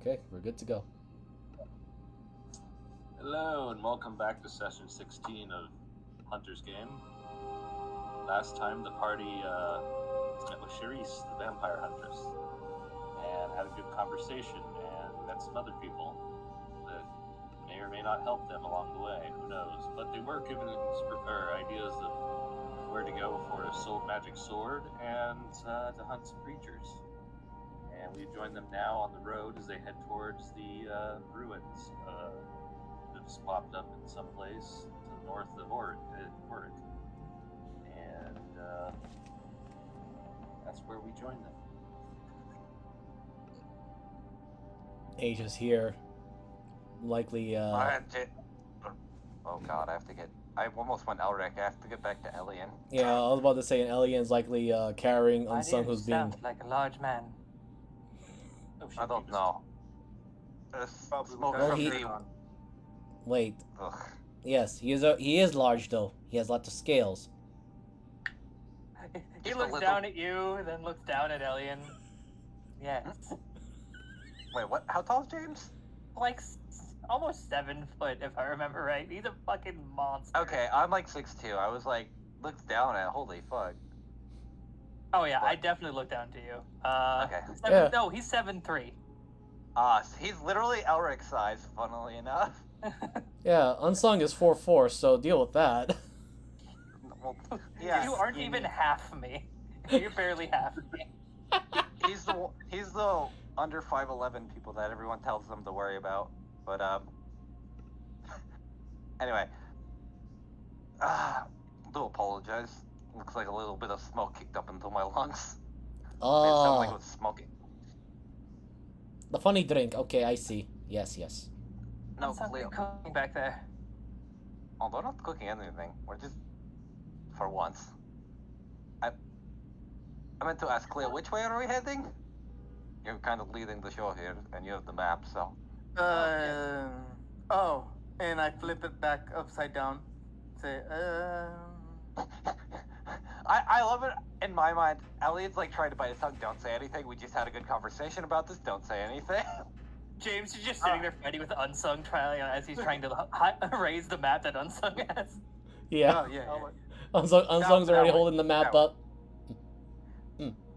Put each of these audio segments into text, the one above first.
Okay, we're good to go. Hello, and welcome back to session 16 of Hunter's Game. Last time the party met with Charisse, the vampire huntress, and had a good conversation, and met some other people that may or may not help them along the way, who knows. But they were given ideas of where to go for a magic sword and to hunt some creatures. And we join them now on the road as they head towards the ruins that's popped up in some place to the north of Oric. And that's where we join them. Asia's here. Likely, Oh god, I almost went Elric. I have to get back to Elian. Yeah, I was about to say an alien's likely carrying Why Unsung, do you who's being... sound like a large man? I don't know. There's smoke Well, from he- the... Wait. Ugh. Yes, he is large though. He has lots of scales. He Just a looks little. down at you, then looks down at Elian. Yes. Wait, what? How tall is James? Like almost 7 foot, if I remember right. He's a fucking monster. Okay, I'm like 6'2". I was like, looked down at, holy fuck. Oh yeah, I What? definitely look down to you. Okay. Yeah. No, he's 7'3". He's literally Elric size, funnily enough. Yeah, Unsung is 4'4", so deal with that. Well, yeah. You aren't even half me. You're barely half me. He's the under 5'11" people that everyone tells them to worry about. But anyway, do apologize. Looks like a little bit of smoke kicked up into my lungs. It sounded like it was smoking. The funny drink. Okay, I see. Yes. No, What's Cleo. cooking back there? Oh, they're not cooking anything. We're just for once. I meant to ask Cleo, which way are we heading? You're kind of leading the show here, and you have the map, so. Oh, and I flip it back upside down. Say, I love it. In my mind, Elliot's like trying to bite his tongue. Don't say anything. We just had a good conversation about this. Don't say anything. James is just sitting there fighting with Unsung as he's trying to raise the map that Unsung has. Yeah. Oh, yeah. Unsung's That already way. holding the map That way. up.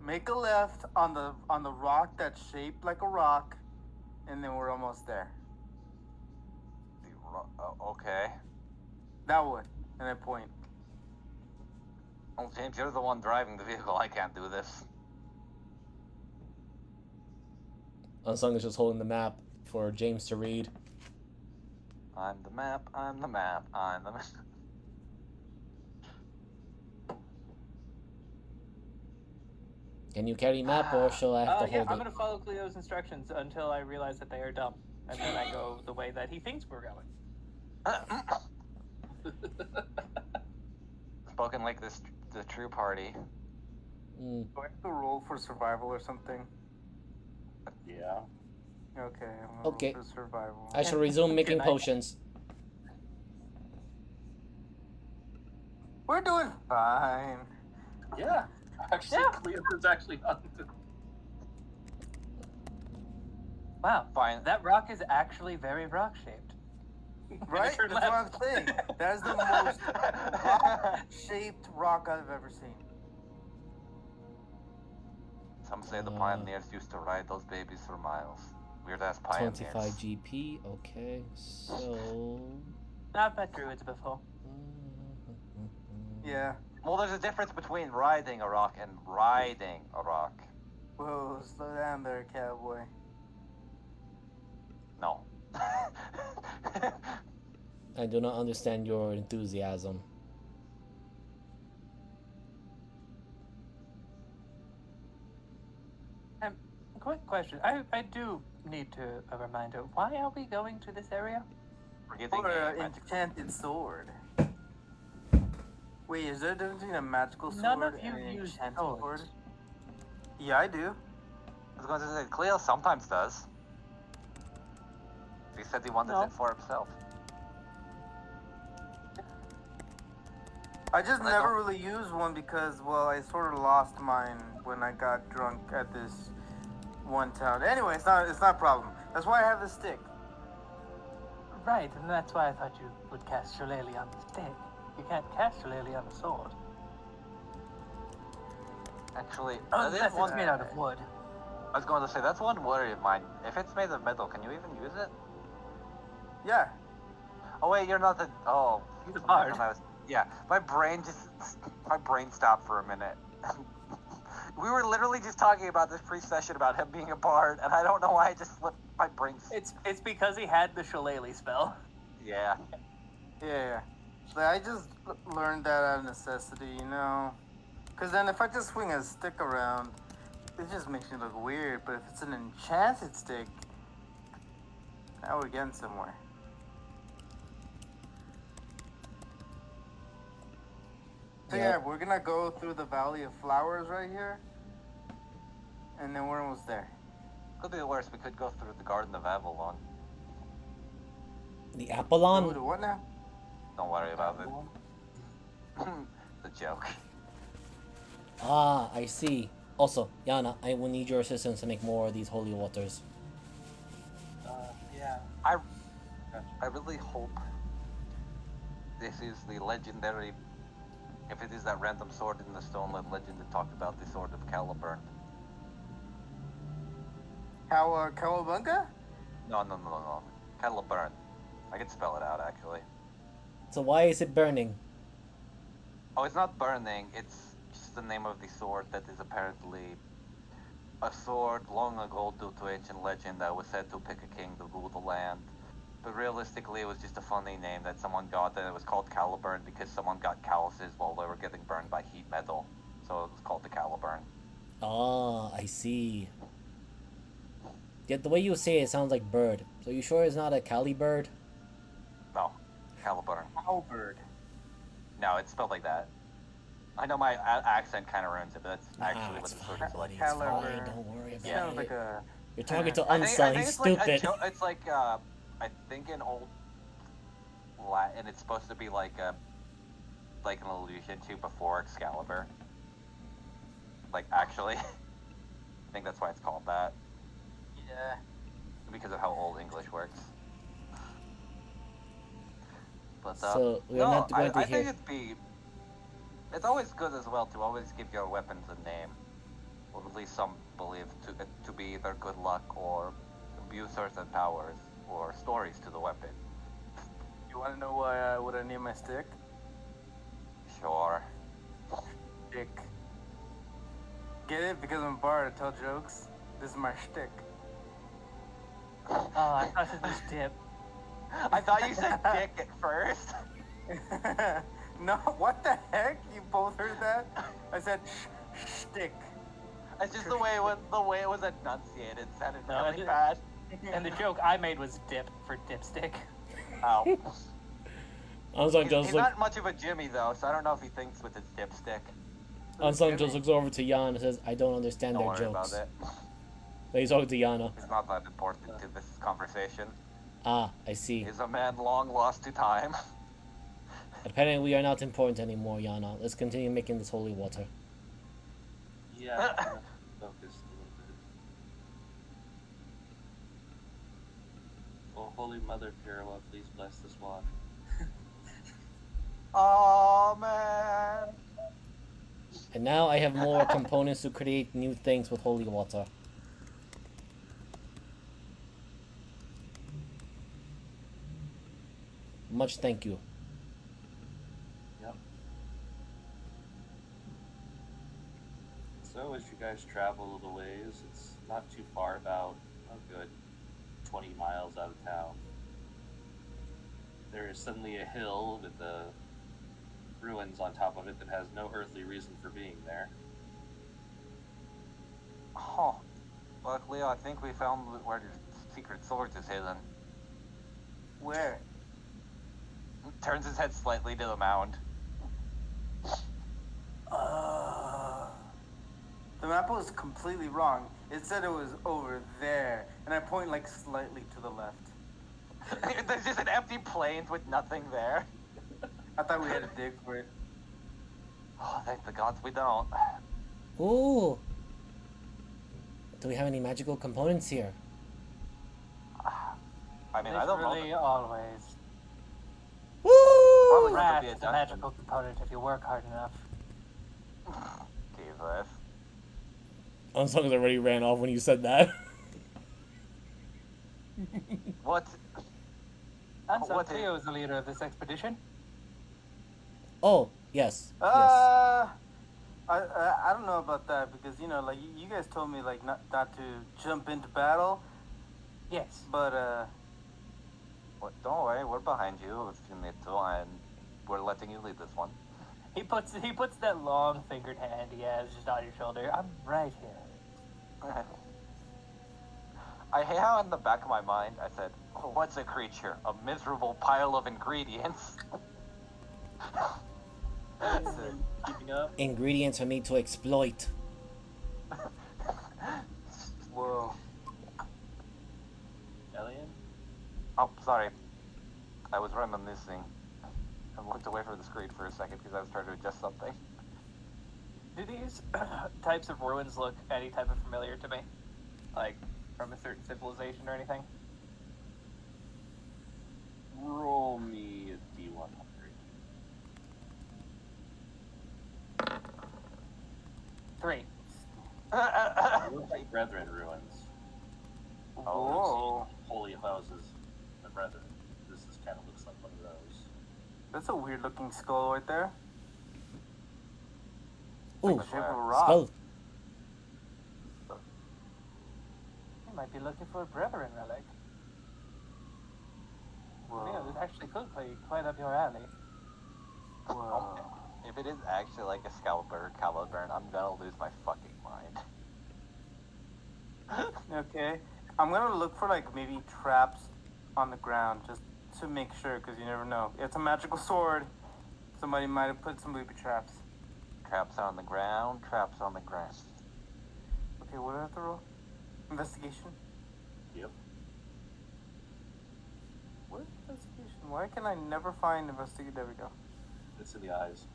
Make a left on the rock that's shaped like a rock, and then we're almost there. Okay. That way, and I point. Well, James, you're the one driving the vehicle. I can't do this. Unsung is just holding the map for James to read. I'm the map. I'm the map. I'm the map. Can you carry map, or shall I have to Yeah, hold I'm it? gonna follow Cleo's instructions until I realize that they are dumb, and then I go the way that he thinks we're going. Spoken like this, the true party. Mm. Do I have to roll for survival or something? Yeah. Okay, I'm gonna Okay. roll for survival. I shall resume making night. potions. We're doing fine. Yeah. Actually, Yeah. Cleo is actually on the... Wow, Fine. that rock is actually very rock-shaped. Right? Turn That's what left. I'm saying. That is the most rock-shaped rock I've ever seen. Some say the pioneers used to ride those babies for miles. Weird ass pioneers. 25 GP. Okay, so. I've met druids before. Yeah. Well, there's a difference between riding a rock and riding a rock. Whoa, slow down there, cowboy. No. I do not understand your enthusiasm. Quick question. I do need to a reminder. Why are we going to this area? We're getting For a an magic- enchanted sword. Wait, is there a difference between a magical sword None of and you an use enchanted swords. sword? Yeah, I do. I was going to say, Cleo sometimes does. He said he wanted No. it for himself. I just I never don't- really used one because, well, I sort of lost mine when I got drunk at this one town. Anyway, it's not a problem. That's why I have the stick. Right, and that's why I thought you would cast Shillelagh on the stick. You can't cast Shillelagh on the sword. Actually, Unless that is it's one. made out of wood. I was going to say that's one worry of mine. If it's made of metal, can you even use it? Yeah. Oh wait, you're not the. Oh, He's a bard. Yeah, my brain stopped for a minute. We were literally just talking about this pre-session about him being a bard, and I don't know why I just slipped my brain. It's because he had the Shillelagh spell. Yeah. Yeah. Like, I just learned that out of necessity, you know? Because then if I just swing a stick around, it just makes me look weird. But if it's an enchanted stick, now we're getting somewhere. So yeah, we're gonna go through the Valley of Flowers right here. And then we're almost there. Could be worse. We could go through the Garden of Avalon. The Go Apollon? to what now? Don't worry about it. The joke. Ah, I see. Also, Yana, I will need your assistance to make more of these holy waters. Yeah. I really hope this is the legendary. If it is that random sword in the Stoneland legend that talked about the sword of Caliburn. Cowabunga? No. Caliburn. I can spell it out actually. So why is it burning? Oh, it's not burning. It's just the name of the sword that is apparently a sword long ago due to ancient legend that was said to pick a king to rule the land. But realistically, it was just a funny name that someone got, and it was called Caliburn because someone got calluses while they were getting burned by heat metal. So it was called the Caliburn. Ah, I see. Yet the way you say it sounds like bird. So you sure it's not a Cali bird? No, Caliburn. Cowbird. No, it's spelled like that. I know my accent kind of ruins it, but that's actually what it's the sword fine, is like. buddy. It's fine. Caliber. Don't worry about Sounds it. like a... You're talking to I Unsung. think He's it's like stupid. it's like I think in old Latin it's supposed to be like an allusion to before Excalibur. Like actually, I think that's why it's called that Yeah. because of how old English works. But So we're no, not going to I hear. think it's always good as well to always give your weapons a name, or at least some believe to be either good luck or imbue certain powers or stories to the weapon. You want to know why what I name my stick? Sure. Dick. Get it? Because I'm a bard, I tell jokes. This is my shtick. Oh, I thought it was dip. I thought you said dick at first. No, what the heck? You both heard that? I said shtick. It's just the way it was enunciated. It sounded No, really it- bad. And the joke I made was dip for dipstick. Oh. Unsung just He's look. not much of a Jimmy though, so I don't know if he thinks with his dipstick. Unsung just looks over to Yana and says, "I don't understand Don't their worry jokes." about it. But he's talking to Yana. It's not that important to this conversation. Ah, I see. He's a man long lost to time. Apparently, we are not important anymore, Yana. Let's continue making this holy water. Yeah. I'm gonna focus a little bit. Oh, Holy Mother Pirua, please bless this water. Oh man. And now I have more components to create new things with holy water. Much thank you. Yep. So as you guys travel a little ways, it's not too far, about a good 20 miles out of town. There is suddenly a hill with the ruins on top of it that has no earthly reason for being there. Oh. Luckily, I think we found where the secret sword is hidden. Where? Turns his head slightly to the mound. The map was completely wrong. It said it was over there, and I point like slightly to the left. There's just an empty plain with nothing there. I thought we had to dig for it. Oh, thank the gods we don't. Ooh. Do we have any magical components here? I mean, I don't know. Literally always. Woo! Probably could Rat be a is a dungeon. magical component if you work hard enough. Jesus. Unsung's already ran off when you said that. What? Unsung What is- Cleo is the leader of this expedition. Oh, yes. Yes. I don't know about that because like you guys told me like not to jump into battle, Yes. but What? Don't worry, we're behind you if you need to, and we're letting you lead this one. He puts that long fingered hand he has just on your shoulder. I'm right here. I hate how in the back of my mind I said, oh, what's a creature? A miserable pile of ingredients. Keeping up. Ingredients are made to exploit. whoa. Alien? Oh, sorry. I was reminiscing. I looked away from the screen for a second because I was trying to adjust something. Do these types of ruins look any type of familiar to me? Like, from a certain civilization or anything? Roll me a D100. Three. Look like Brethren ruins. Whoa. Holy houses, the Brethren. This is kind of looks like one of those. That's a weird looking skull right there. Ooh, Like the shape of a rock. skull. You might be looking for a brethren relic. Whoa. Yeah, this actually could play quite up your alley. Whoa. If it is actually like a Caliburn, I'm gonna lose my fucking mind. Okay. I'm gonna look for like maybe traps on the ground just to make sure, because you never know. It's a magical sword. Somebody might have put some booby traps. Traps on the ground, traps on the ground. Okay, what do I have to roll? Investigation? Yep. What is investigation? Why can I never find investigate? There we go. It's in the eyes.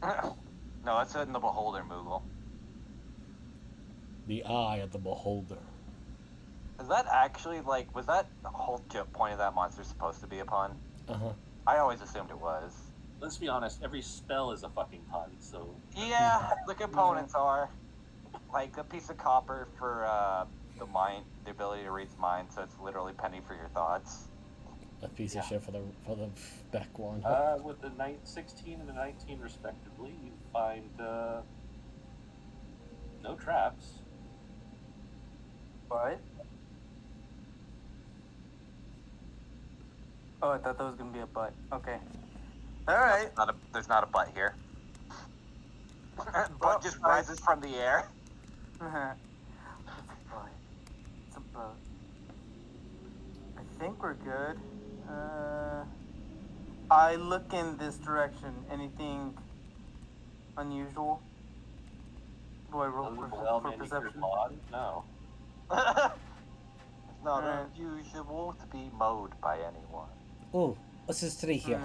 No, that's in the Beholder, Moogle. The eye of the beholder. Is that actually, like, was that the whole point of that monster supposed to be upon? Uh-huh. I always assumed it was. Let's be honest, every spell is a fucking pun, so... Yeah, the components are. Like, a piece of copper for, the mind, the ability to read mind, so it's literally penny for your thoughts. A piece of shit for the back one. With the 16 and the 19 respectively, you find, no traps. What? Oh, I thought that was gonna be a butt. Okay. Alright. There's not a butt here. Butt just rises from the air. It's a butt. It's a butt. I think we're good. I look in this direction. Anything unusual? Do I roll for perception? No. It's not Alright. unusual to be mowed by anyone. Ooh, what's this tree here?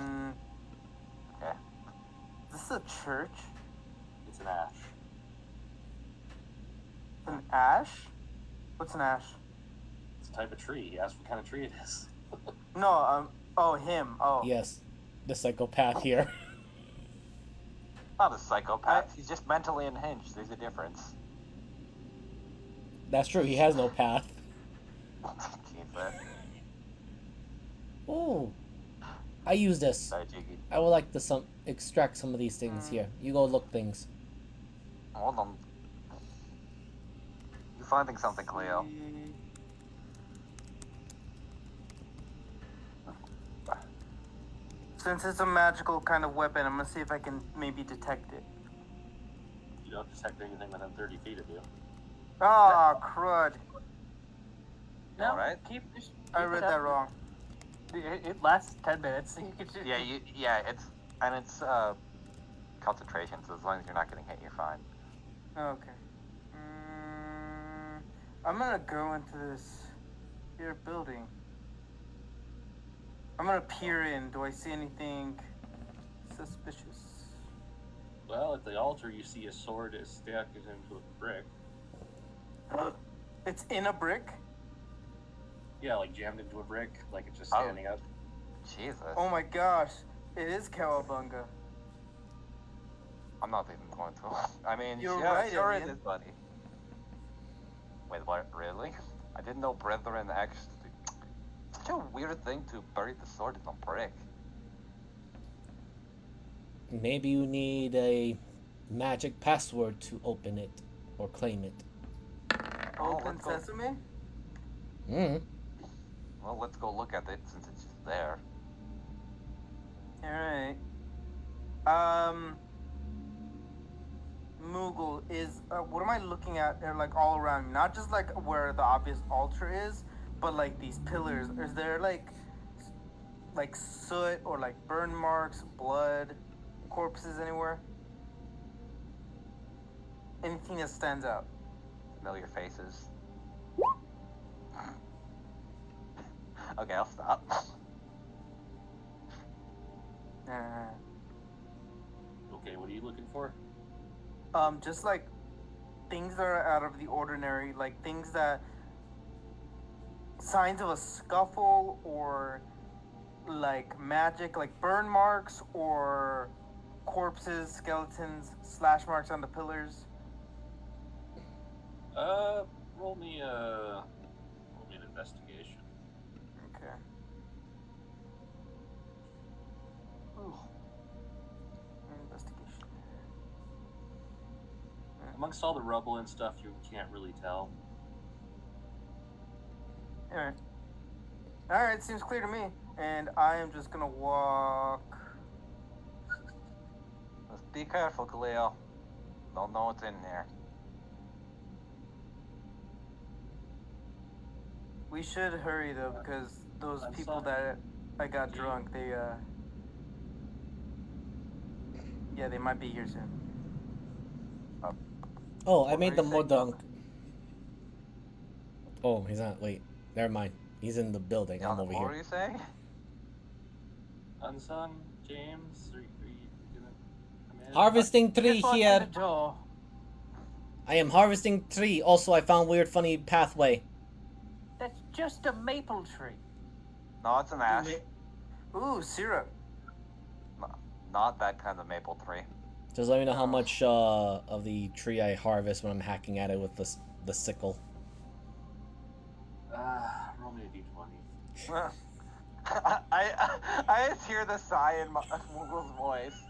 Okay. Is this a church? It's an ash. An ash? What's an ash? It's a type of tree. He asked what kind of tree it is. No, oh, him. Oh. Yes, the psychopath here. Not a psychopath. He's just mentally unhinged. There's a difference. That's true, he has no path. Jesus. Ooh, I use this. Sorry, Jiggy. I would like to extract some of these things here. You go look things. Hold on. You finding something, Cleo? Since it's a magical kind of weapon, I'm gonna see if I can maybe detect it. You don't detect anything within 30 feet of you. Oh, crud. No, Alright. I read that wrong. It lasts 10 minutes. So you can just... It's concentration, so as long as you're not getting hit, you're fine. Okay. I'm gonna go into this here building. I'm gonna peer in. Do I see anything suspicious? Well, at the altar, you see a sword is stacked into a brick. It's in a brick? Yeah, like jammed into a brick, like it's just Oh. standing up. Jesus. Oh my gosh. It is Cowabunga. I'm not even going to. I mean, You're yeah, right, sure Alien. it is, buddy. Wait, what? Really? I didn't know brethren actually. Such a weird thing to bury the sword in a brick. Maybe you need a magic password to open it or claim it. Oh, Open let's go. sesame? Mm. Well, let's go look at it since it's just there. Alright. Moogle is what am I looking at? Like all around me, not just like where the obvious altar is, but like these pillars. Is there like soot or like burn marks, blood, corpses anywhere? Anything that stands out? Familiar faces. Okay, I'll stop. Okay, what are you looking for? Just like things that are out of the ordinary, like things that signs of a scuffle or like magic, like burn marks or corpses, skeletons, slash marks on the pillars. Roll me an investigation. Okay. Ooh. Investigation. Amongst all the rubble and stuff, you can't really tell. Alright. Alright, seems clear to me. And I am just gonna walk. Just be careful, Khalil. Don't know what's in there. We should hurry though, because those I'm people sorry. that I got Yeah. drunk, they yeah, they might be here soon. Oh, I What made were the you saying, modunk. Oh, he's not. Wait, never mind. He's in the building. I'm over What were here. you saying? Unsung, James, are you gonna come in? Harvesting tree Just walk in here. the door. I am harvesting tree. Also, I found weird, funny pathway. That's just a maple tree. No, it's an ash. Ooh, syrup. No, not that kind of maple tree. Just let me know how Oh. much of the tree I harvest when I'm hacking at it with the sickle. Roll me a d20. I just hear the sigh in Moogle's voice.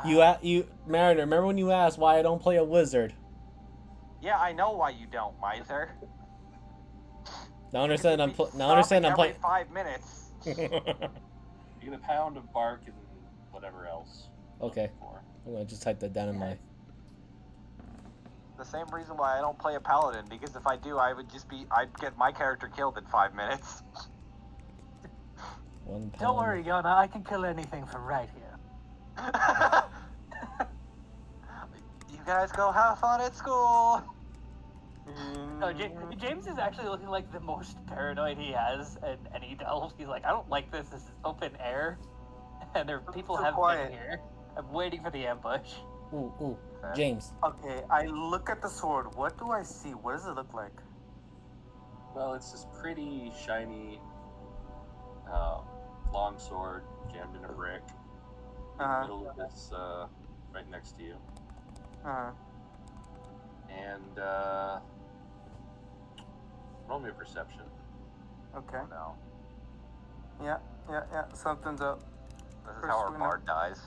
You Mariner. Remember when you asked why I don't play a wizard? Yeah, I know why you don't, miser. Now understand I'm Stopping every playing. 5 minutes. You get a pound of bark and whatever else. Okay. I'm gonna just type that down in my. The same reason why I don't play a paladin, because if I do, I'd get my character killed in 5 minutes. 1 pound. Don't worry, Yana. I can kill anything from right here. You guys go have fun at school. No, James is actually looking like the most paranoid he has in any delve. He's like, I don't like this. This is open air, and there people So have quiet. been here. I'm waiting for the ambush. Ooh, James. Okay, I look at the sword. What do I see? What does it look like? Well, it's this pretty shiny long sword jammed in a brick in the middle of this, right next to you. And roll me a perception. Okay. Oh no, Yeah. Something's up. this is how our First bard dies.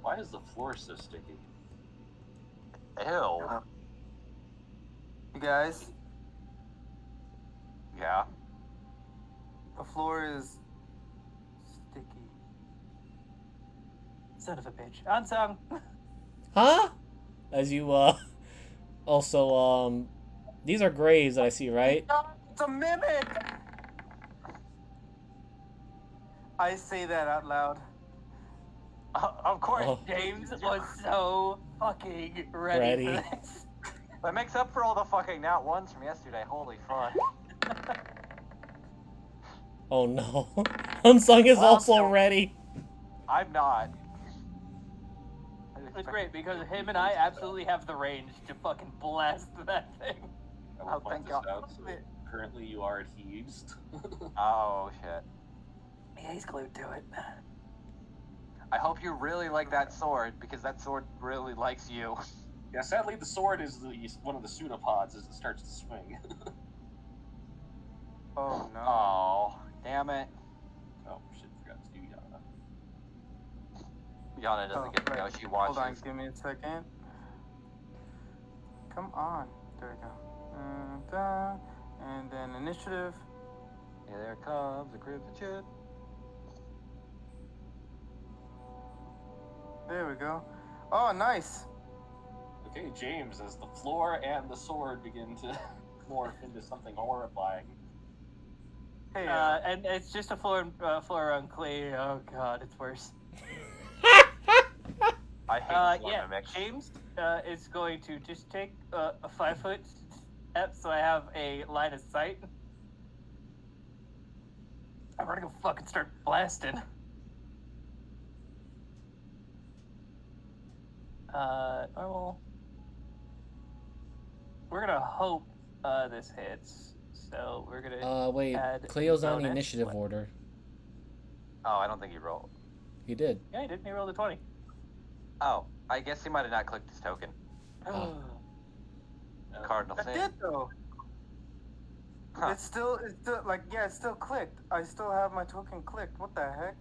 Why is the floor so sticky? Ew. You guys, Yeah. the floor is sticky. Son of a bitch. Unsung. Huh? As you also these are graves that I see, right? No, it's a mimic! I say that out loud. Of course. Oh. James was so fucking ready for Ready. this. That makes up for all the fucking not ones from yesterday. Holy fuck. Oh no. Unsung is Well, also no. ready. I'm not. It's great because him and I absolutely have the range to fucking blast that thing. I will Oh, point thank this God. out. So currently, you are adhesed. Oh shit. Yeah, he's glued to it. I hope you really like that sword because that sword really likes you. Yeah, sadly, the sword is one of the pseudopods as it starts to swing. Oh no. Oh, damn it. Oh shit! Forgot to do Yana. Yana doesn't get to go. right. She watches. Hold on, give me a second. Come on. There we go. And then initiative. Here comes the crimson ship. There we go. Oh, nice. Okay, James, as the floor and the sword begin to morph into something horrifying. Hey, And it's just a floor on clay. Oh god, it's worse. I hate floor Yeah, mimics. James is going to just take a 5-foot step so I have a line of sight. I'm gonna go fucking start blasting. Normal. We're gonna hope this hits. So we're gonna Wait. add Cleo's on the bonus. initiative What? order. Oh, I don't think he rolled. He did. Yeah, he didn't. He rolled a 20. Oh, I guess he might have not clicked his token. Oh. Cardinal I sin. did though. Huh. It's still like, yeah, it's still clicked. I still have my token clicked. What the heck?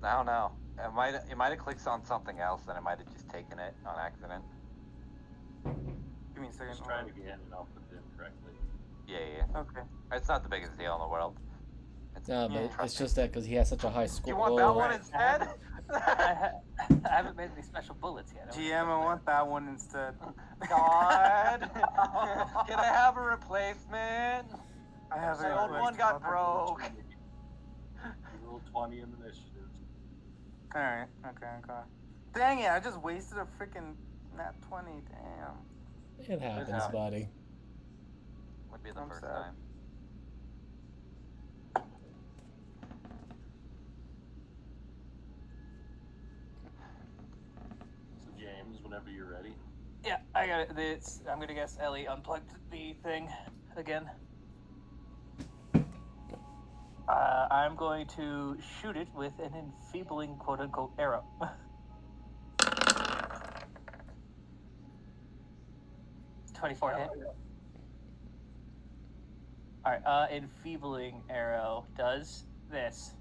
I don't know. It might have clicked on something else, and it might have just taken it on accident. Give me a second. Just hold try on. it again, and I'll put it in correctly. Yeah. Okay. It's not the biggest deal in the world. It's, No, but Yeah. it's just that because he has such a high score. you want that Oh. one Right. instead? I haven't made any special bullets yet. GM, I want that one instead. God. Can I have a replacement? I have My a old one got broke. You rolled 20 in initiative. Alright, okay. Dang it, I just wasted a freaking nat 20, damn. It happens, happens. buddy. Would be the I'm first sad. time. So, James, whenever you're ready. Yeah, I got it. I'm gonna guess Ellie unplugged the thing again. I'm going to shoot it with an enfeebling quote-unquote arrow. 24 hit. Alright, enfeebling arrow does this.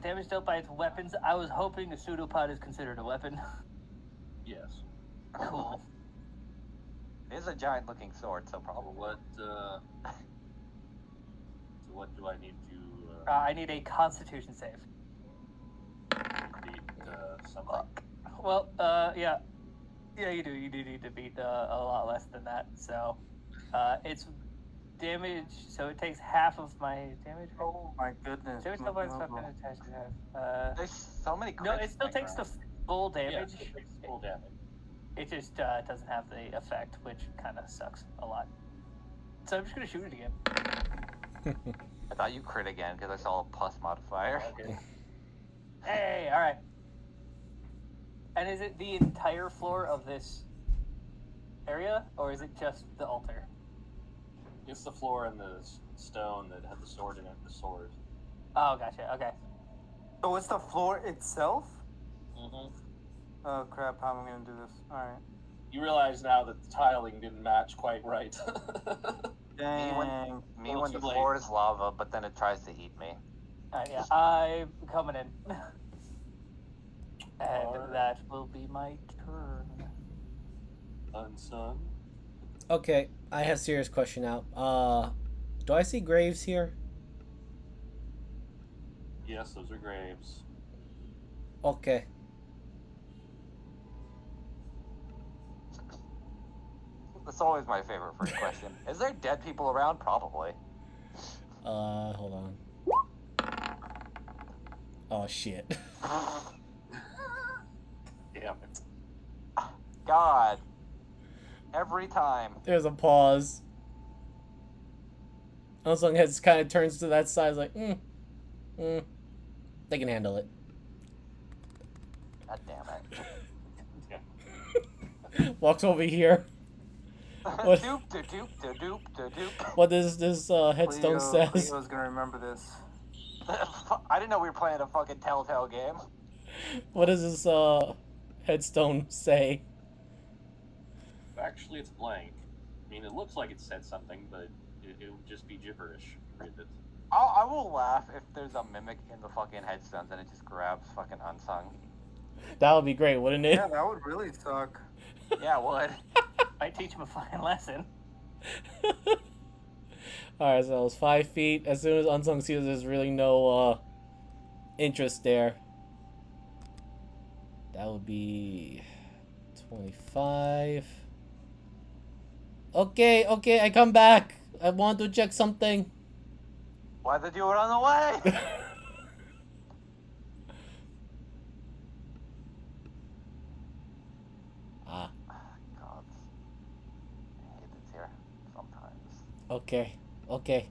Damage dealt by its weapons. I was hoping a pseudopod is considered a weapon. Yes. Cool. It is a giant looking sword, so probably. So what do I need to I need a Constitution save. beat something? Well, yeah. Yeah, you do. You do need to beat a lot less than that. So, it's damage. So it takes half of my damage. Oh my goodness. Damage dealt by its weapon attached to half. There's so many No, crits it still going takes the around. full Yeah, damage. it takes full damage. It just doesn't have the effect, which kind of sucks a lot. So I'm just gonna shoot it again. I thought you crit again because I saw a plus modifier. Okay. Hey, all right. And is it the entire floor of this area, or is it just the altar? It's the floor and the stone that had the sword in it. The sword. Oh, gotcha. Okay. Oh, it's the floor itself? Mm-hmm. Oh crap, how am I gonna do this? Alright. You realize now that the tiling didn't match quite right. Dang. Me Well, when too the late. floor is lava, but then it tries to eat me. Yeah, I'm coming in. And Alright. that will be my turn. Unsung. Okay, I have a serious question now. Do I see graves here? Yes, those are graves. Okay. That's always my favorite first question. Is there dead people around? Probably. Hold on. Oh shit. Damn it. God. Every time. There's a pause. Unsung head kind of turns to that side, like, they can handle it. God damn it. Walks over here. What? Doop, da doop, da doop, da doop. What does this headstone says? Cleo's gonna remember this. I didn't know we were playing a fucking Telltale game. What does this headstone say? Actually, it's blank. I mean, it looks like it said something, but it would just be gibberish. Read it. I will laugh if there's a mimic in the fucking headstones and it just grabs fucking Unsung. That would be great, wouldn't it? Yeah, that would really suck. Yeah, it would. Might teach him a fine lesson. Alright, so that was 5 feet. As soon as Unsung sees there's really no interest there. That would be 25. Okay, I come back. I want to check something. Why did you run away? Ah, God. I hate it here sometimes. okay.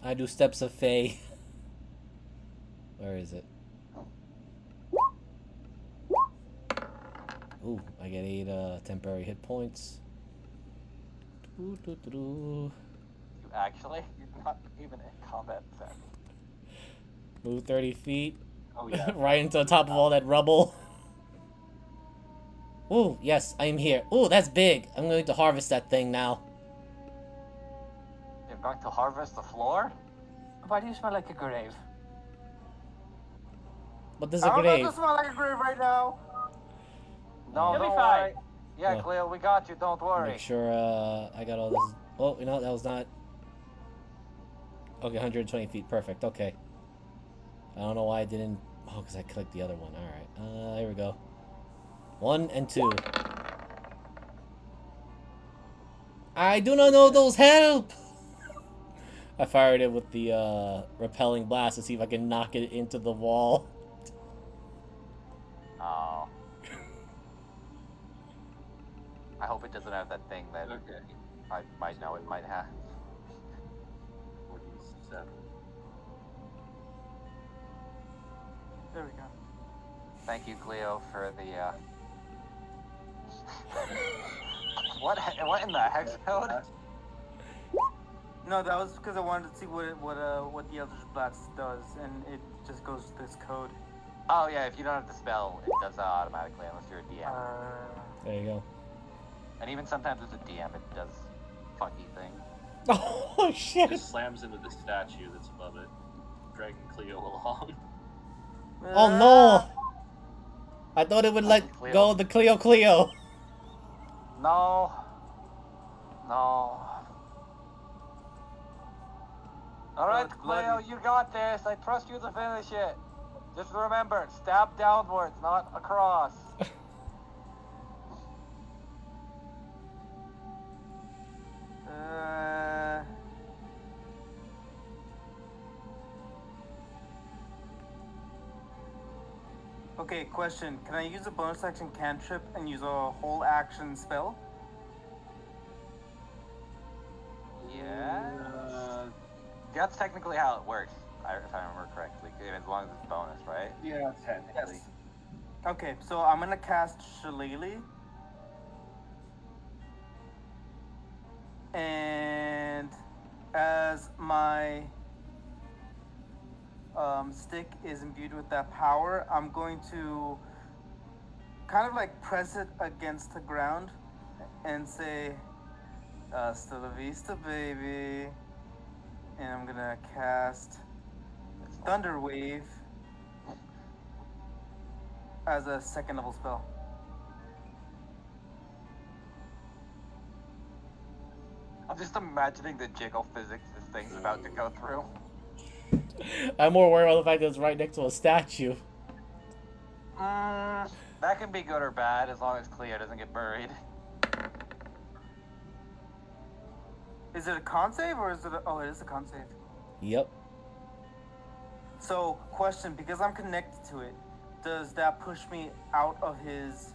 I do steps of Fae. Where is it? Ooh, I get 8 temporary hit points. You actually? You're not even in combat then. Move 30 feet. Oh yeah. Right into the top of all that rubble. Ooh, yes, I'm here. Ooh, that's big. I'm going to harvest that thing now. You're going to harvest the floor? Why do you smell like a grave? What is a I don't grave? know if it smells like a grave right now. No, You'll be don't fine. worry. Yeah, Yeah. Cleo, we got you. Don't worry. Make sure I got all this. Oh, you know, that was not. Okay, 120 feet. Perfect. Okay. I don't know why I didn't. Oh, because I clicked the other one. Alright. Here we go. 1 and 2. I do not know those. Help! I fired it with the repelling blast to see if I can knock it into the wall. Oh. I hope it doesn't have that thing that Okay. I might know it might have. 47. There we go. Thank you, Cleo, for the what in the hex code? No, that was because I wanted to see what the Eldritch Blast does, and it just goes to this code. Oh yeah, if you don't have the spell, it does that automatically unless you're a DM. There you go. And even sometimes as a DM, it does funky things. Oh, shit! Just slams into the statue that's above it, dragging Cleo along. Oh no! I thought it would let Cleo. go of the Cleo. No. No. Alright, it's Cleo, bloody. you got this. I trust you to finish it. Just remember, stab downwards, not across. Okay, question. Can I use a bonus action cantrip and use a whole action spell? Yeah. That's technically how it works, if I remember correctly, as long as it's bonus, right? Yeah, technically. Yes. Okay, so I'm gonna cast Shillelagh. And as my stick is imbued with that power, I'm going to kind of like press it against the ground and say, "Hasta la vista, baby." And I'm gonna cast Thunder Wave as a second level spell. I'm just imagining the jiggle physics this thing's about to go through. I'm more worried about the fact that it's right next to a statue. That can be good or bad as long as Cleo doesn't get buried. Is it a con save or is it oh, it is a con save. Yep. So, question, because I'm connected to it, does that push me out of his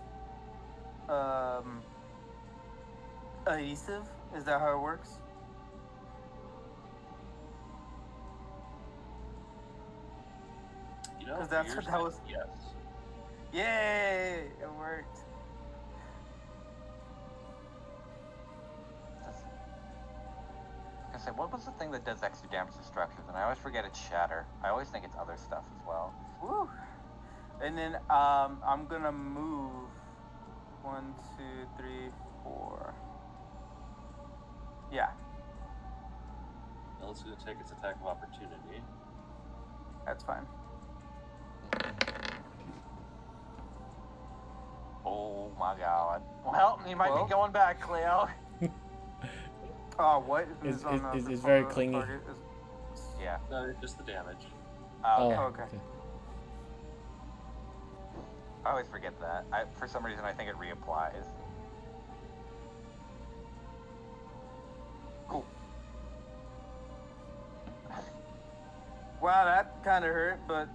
adhesive? Is that how it works? You know, 'Cause that's for what your that was- sake, Yes. Yay! It worked. I say, what was the thing that does extra damage to structures? And I always forget it's shatter. I always think it's other stuff as well. Woo! And then I'm gonna move 1, 2, 3, 4. Yeah, Now it's going to take its attack of opportunity. that's fine. Oh my god. Well, you might Well. be going back, Cleo. Oh, what? It's- Who's on it's- the it's before very the clingy. target? Yeah. No, just the damage. Oh, okay. Oh, Okay. I always forget that. For some reason, I think it reapplies. Cool. Wow, that kind of hurt, but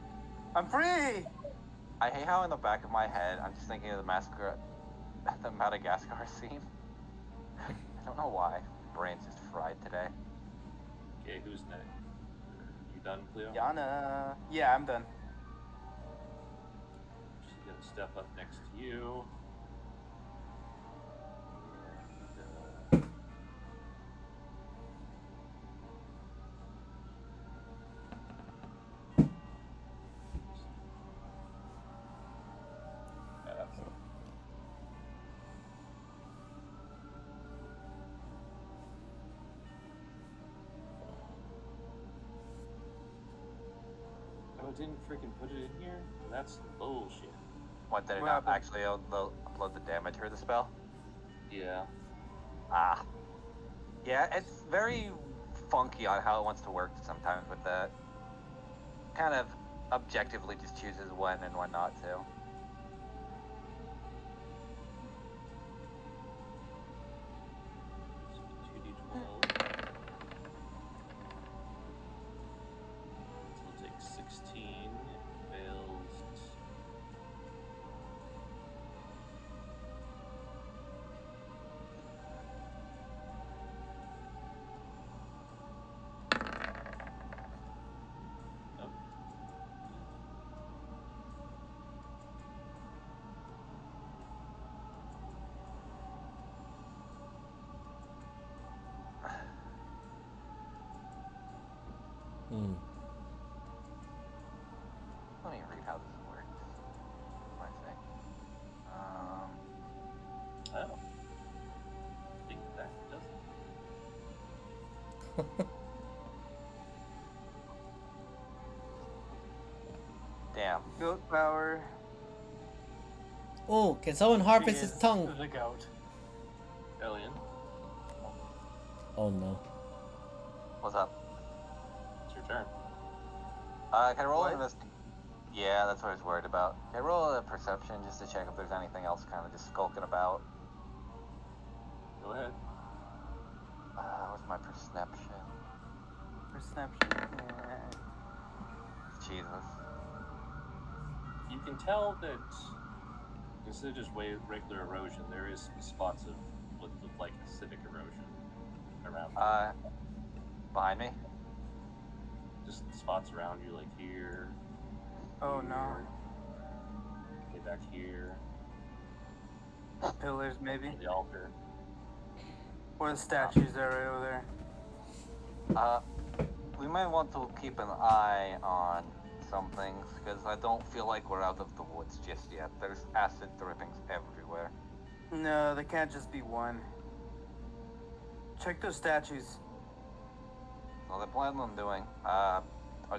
I'm free. I hate how in the back of my head, I'm just thinking of the Madagascar scene. I don't know why. Brain's just fried today. Okay, who's next? You done, Cleo? Yana. Yeah, I'm done. She's going to step up next to you. And, oh, it didn't freaking put it in here? That's bullshit. What, did it What not happened? actually upload the damage for the spell? Yeah. Ah. Yeah, it's very funky on how it wants to work sometimes with that. Kind of objectively just chooses when and when not to. So 2d12. So we'll take 16. It fails. Nope. Hmm. Let me read how this works. What do I say? Oh. I think that does it. Damn. Goat power. Oh, can someone harvest She his is tongue? The goat. Elian, Oh no. What's up? it's your turn. Can I roll What? an investigation? Yeah, that's what I was worried about. Can I roll a perception just to check if there's anything else kind of just skulking about? Go ahead. What's my perception? Perception. Yeah. Jesus. You can tell that instead of just regular erosion, there is spots of what look like acidic erosion around. Behind me? Just spots around you, like here. Oh here, no. way back here. Pillars maybe. The altar. Or the statues that are right over there. We might want to keep an eye on some things, because I don't feel like we're out of the woods just yet. There's acid drippings everywhere. No, there can't just be one. Check those statues. So they're planning on doing. Are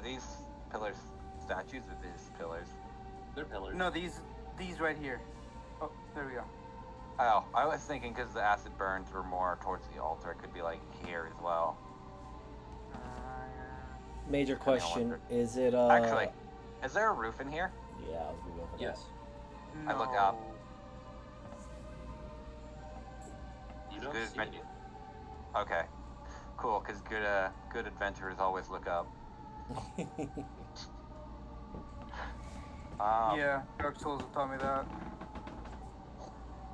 these pillars statues or these pillars? They're pillars. No, these right here. Oh, there we go. Oh, I was thinking because the acid burns were more towards the altar, it could be like here as well. Major Depending on what question: they're- is it Actually, is there a roof in here? Yeah, I was gonna go for that. Yes. No. I look up. You don't Good see men- anything. Okay, cool. Because good adventurers always look up. Yeah, Dark Souls have taught me that.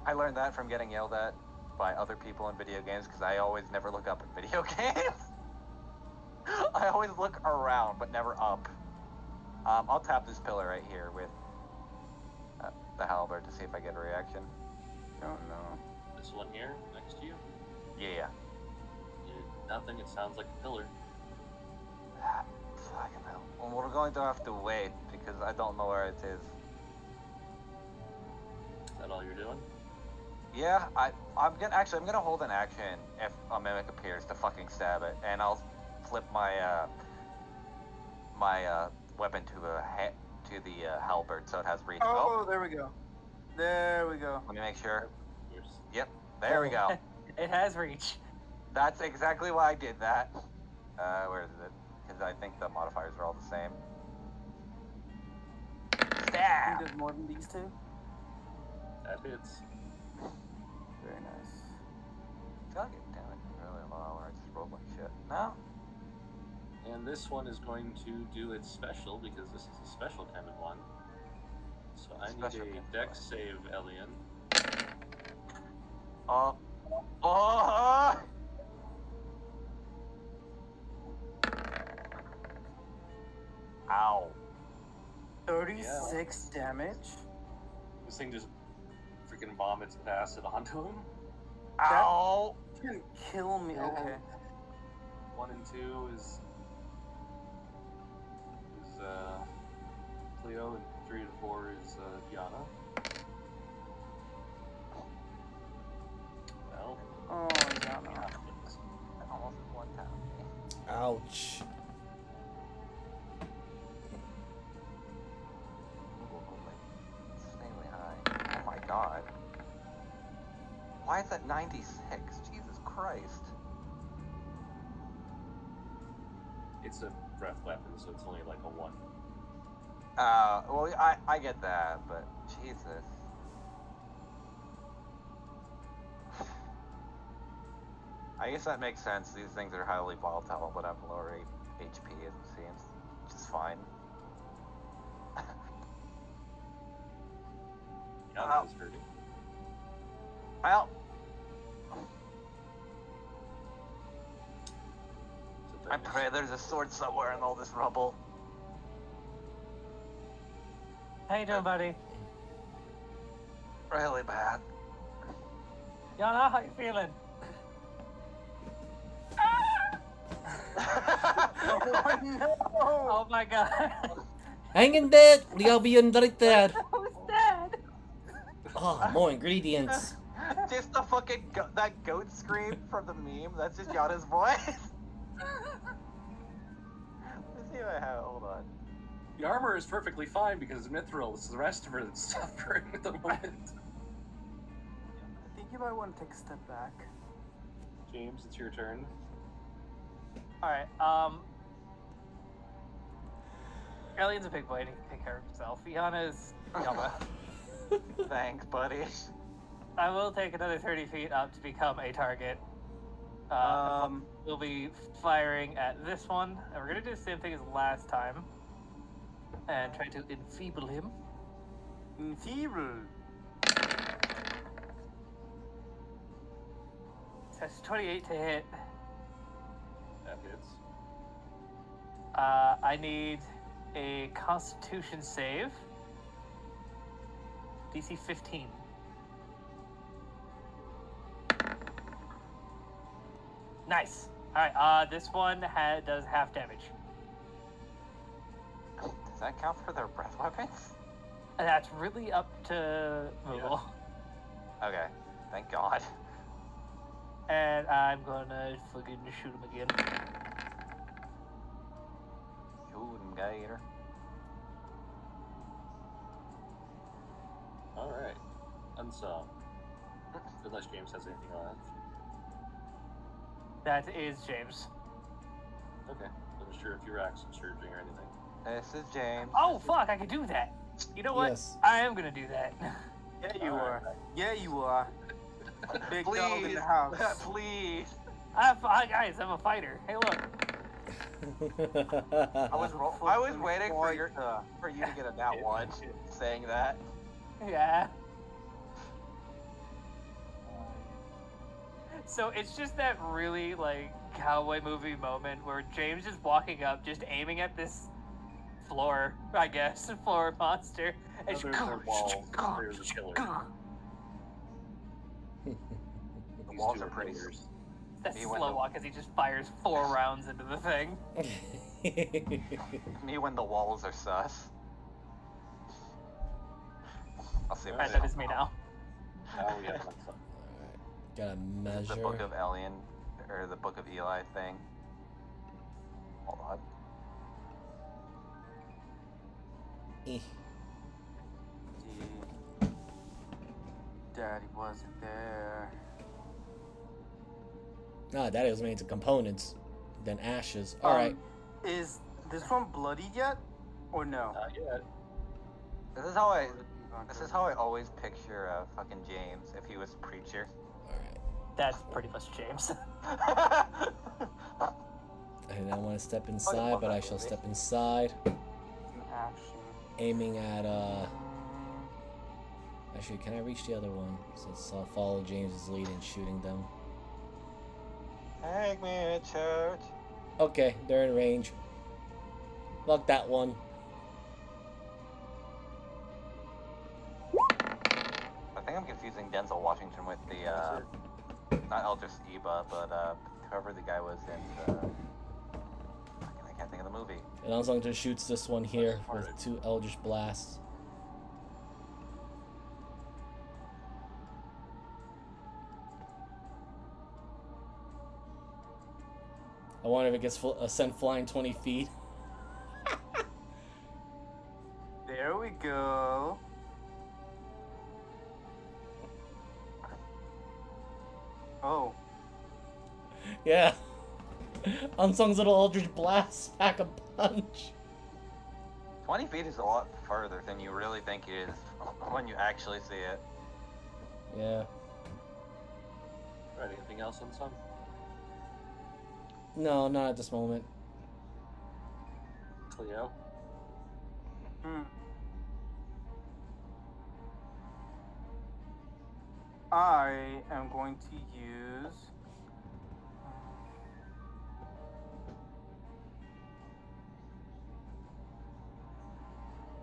I learned that from getting yelled at by other people in video games because I always never look up in video games. I always look around but never up. I'll tap this pillar right here with the halberd to see if I get a reaction. Don't know. This one here, next to you. Yeah. Nothing. It sounds like a pillar. Fucking hell. Well, we're going to have to wait because I don't know where it is. Is that all you're doing? Yeah, I'm gonna hold an action if a mimic appears to fucking stab it, and I'll flip my weapon to the halberd so it has reach. Oh, there we go. There we go. Let me make sure. Here's Yep, there we go. It has reach. That's exactly why I did that. Where is it? Because I think the modifiers are all the same. I think Stab! there's more than these two. that hits. Very nice. God damn it, really low, or I just rolled like shit. No? And this one is going to do its special because this is a special kind of one. So I Special need kind a of dex save, Elian. Oh! Ow. 36 damage? This thing just freaking vomits acid onto him. Ow! You can kill me. Yeah. Okay. 1 and 2 is Cleo, and 3 and 4 is Yana. Well, Oh, yeah, no. Almost one time. Ouch. Insanely high. Oh my god. Why is that 96? Jesus Christ. it's a breath weapon, so it's only like a 1. Well, I get that, but Jesus. I guess that makes sense. These things are highly volatile, but have lower HP, as it seems, which is fine. Yana is hurting. Well, So I pray there's a sword somewhere in all this rubble. How you doing, buddy? Really bad. Yana, how you feeling? Oh, no! Oh my god. Hang in there! We all be under it there. Who's dead? Oh, more ingredients. Just the fucking that goat scream from the meme. That's just Yana's voice. Let's see what I have. Hold on. The armor is perfectly fine because of Mithril. It's the rest of her that's suffering at the moment. I think you might want to take a step back. James, it's your turn. Alright, Alien's a big boy and he can take care of himself. Yana's Yama. Thanks, buddy. I will take another 30 feet up to become a target. We'll be firing at this one, and we're gonna do the same thing as last time. And try to enfeeble him. Enfeeble. So that's 28 to hit. That hits. I need a Constitution save. DC 15. Nice. Alright, this one does half damage. Does that count for their breath weapons? And that's really up to Moogle. Okay. Thank God. And I'm gonna fucking shoot him again. Shoot him, gator. Alright. Unsaw. Unless James has anything left. That is James. Okay. Wasn't sure if you were action surging or anything. This is James. Oh fuck, I can do that. You know what? Yes. I am gonna do that. Yeah, you Alright. are. Yeah, you are. Big dog in Please, the house. please. Guys, I'm a fighter. Hey, look. I was waiting for you to get a nat one saying that. Yeah. So it's just that really like cowboy movie moment where James is walking up, just aiming at this floor, I guess. Floor monster. And There's no walls. There's a killer. The These walls two are pretty. players. That's Me when slow the- walk as he just fires 4 rounds into the thing. Me when the walls are sus. I'll see if And that is me now. Now we have an unsung. Gotta This is the Book measure. of Elian, or the Book of Eli thing. Hold on. Eh. Daddy wasn't there. Ah, that was made into components, then ashes. All right. Is this one bloodied yet, or no? Not yet. This is how I always picture fucking James if he was preacher. All right. That's pretty much James. I don't want to step inside, but I shall step inside. Action. Aiming at Actually, can I reach the other one? Since I'll follow James's lead in shooting them. Take me to church. Okay, they're in range. Fuck that one. I think I'm confusing Denzel Washington with the not Eldritch Eba, but whoever the guy was in the. I can't think of the movie. And Unsung just shoots this one here with 2 Eldritch Blasts. I wonder if it gets sent flying 20 feet. There we go. Oh. Yeah. Unsung's little Eldritch Blast pack a punch. 20 feet is a lot further than you really think it is when you actually see it. Yeah. Right, anything else unsung? No, not at this moment. Cleo? I am going to use.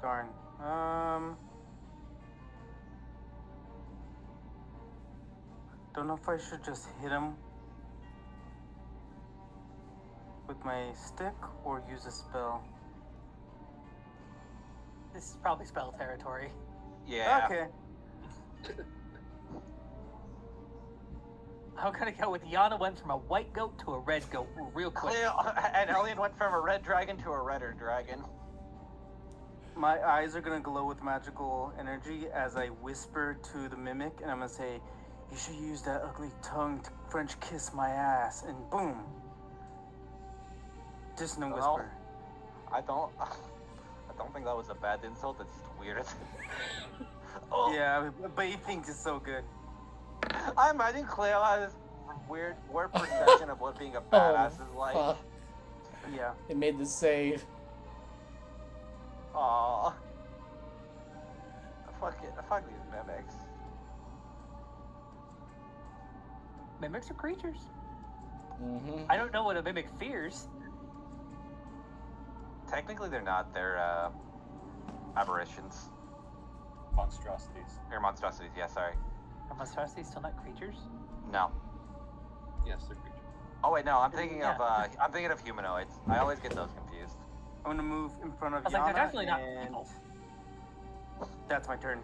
Darn. Don't know if I should just hit him with my stick or use a spell. This is probably spell territory. Yeah. Okay. I'm gonna go with Yana went from a white goat to a red goat real quick. And Elian went from a red dragon to a redder dragon. My eyes are gonna glow with magical energy as I whisper to the mimic, and I'm gonna say, "You should use that ugly tongue to French kiss my ass," and boom. Just no Well, whisper. I don't think that was a bad insult. It's just weird. Oh, Yeah, but he thinks it's so good. I imagine Cleo has this weird perception of what being a badass is like. Fuck. Yeah. It made the save. Aww. Fuck these mimics. Mimics are creatures. Mm-hmm. I don't know what a mimic fears. Technically, they're not. They're aberrations. Monstrosities. Or monstrosities. Yeah, sorry. Are monstrosities still not creatures? No. Yes, they're creatures. Oh wait, no. I'm thinking Yeah. of humanoids. I always get those confused. I'm gonna move in front of I was like, they're Yana, definitely not and people. that's my turn.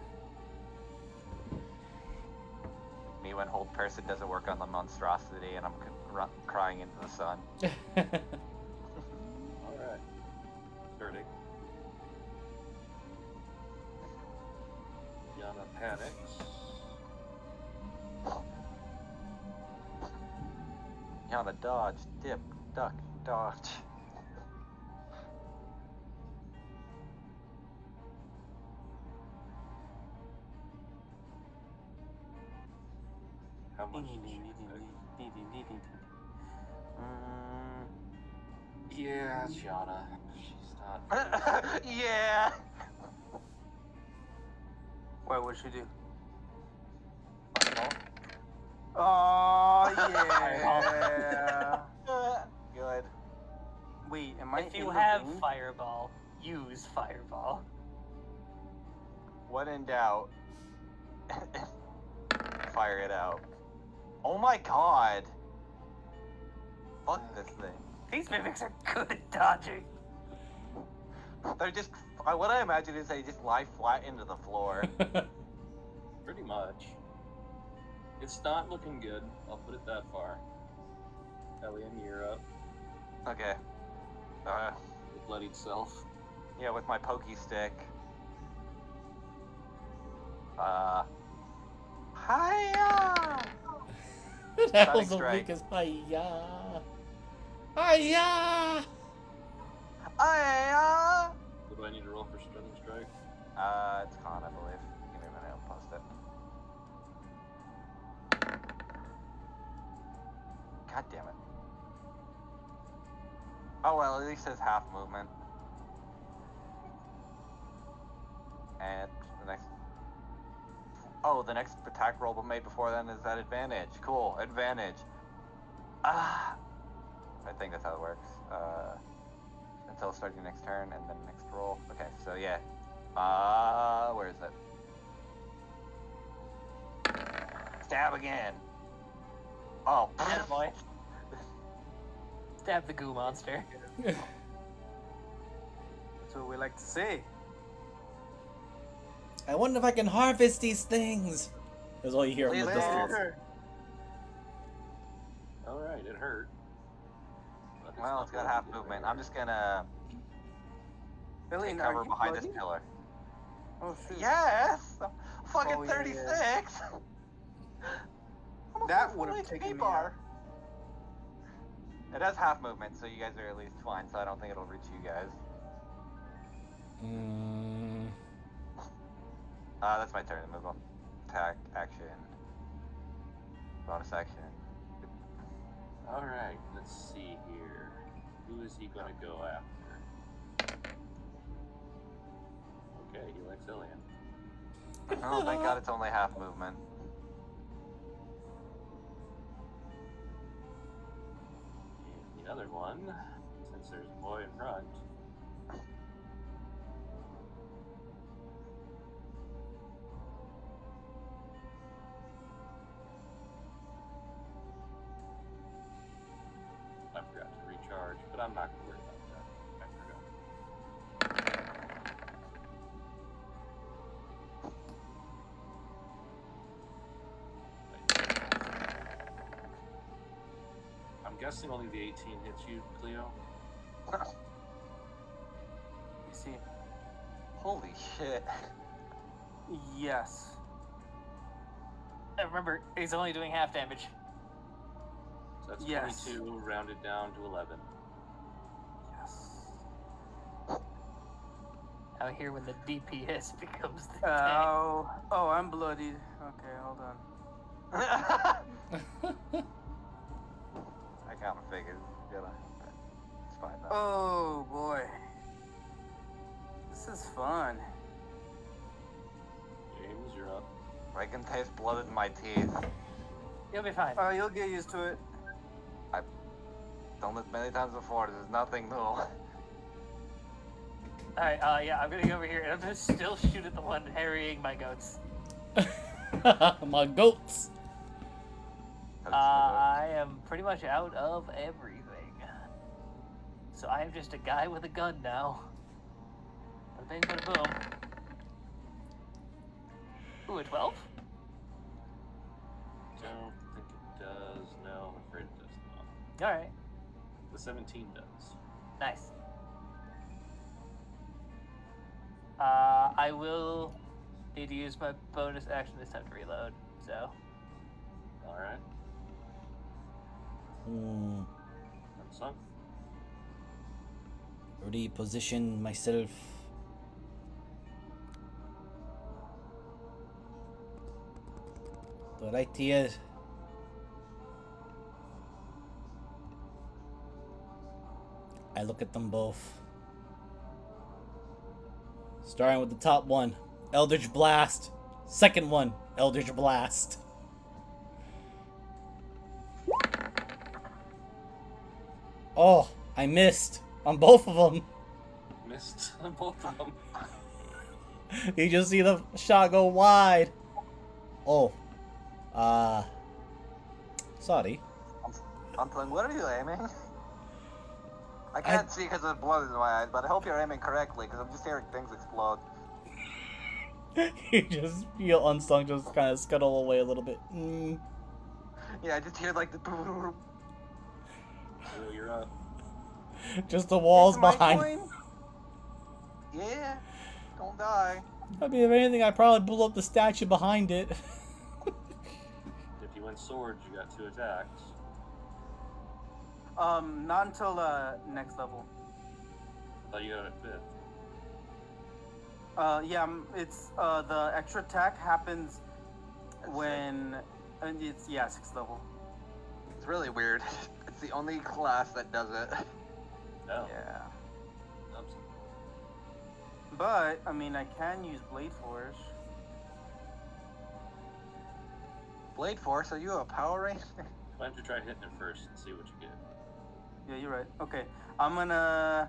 Me when hold person doesn't work on the monstrosity, and I'm crying into the sun. Alright. 30. Yana panics. Yana dodge, dip, duck, dodge. How much did she take? Yeah, it's Yana. She's not. Yeah. Wait, what'd she do? Oh yeah. Good. Wait, am I? If in you the have ring? fireball, use Fireball. When in doubt, fire it out. Oh my god! Fuck this thing. These mimics are good at dodging. They're just. What I imagine is they just lie flat into the floor. Pretty much. It's not looking good. I'll put it that far. Elian, you're up. Okay. The bloodied self. Yeah, with my pokey stick. Hiya! That was Sonic the Strike. weakest. Hiya! Hiya! Hiya! What do I need to roll for Stunning Strike? It's con, I believe. Give me a minute, I'll post it. God damn it. Oh well, at least it's half movement. And the next... Oh, the next attack roll but made before then is at advantage. Cool, advantage. I think that's how it works. Until starting next turn and then next roll. Okay, so yeah. Where is it? Stab again. Oh, Boy. Stab the goo monster. That's what we like to see. I wonder if I can harvest these things. That's all you hear from the Please distance. don't. Alright, it hurt. But Well, not it's got bloody half good movement. anymore. I'm just gonna Elian, take are cover you behind this bloody? pillar. Oh shoot. Yes! Fucking Oh, yeah, 36! I'm a That full would've HP taken me bar. It has half movement, so you guys are at least fine, so I don't think it'll reach you guys. That's my turn to move on. Attack, action, bonus action. Alright, let's see here. Who is he gonna go after? Okay, he likes Elian. Oh, thank God it's only half movement. And the other one, since there's a boy in front, I forgot to recharge, but I'm not gonna worry about that. I forgot. I'm guessing only the 18 hits you, Cleo. You see? Holy shit. Yes. Remember, he's only doing half damage. So that's Yes. 22 rounded down to 11. Yes. Out here when the DPS becomes the tank. Oh, I'm bloodied. Okay, hold on. I kind of figured. It's fine though. Oh boy. This is fun. James, you're up. I can taste blood in my teeth. You'll be fine. You'll get used to it. Done this many times before. This is nothing new. Alright, yeah, I'm gonna go over here and I'm gonna still shoot at the one harrying my goats. My goats. I am pretty much out of everything. So I am just a guy with a gun now. Bada bing, bada boom. Ooh, a 12? Don't think it does. No, I'm afraid it does not. Alright, The 17 does. nice. I will need to use my bonus action this time to reload, so. Alright. Hmm. Son. Reposition myself. Right here. I look at them both. Starting with the top one, Eldritch Blast. Second one, Eldritch Blast. Oh, I missed on both of them. missed both of them. You just see the shot go wide. Oh. Sorry. Unsung, what are you aiming? I can't see because the blood is in my eyes, but I hope you're aiming correctly because I'm just hearing things explode. You just feel Unsung just kind of scuttle away a little bit. Yeah, I just hear like the. Oh, you're up. Just the walls My behind. coin? Yeah, don't die. I mean, if anything, I probably blew up the statue behind it. If you went swords, you got 2 attacks. Not until next level. I thought you got it at 5th. Yeah, it's the extra attack happens That's when and it's 6th level. It's really weird. It's the only class that does it. No. Yeah, Oops. but I mean I can use Blade Force. Blade Force, are you a Power Ranger? Why don't you try hitting it first and see what you get? Yeah, you're right. Okay, I'm gonna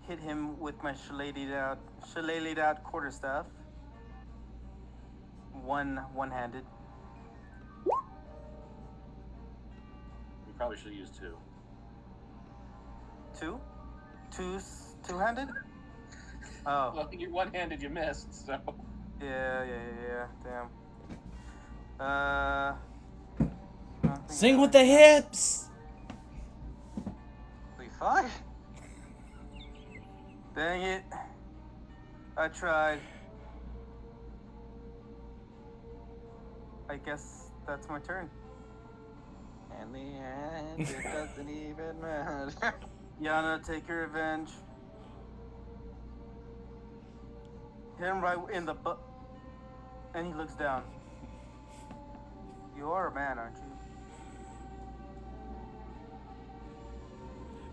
hit him with my shillelied out quarterstaff. One-handed. You probably should use 2. Two-handed? Oh. Well, you're one-handed, you missed, so... Yeah. Damn. Sing with the hips! We fine? Dang it. I tried. I guess that's my turn. In the end, it doesn't even matter. Yana, take your revenge. Hit him right in the butt. And he looks down. You are a man, aren't you?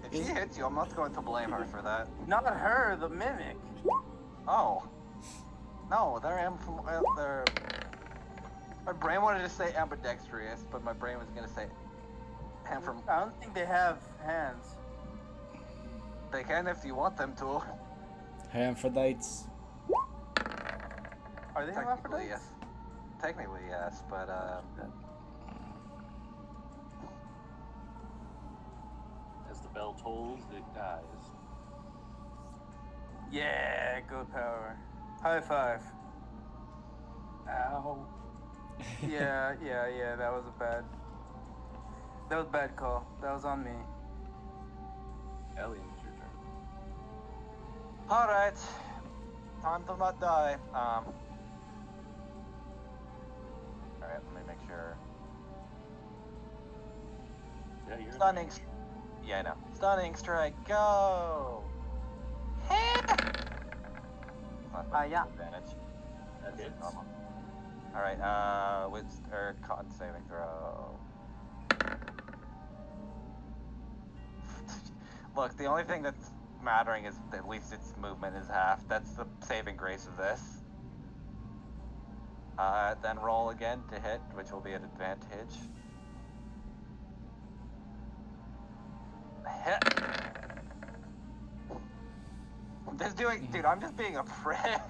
If she hits you, I'm not going to blame her for that. Not her, the mimic. Oh. No, they're my brain wanted to say ambidextrous, but my brain was gonna say hand from. I don't think they have hands. They can if you want them to. Hermaphrodites. Are they Technically, hermaphrodites? yes. Technically, yes, but As the bell tolls, it dies. Yeah, go power. High five. Ow. Yeah, that was a bad call. That was on me. Ellie, it's your turn. alright. Time to not die. Alright, let me make sure. Yeah, you're Stunning. Yeah, I know. Stunning strike, go! Yeah. Advantage. That hits. Normal. Alright, with or con saving throw. Look, the only thing that's mattering is at least its movement is half. That's the saving grace of this. Then roll again to hit, which will be an advantage. Hit. Dude, I'm just being a prick.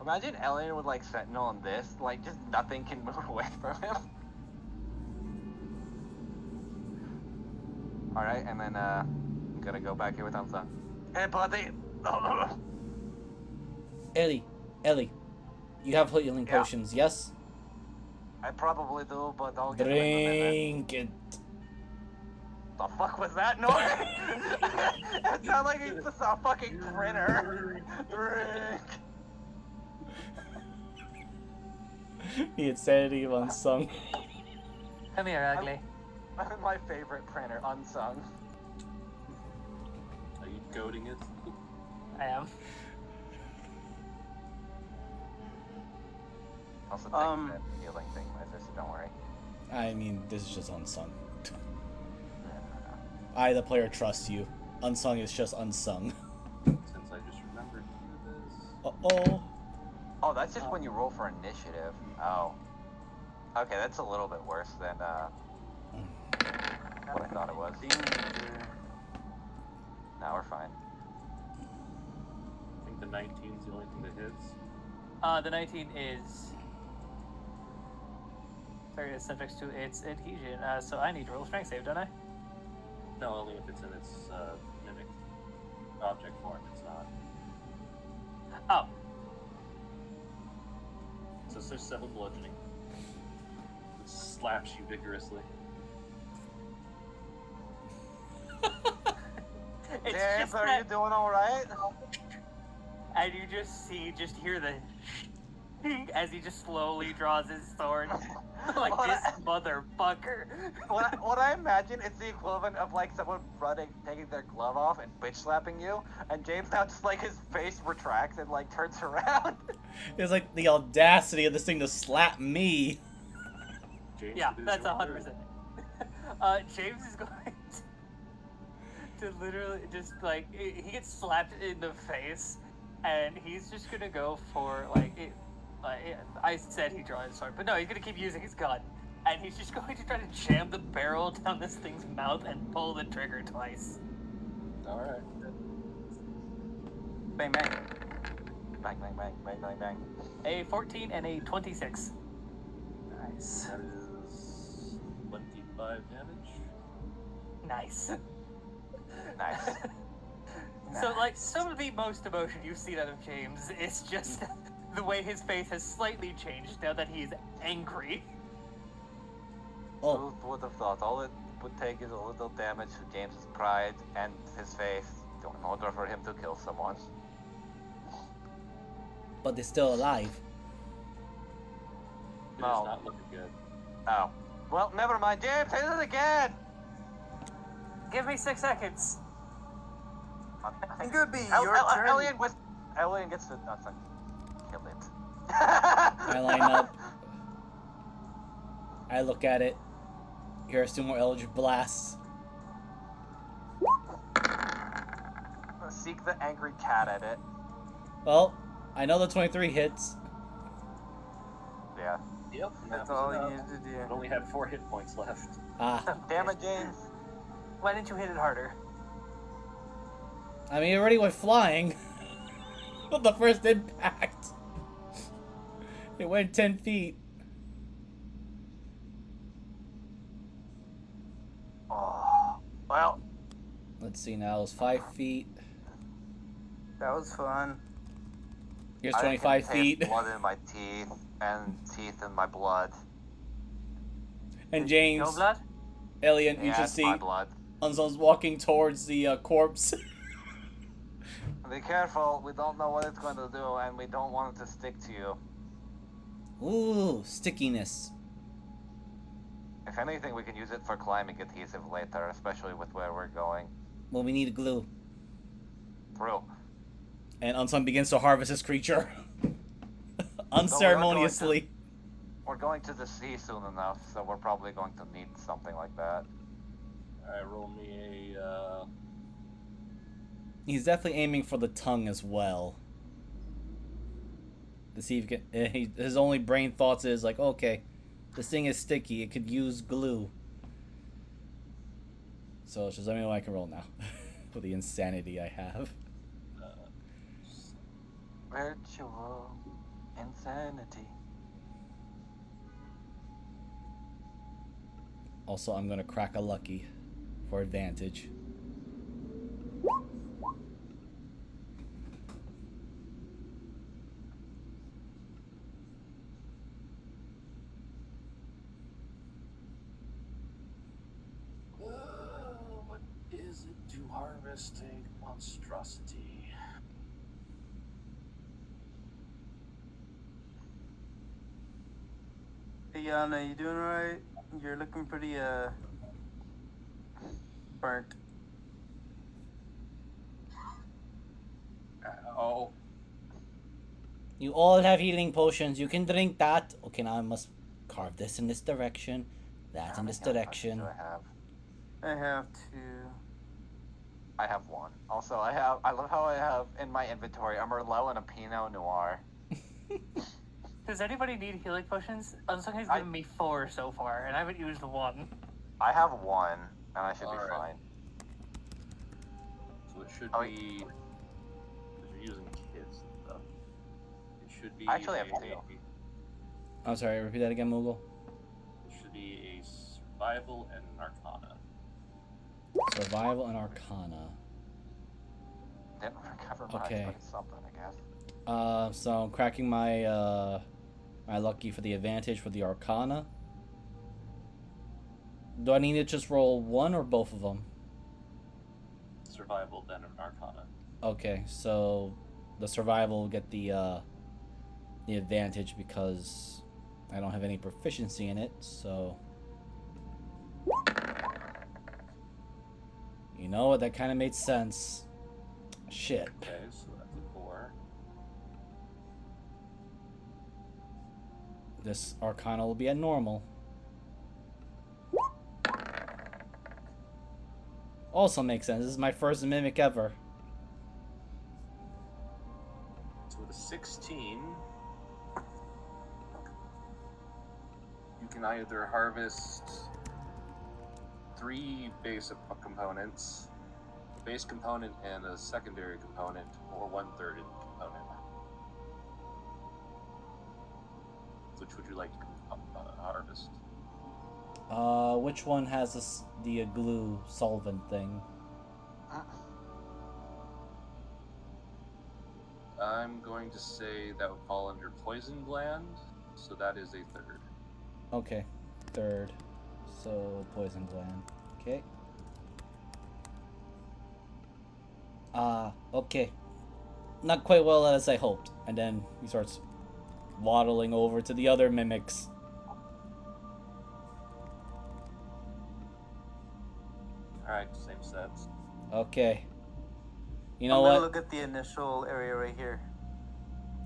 Imagine Elliot with like Sentinel and this, like just nothing can move away from him. Alright, and then I'm gonna go back here with Elsa. Hey buddy! Ellie, you have healing Yeah. potions, yes? I probably do, but I'll get them in a minute. Drink it. The fuck was that noise? It sounded like it's just a fucking printer. Drink. The insanity of Unsung. Come here, ugly. I'm my favorite printer, Unsung. Are you goading it? I am. Also, take that healing thing with her, so don't worry. I mean, this is just Unsung. I, the player, trust you. Unsung is just Unsung. Since I just remembered to do this. Uh-oh. Oh, that's just when you roll for initiative. Oh. Okay, that's a little bit worse than what I thought it was. Now we're fine. I think the 19's the only thing that hits. The 19 is. Sorry, it's subject to its adhesion. So I need to roll a strength save, don't I? No, only if it's in its mimic object form. It's not. Oh. So it's just 7 bludgeoning. It slaps you vigorously. It's James, just are that, you doing alright? and you just hear the as he just slowly draws his sword. Like, this motherfucker. What I imagine it's the equivalent of like someone running, taking their glove off and bitch slapping you, and James now just like his face retracts and like turns around. It's like the audacity of this thing to slap me. James, Yeah, it is that's your 100%. turn. James is going to literally just like he gets slapped in the face, and he's just gonna go for I said he draw his sword, but no, he's gonna keep using his gun, and he's just going to try to jam the barrel down this thing's mouth and pull the trigger twice. All right. Bang bang. Bang bang bang bang bang bang. A 14 and a 26. Nice. That is 25 damage. Nice. Nice. So, like, some of the most emotion you've seen out of James is just the way his face has slightly changed now that he's angry. Oh, Who would have thought? All it would take is a little damage to James's pride and his face in order for him to kill someone. but they're still alive. It No. is not looking good. Oh. Well, never mind. James, hit it again! Give me 6 seconds. I think it would be your turn. Alien gets to kill it. I line up. I look at it. Here's 2 more Eldritch blasts. Seek the angry cat at it. Well, I know the 23 hits. Yeah. Yep. That's that all was you enough. needed to do. It only had 4 hit points left. Ah. Damn it, James. Why didn't you hit it harder? I mean, it already went flying. With the first impact. It went 10 feet. Oh. Well. Let's see now. It's 5 feet. That was fun. Here's I 25 can taste feet. blood in my teeth and teeth in my blood. And James, No blood? Alien, you Yeah, should it's see my blood. Unzone's walking towards the corpse. Be careful. We don't know what it's going to do, and we don't want it to stick to you. Ooh, stickiness. If anything, we can use it for climbing adhesive later, especially with where we're going. Well, we need glue. Through. And Unzone begins to harvest his creature. Unceremoniously. We're going to the sea soon enough, so we're probably going to need something like that. Alright, roll me a. He's definitely aiming for the tongue as well. To see if he can. His only brain thoughts is like, okay, this thing is sticky. It could use glue. So just let me know I can roll now. For the insanity I have. Virtual insanity. Also, I'm gonna crack a lucky for advantage. What is it to harvest a monstrosity? Hey, Yana, you doing alright? You're looking pretty, burnt. Oh. You all have healing potions. You can drink that. Okay, now I must carve this in this direction. That in this direction. Do I have? I have two. I have one. Also, I love how I have in my inventory a Merlot and a Pinot Noir. Does anybody need healing potions? Unzone has given me 4 so far, and I haven't used 1. I have one, and I should be Alright. fine. So So it should Oh, be. Because you're using kids and stuff. It should be. I actually have a- two. I'm sorry, repeat that again, Moogle. It should be a survival and an arcana. Survival and Arcana. Didn't recover much, Okay. but it's something, I guess. So I'm cracking my my lucky for the advantage for the Arcana. Do I need to just roll one or both of them? Survival, then an arcana. Okay, so the survival will get the advantage because I don't have any proficiency in it. So you know what? That kind of made sense. Shit. Okay, so that's a 4. This Arcana will be at normal. Also makes sense. This is my first mimic ever. So with a 16, you can either harvest 3 base components, a base component and a secondary component, or 1/3 component. Which would you like to harvest? Which one has this, the glue solvent thing? I'm going to say that would fall under poison gland, so that is a 3rd. Okay, 3rd. So poison gland. Okay. Okay. Not quite well as I hoped. And then he starts waddling over to the other mimics. Alright, same sets. Okay. You know I'm gonna what? look at the initial area right here.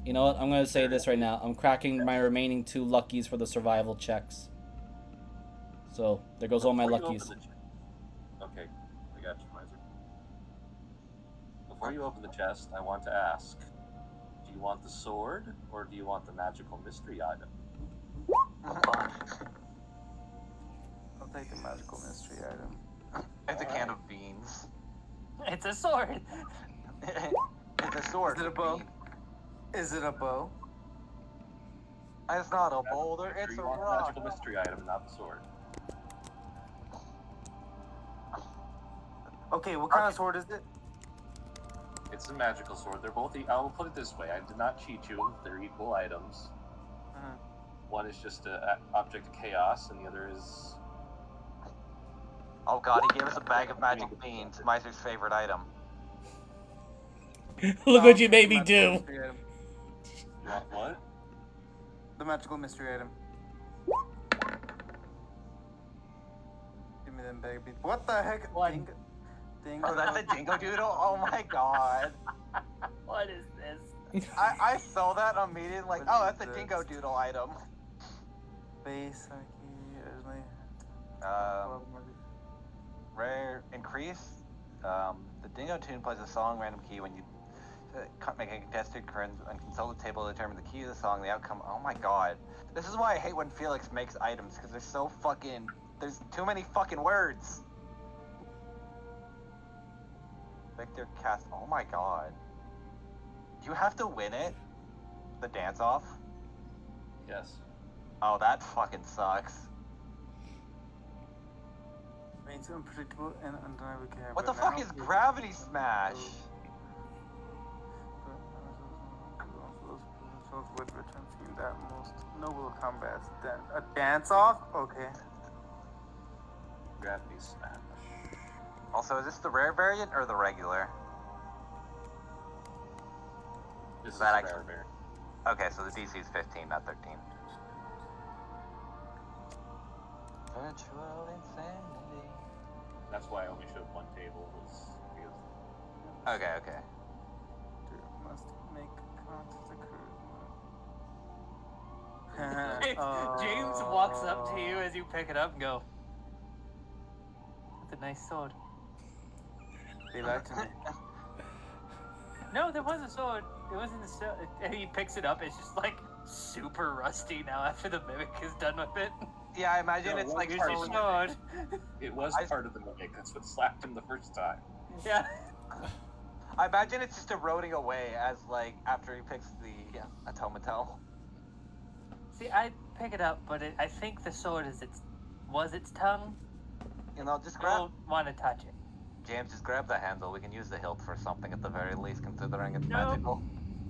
You know what? I'm gonna say this right now. I'm cracking my remaining 2 luckies for the survival checks. So there goes all my Before you luckies. open the okay, I got you, Miser. Before you open the chest, I want to ask, do you want the sword, or do you want the magical mystery item? I'll take the magical mystery item. It's a can of beans. It's a sword. It's a sword. Is it a with bow? beans. Is it a bow? It's not a boulder, Make it's sure a you want the rock. magical mystery item, not the sword. Okay, what kind of sword is it? It's a magical sword. They're both. I will put it this way: I did not cheat you. They're equal items. Uh-huh. One is just an object of chaos, and the other is. Oh god, he gave us a bag of magic beans, Miser's favorite item. Look what you made me The magical do. mystery item. What? The magical mystery item. Give me them bag beats. What the heck? One. Ding. Oh, that's a dingo doodle? Oh my god. What is this? I saw that immediately, like, What oh, is that's a this? dingo doodle item. Base, Aki, Rare increase. The dingo tune plays a song random key when you make a contested current and consult the table to determine the key of the song, the outcome. Oh my god. This is why I hate when Felix makes items, because they're so fucking. There's too many fucking words. Victor cast. Oh my god. You have to win it? The dance off? Yes. Oh, that fucking sucks. Remains unpredictable and undeniable. What the fuck is Gravity Smash? With return team that most noble combats. A dance off? Okay. Gravity smash. Also, is this the rare variant or the regular? This is That a actually- rare bear. Okay, so the DC is 15, not 13. Virtual insanity. That's why I only showed one table. Was because Okay. Must make contact occur. James walks up to you as you pick it up and go, "That's a nice sword." They lied to me. No, there was a sword. It was in the sword. And he picks it up. It's just like super rusty now after the mimic is done with it. Yeah, I imagine No, it's well, like Here's part your of the sword. it was I- part of the mimic. That's what slapped him the first time. Yeah. I imagine it's just eroding away as, like, after he picks the automaton. See, I pick it up, but I think the sword was its tongue. You know, just I grab... don't want to touch it. James, just grab the handle. We can use the hilt for something at the very least, considering it's Nope. magical.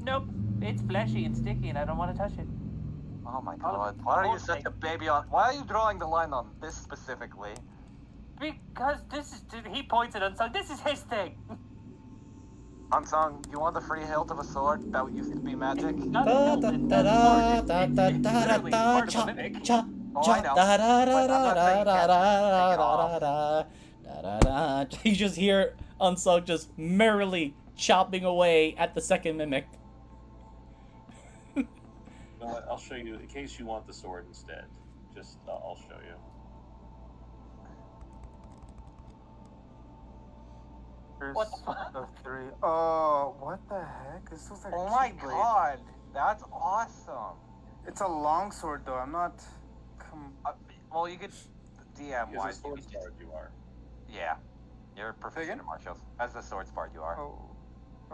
Nope. It's fleshy and sticky, and I don't want to touch it. Oh my All god. of- Why are you all such thing. a baby on... Why are you drawing the line on this specifically? Because this is... He points it Unsung. This is his thing. Unsung, you want the free hilt of a sword that used to be magic? Not a Da hilt, da it's da a da sword. da It's da literally da part of cha a mimic. cha Oh, cha I know. da da da But I'm not da saying you da can't da take it da off. da da da. You just hear Unsung just merrily chopping away at the second mimic. You know what? I'll show you in case you want the sword instead. Just I'll show you. Here's What the fuck? the 3. Oh, what the heck? This looks like Oh a my keyblade. god. That's awesome. It's a long sword, though. I'm not. Well, you could... DM As a wise, you sword could just... bard, you are. Yeah. You're proficient again? in martials. As the swords part, you are. Oh.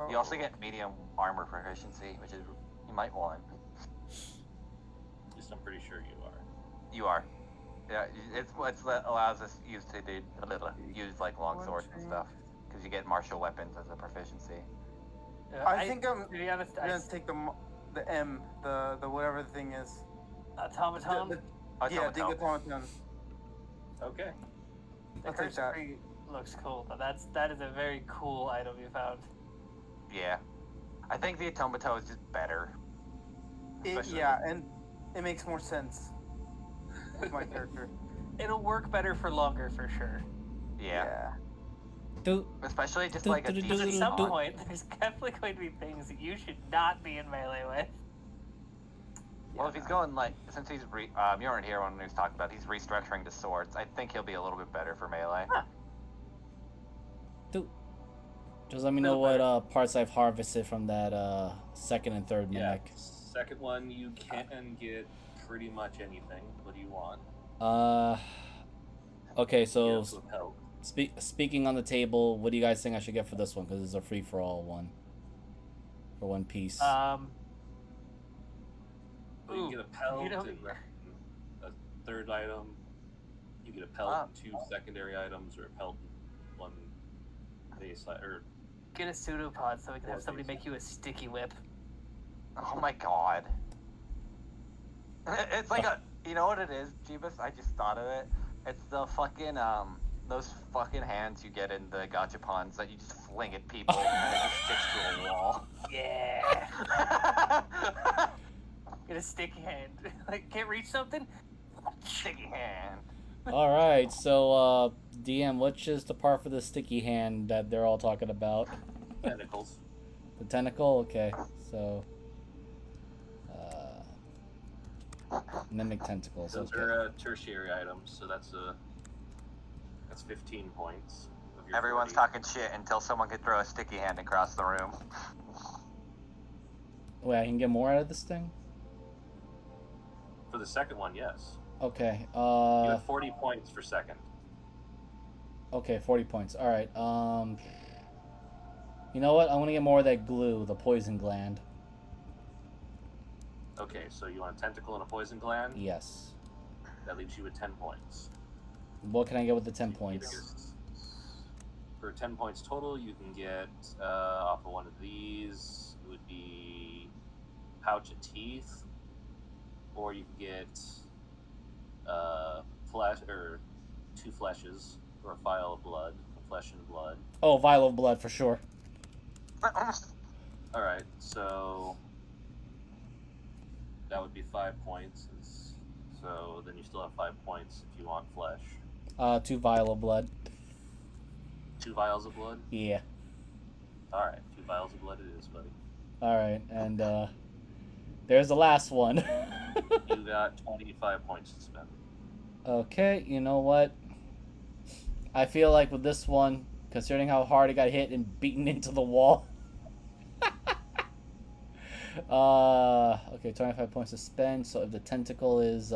You also get medium armor proficiency, which is... You might want. At least I'm pretty sure you are. You are. Yeah, it's what allows us use like long swords and stuff, because you get martial weapons as a proficiency. I think I'm To be honest, gonna take the M, the whatever the thing is. automaton. Yeah, the automaton. Okay. The I'll take curse that. tree looks cool, but that is a very cool item you found. Yeah, I think the automaton is just better. Especially Yeah, and it makes more sense with my character. It'll work better for longer for sure. Yeah. Do Especially just Do- like a do- do- Because at decent some do- point, there's definitely going to be things that you should not be in melee with. Well, if he's going like, since he's you weren't here when he was talking about, he's restructuring the swords. I think he'll be a little bit better for melee. Huh. just let me know what parts I've harvested from that second and third Yeah. mimic. Second one, you can get pretty much anything. What do you want? Okay, You so get some help. speaking on the table, what do you guys think I should get for this one? Because it's a free for all one. For one piece. Well, you Ooh, get a pelt you know- and a third item. You get a pelt and 2 secondary items, or a pelt and 1 base or Get a pseudopod so we can have somebody make you a sticky whip. Oh my god. It's like you know what it is, Jeebus? I just thought of it. It's the fucking, those fucking hands you get in the gachapons that you just fling at people and it just sticks to a wall. Yeah. Get a sticky hand. Like, can't reach something? Sticky hand. All right, so DM, which is the part for the sticky hand that they're all talking about? tentacles. The tentacle. Okay, so mimic tentacles. Those Okay. are tertiary items, so that's 15 points. Of your Everyone's 40. talking shit until someone could throw a sticky hand across the room. Wait, I can get more out of this thing? For the second one, yes. Okay. You have 40 points for second. Okay, 40 points. All right. You know what? I'm gonna get more of that glue, the poison gland. Okay, so you want a tentacle and a poison gland? Yes. That leaves you with 10 points. What can I get with the 10 You can points? either for 10 points total, you can get off of one of these. It would be pouch of teeth, or you can get flesh or 2 fleshes, or a vial of blood, flesh and blood. Oh, vial of blood for sure. All right, so that would be 5 points. So then you still have 5 points if you want flesh. 2 vial of blood. 2 vials of blood. Yeah. All right, 2 vials of blood it is, buddy. All right, and there's the last one. You got 25 points to spend. Okay, you know what? I feel like with this one, considering how hard it got hit and beaten into the wall. Okay, 25 points to spend. So if the tentacle is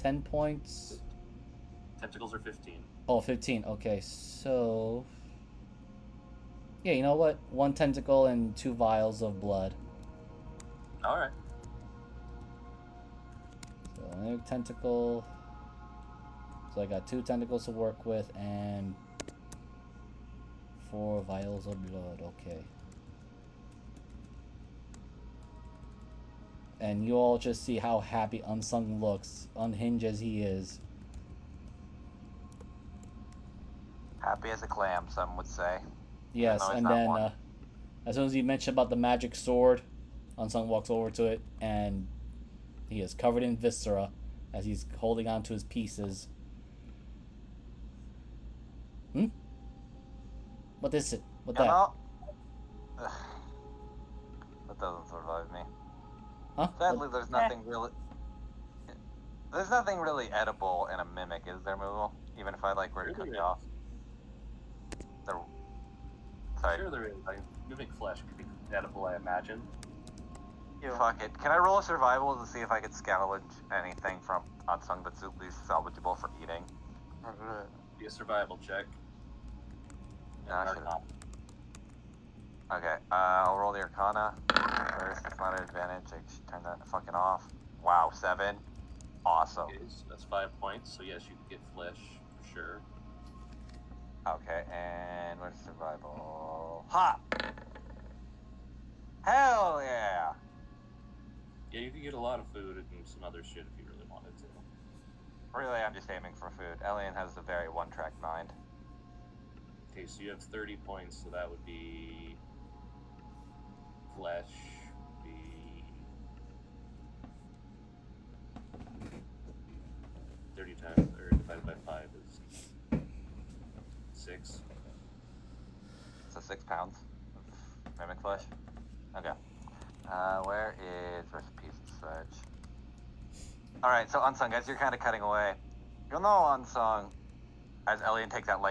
10 points. Tentacles are 15. Oh, 15. Okay, so Yeah, you know what? 1 tentacle and 2 vials of blood. All right. So another tentacle. So I got 2 tentacles to work with and 4 vials of blood. Okay. And you all just see how happy Unsung looks, unhinged as he is. Happy as a clam, some would say. Yes, though it's and not then one. as soon as you mention about the magic sword, Unsung walks over to it and he is covered in viscera as he's holding on to his pieces. Hmm? What is it? What You that? know, that doesn't survive me. Huh? Sadly, there's nothing really. There's nothing really edible in a mimic, is there, Moogle? Even if I like were to cook it off. There. Sorry. Sure, there is. Mimic flesh could be edible, I imagine. Fuck it. Can I roll a survival to see if I could scavenge anything from Unsung that's at least salvageable for eating? Be a survival check. No, I And should've. Okay, I'll roll the Arcana first. It's not an advantage. I should turn that fucking off. Wow, 7. Awesome. Okay, so that's 5 points. So yes, you can get flesh for sure. Okay, and where's survival? Ha! Hell yeah! Yeah, you can get a lot of food and some other shit if you really wanted to. Really, I'm just aiming for food. Elian has a very one-track mind. Okay, so you have 30 points, so that would be flesh. Be 30 times or divided by 5 is 6. So 6 pounds of mimic flesh. Okay. Where is recipes and such? Alright, so Unsung, as you're kind of cutting away, you'll know Unsung, as Elian takes out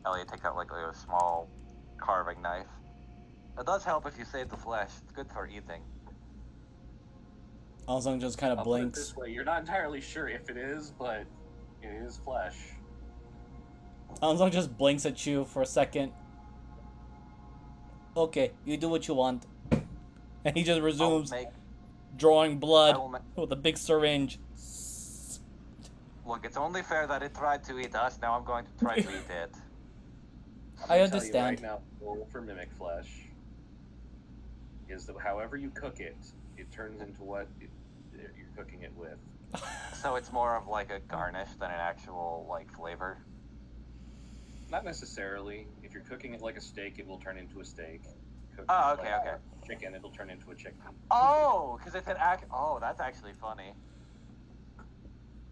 Elliot takes out like a small carving knife. It does help if you save the flesh. It's good for eating. Unsung just kind of I'll put it blinks. this way, you're not entirely sure if it is, but it is flesh. Unsung just blinks at you for a second. Okay, you do what you want. And he just resumes drawing blood with a big syringe. Look, it's only fair that it tried to eat us. Now I'm going to try to eat it. I I'll tell understand. you right now, the goal for mimic flesh is that however you cook it, it turns into what you're cooking it with. So it's more of like a garnish than an actual like flavor. Not necessarily. If you're cooking it like a steak, it will turn into a steak. Cooking Oh, it okay, like okay. chicken, it'll turn into a chicken. Oh, because it's an Oh, that's actually funny.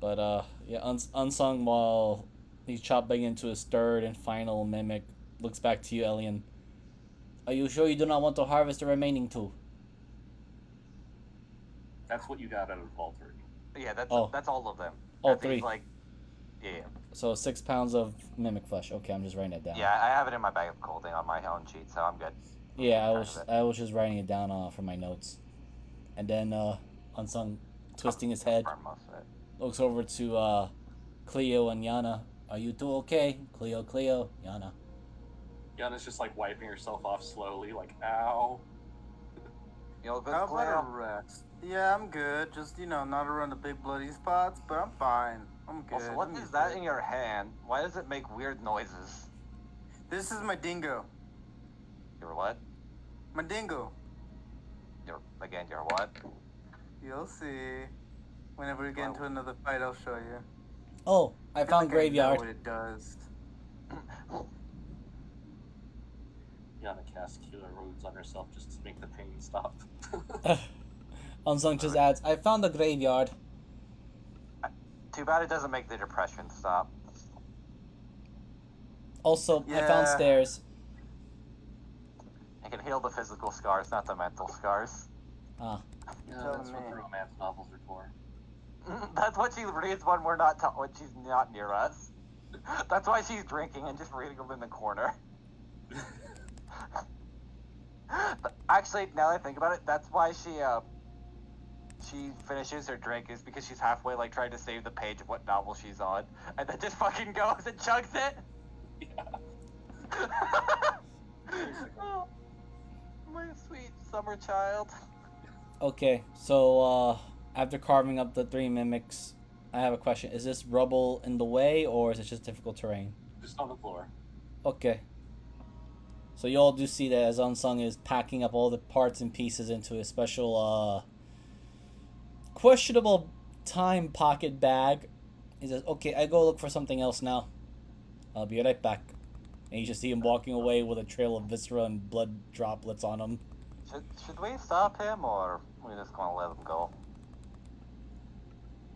But yeah, Unsung, while he's chopping into his third and final mimic, looks back to you, Elian. Are you sure you do not want to harvest the remaining 2? That's what you got out of all 3. Yeah, that's all of them. Oh, That seems 3. like, yeah. So 6 pounds of mimic flesh. Okay, I'm just writing it down. Yeah, I have it in my bag of holding on my own sheet, so I'm good. Yeah, I was just writing it down for my notes. And then Unsung, twisting his head, looks over to Cleo and Yana. Are you 2 okay? Cleo, Yana. Yana's just like wiping herself off slowly, like, ow. You good, How about Cleo? a rest? Yeah, I'm good. Just, not around the big bloody spots, but I'm fine. I'm good. Also, what I'm is good. that in your hand? Why does it make weird noises? This is my dingo. Your what? My dingo. Your what? You'll see. Whenever we get into another fight, I'll show you. Oh, I found I graveyard. know what it does. Yana casts Cure Wounds on herself just to make the pain stop. Unsung just adds, I found the graveyard. Too bad it doesn't make the depression stop. Also, I found stairs. It can heal the physical scars, not the mental scars. Ah. Yeah, that's what the romance novels are for. That's what she reads when when she's not near us. That's why she's drinking and just reading them in the corner. Actually, now that I think about it, that's why she finishes her drink is because she's halfway like trying to save the page of what novel she's on, and then just fucking goes and chugs it. Yeah. Oh, my sweet summer child. Okay, so after carving up the 3 mimics, I have a question. Is this rubble in the way, or is it just difficult terrain? Just on the floor. Okay. So you all do see that as Unsung is packing up all the parts and pieces into a special, questionable time pocket bag. He says, okay, I go look for something else now. I'll be right back. And you just see him walking away with a trail of viscera and blood droplets on him. Should we stop him, or we just gonna let him go?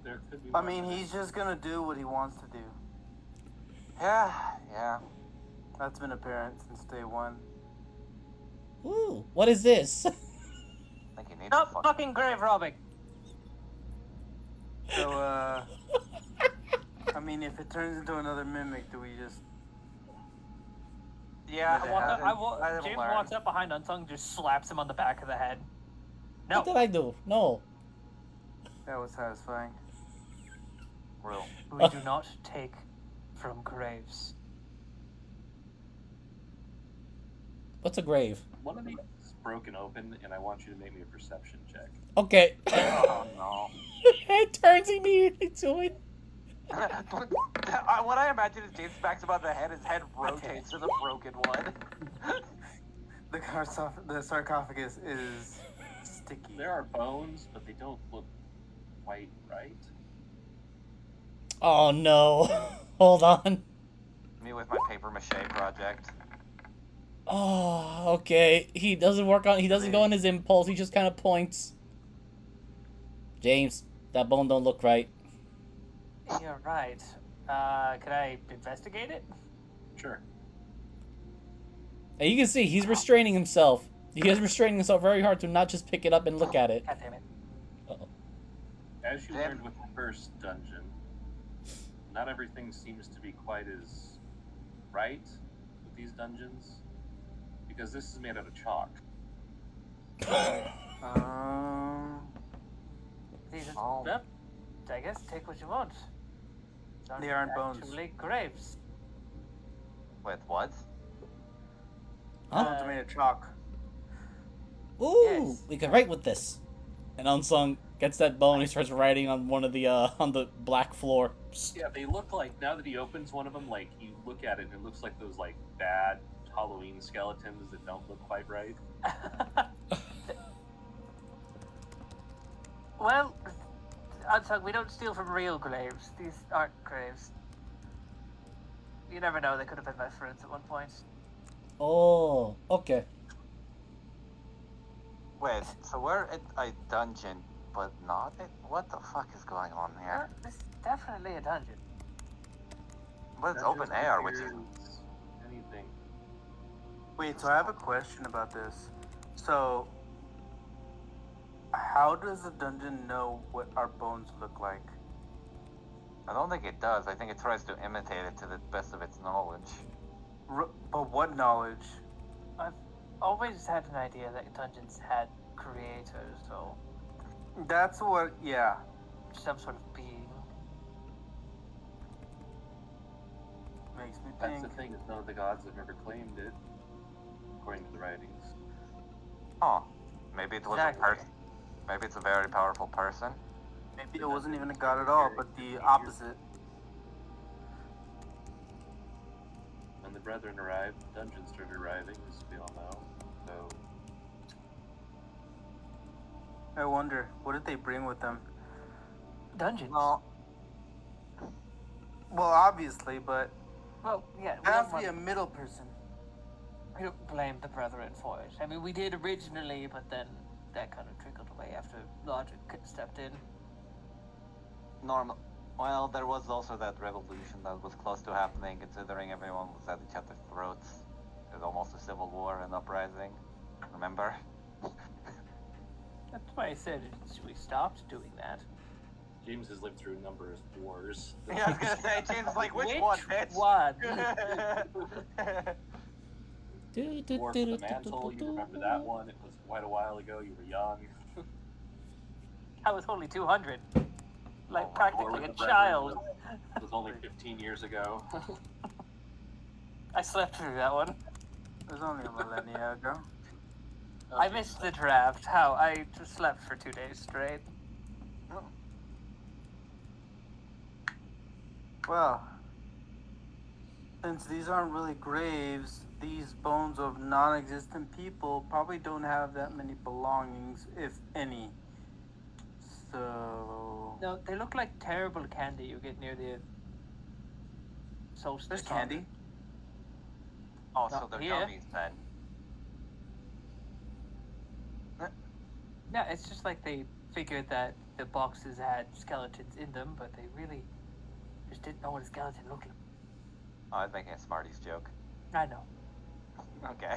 There could be. I mean, he's just gonna do what he wants to do. Yeah. That's been apparent since day one. Ooh, what is this? I think he needs Stop to fucking grave robbing. So, I mean, if it turns into another mimic, do we just... Yeah, James walks up behind Unsung, just slaps him on the back of the head. No. What did I do? No. That was satisfying. Real. We do not take from graves. What's a grave? One of these is broken open, and I want you to make me a perception check. Okay. Oh no. It turns immediately to it. What I imagine is James smacks him on the head, his head rotates to the broken one. The sarcophagus is sticky. There are bones, but they don't look quite right. Oh no. Hold on. Me with my paper mache project. Oh, okay. He doesn't go on his impulse, he just kind of points. James, that bone don't look right. You're right. Can I investigate it? Sure. And you can see he's restraining himself. He is restraining himself very hard to not just pick it up and look at it. God damn it. Uh-oh. As you learned with the first dungeon, not everything seems to be quite as right with these dungeons, because this is made out of chalk. These Oh. are, I guess take what you want. They aren't bones. Actually, graves. Wait, what? Bones are made of chalk. Ooh, Yes. we can write with this. And Unsung gets that bone. He starts writing on one of the on the black floor. Yeah, they look like, now that he opens one of them, like, you look at it and it looks like those, like, bad Halloween skeletons that don't look quite right. Well, Unsung, we don't steal from real graves. These aren't graves. You never know, they could have been my friends at one point. Oh, okay. Wait, so we're at a dungeon, but not it? What the fuck is going on here? This is definitely a dungeon. But it's Dungeons open air, which is... appears anything. Wait, so I have a question about this. So, how does the dungeon know what our bones look like? I don't think it does. I think it tries to imitate it to the best of its knowledge. But what knowledge? I've always had an idea that dungeons had creators, so That's what, yeah. some sort of being. Makes me That's think. the thing, is none of the gods have ever claimed it, according to the writings. Oh, maybe it was Exactly. a person. Maybe it's a very powerful person. Maybe it wasn't even a god at all, but the opposite. When the brethren arrived, dungeons started arriving, as we all know. So, I wonder, what did they bring with them? Dungeons. Well, obviously, but Well, yeah. there has to be a middle person. We don't blame the brethren for it. I mean, we did originally, but then that kind of trickled away after logic stepped in. Normal. Well, there was also that revolution that was close to happening, considering everyone was at each other's throats. There's almost a civil war and uprising. Remember? That's why I said we stopped doing that. James has lived through a number of wars. Yeah, I was gonna say, James is like, which Which one, bitch? one? War for the Mantle, you remember that one? It was quite a while ago, you were young. I was only 200. Like, Oh, practically War a with the Brethren child. was only 15 years ago. I slept through that one. It was only a millennia ago. I missed the draft. How? I just slept for 2 days straight. Well, since these aren't really graves, these bones of non-existent people probably don't have that many belongings, if any. So No, they look like terrible candy you get near the solstice. there's candy. Oh, so Not they're here. dummies then. Yeah, it's just like they figured that the boxes had skeletons in them, but they really just didn't know what a skeleton looked like. Oh, I was making a Smarties joke. I know. Okay.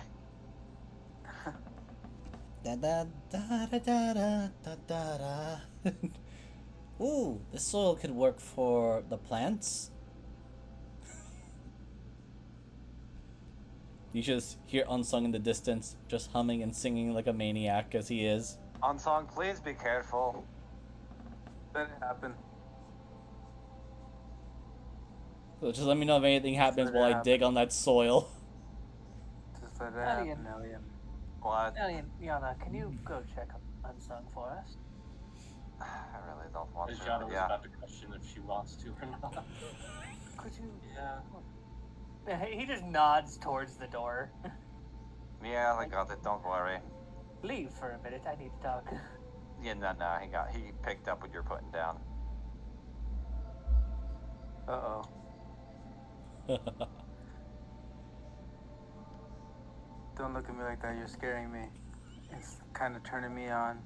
Da da da da da da da da. Ooh, this soil could work for the plants. You just hear Unsung in the distance, just humming and singing like a maniac as he is. Unsung, please be careful. Let it happen. So just let me know if anything happens let it while I happen. dig on that soil. Just let it Alien. happen, Alien. What? Alien, Yana, can you go check on Unsung for us? I really don't want to. Jana was Yeah. about to question if she wants to or not. Could you? Yeah. He just nods towards the door. Yeah, I got it. Don't worry. Leave for a minute. I need to talk. Yeah, no. He picked up what you're putting down. Uh-oh. Don't look at me like that. You're scaring me. It's kind of turning me on.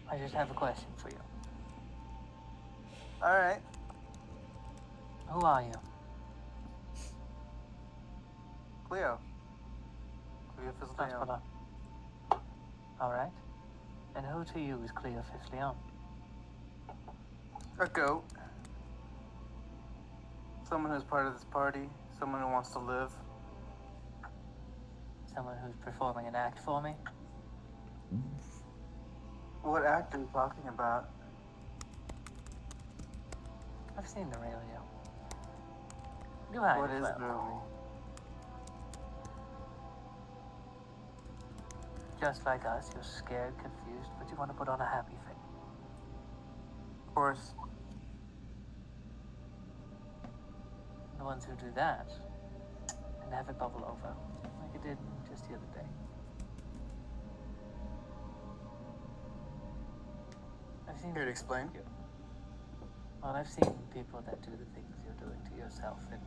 I just have a question for you. All right. Who are you? Cleo. Cleo That's Fisleon. what all right. And who to you is Cleo Fisleon? A goat. Someone who's part of this party. Someone who wants to live. Someone who's performing an act for me? What act are you talking about? I've seen the real you. You hide What it is well. really? Just like us, you're scared, confused, but you want to put on a happy face. Of course. The ones who do that and have it bubble over, like it did just the other day. I've seen. Here to explain. Well, I've seen people that do the things you're doing to yourself, and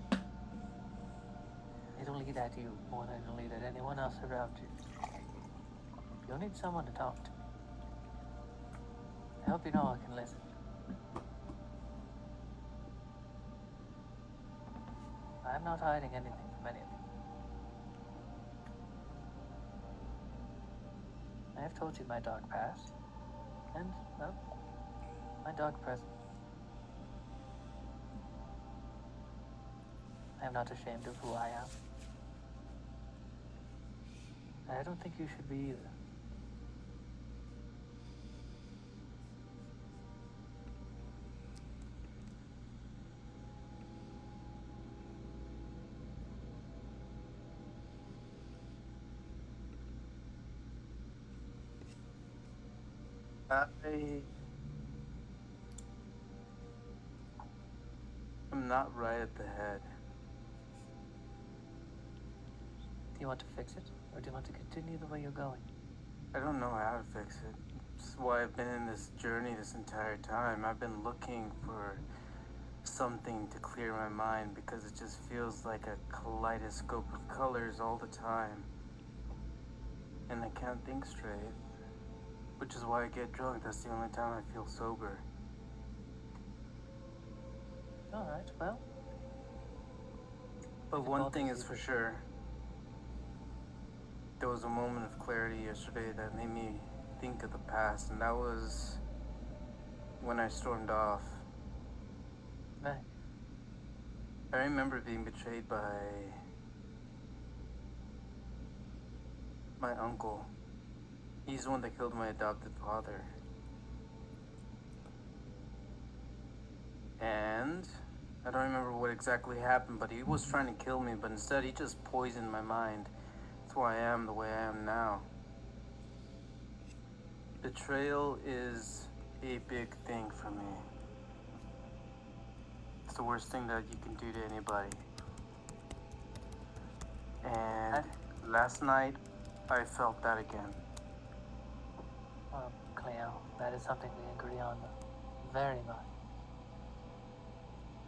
it'll eat at you more than it'll eat at anyone else around you. You'll need someone to talk to. I hope you know I can listen. I'm not hiding anything from any of you. I have told you my dark past, and, well, my dark present. I am not ashamed of who I am. And I don't think you should be either. I'm not right at the head. Do you want to fix it, or do you want to continue the way you're going? I don't know how to fix it. That's why I've been in this journey this entire time. I've been looking for something to clear my mind because it just feels like a kaleidoscope of colors all the time. And I can't think straight. Which is why I get drunk. That's the only time I feel sober. Alright, well, But If it one bothers thing is you. for sure. There was a moment of clarity yesterday that made me think of the past, and that was when I stormed off. right. I remember being betrayed by my uncle. He's the one that killed my adopted father. And I don't remember what exactly happened, but he was trying to kill me, but instead he just poisoned my mind. That's why I am the way I am now. Betrayal is a big thing for me. It's the worst thing that you can do to anybody. And last night, I felt that again. Cleo, that is something we agree on very much.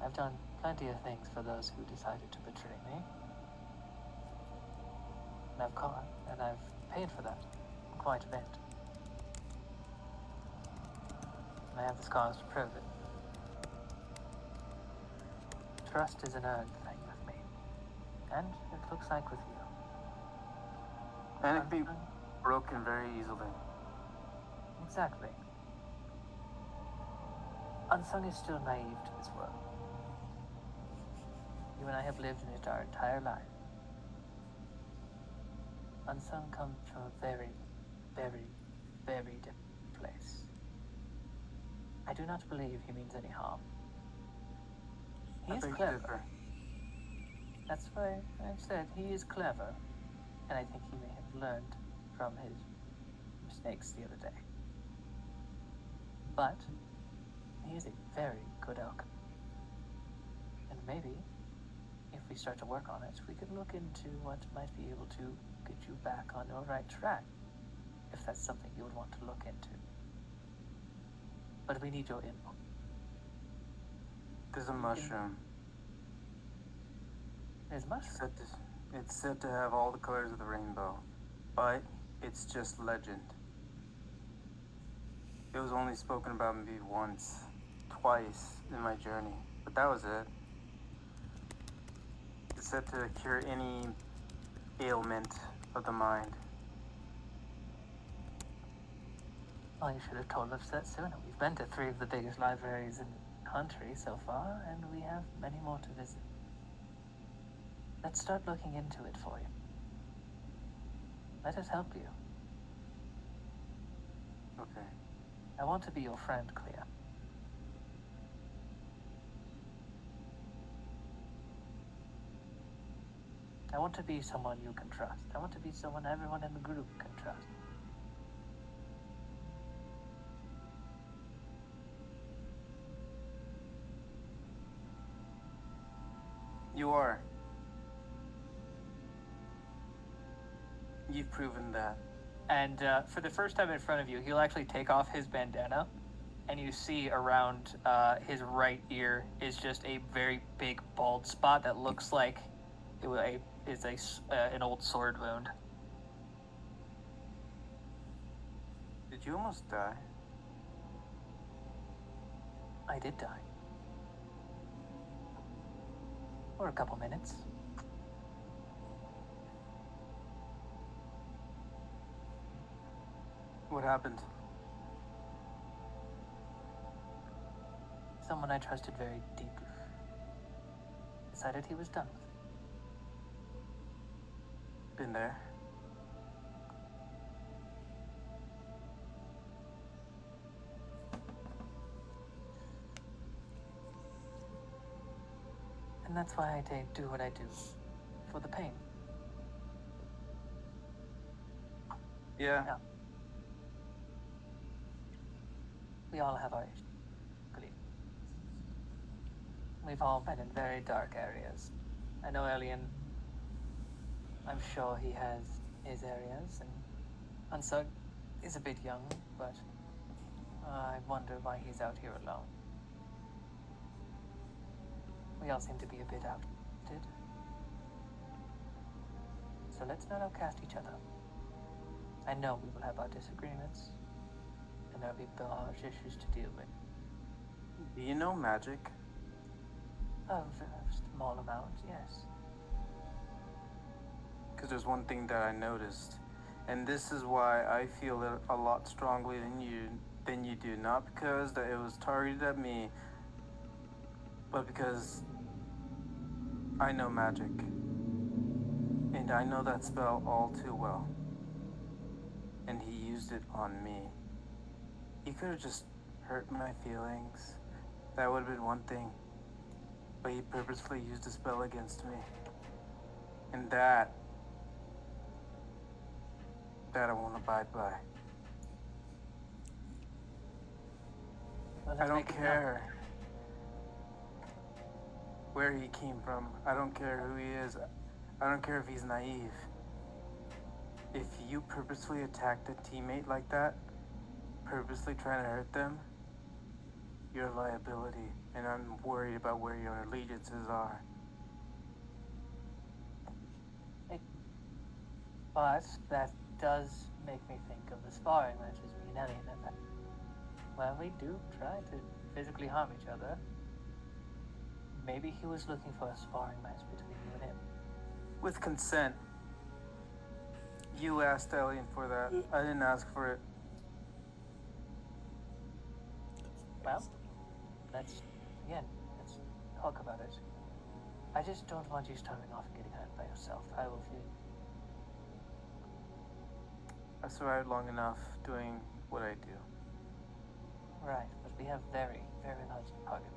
I've done plenty of things for those who decided to betray me. And I've gone, and I've paid for that quite a bit. And I have the scars to prove it. Trust is an earned thing with me. And it looks like with you. And it can be broken very easily. Exactly. Unsung is still naive to this world. You and I have lived in it our entire life. Unsung comes from a very, very, very different place. I do not believe he means any harm. He is clever. That's why I've said he is clever, and I think he may have learned from his mistakes the other day. But he is a very good alchemist. And maybe, if we start to work on it, we could look into what might be able to get you back on your right track, if that's something you would want to look into. But we need your input. There's a mushroom. There's mushroom. It's said to have all the colors of the rainbow, but it's just legend. It was only spoken about maybe once, twice in my journey, but that was it. It's said to cure any ailment of the mind. Well, you should have told us that sooner. We've been to 3 of the biggest libraries in the country so far, and we have many more to visit. Let's start looking into it for you. Let us help you. Okay. I want to be your friend, Clea. I want to be someone you can trust. I want to be someone everyone in the group can trust. You are. You've proven that. And for the first time in front of you, he'll actually take off his bandana, and you see around his right ear is just a very big bald spot that looks like an old sword wound. Did you almost die? I did die. For a couple minutes. What happened? Someone I trusted very deeply decided he was done with. Been there. And that's why I do what I do. For the pain. Yeah. Yeah. We all have our issues. We've all been in very dark areas. I know Alien, I'm sure he has his areas, and Unsug is a bit young, but I wonder why he's out here alone. We all seem to be a bit outdated. So let's not outcast each other. I know we will have our disagreements, and there'll be large issues to deal with. Do you know magic? Of a small amount, yes. Because there's one thing that I noticed, and this is why I feel it a lot strongly than you do. Not because that it was targeted at me, but because I know magic, and I know that spell all too well. and he used it on me. He could have just hurt my feelings. That would have been one thing. But he purposefully used a spell against me. And that I won't abide by. Well, I let's don't make it care where he came from. I don't care who he is. I don't care if he's naive. If you purposely attacked a teammate like that, purposely trying to hurt them, you're a liability, and I'm worried about where your allegiances are. But that does make me think of the sparring matches me and Elliot have had. When we do try to physically harm each other, maybe he was looking for a sparring match between you and him. With consent. You asked Alien for that. I didn't ask for it. Well, let's talk about it. I just don't want you starting off and getting hurt by yourself. I will feel. I survived long enough doing what I do. Right, but we have very, very large target.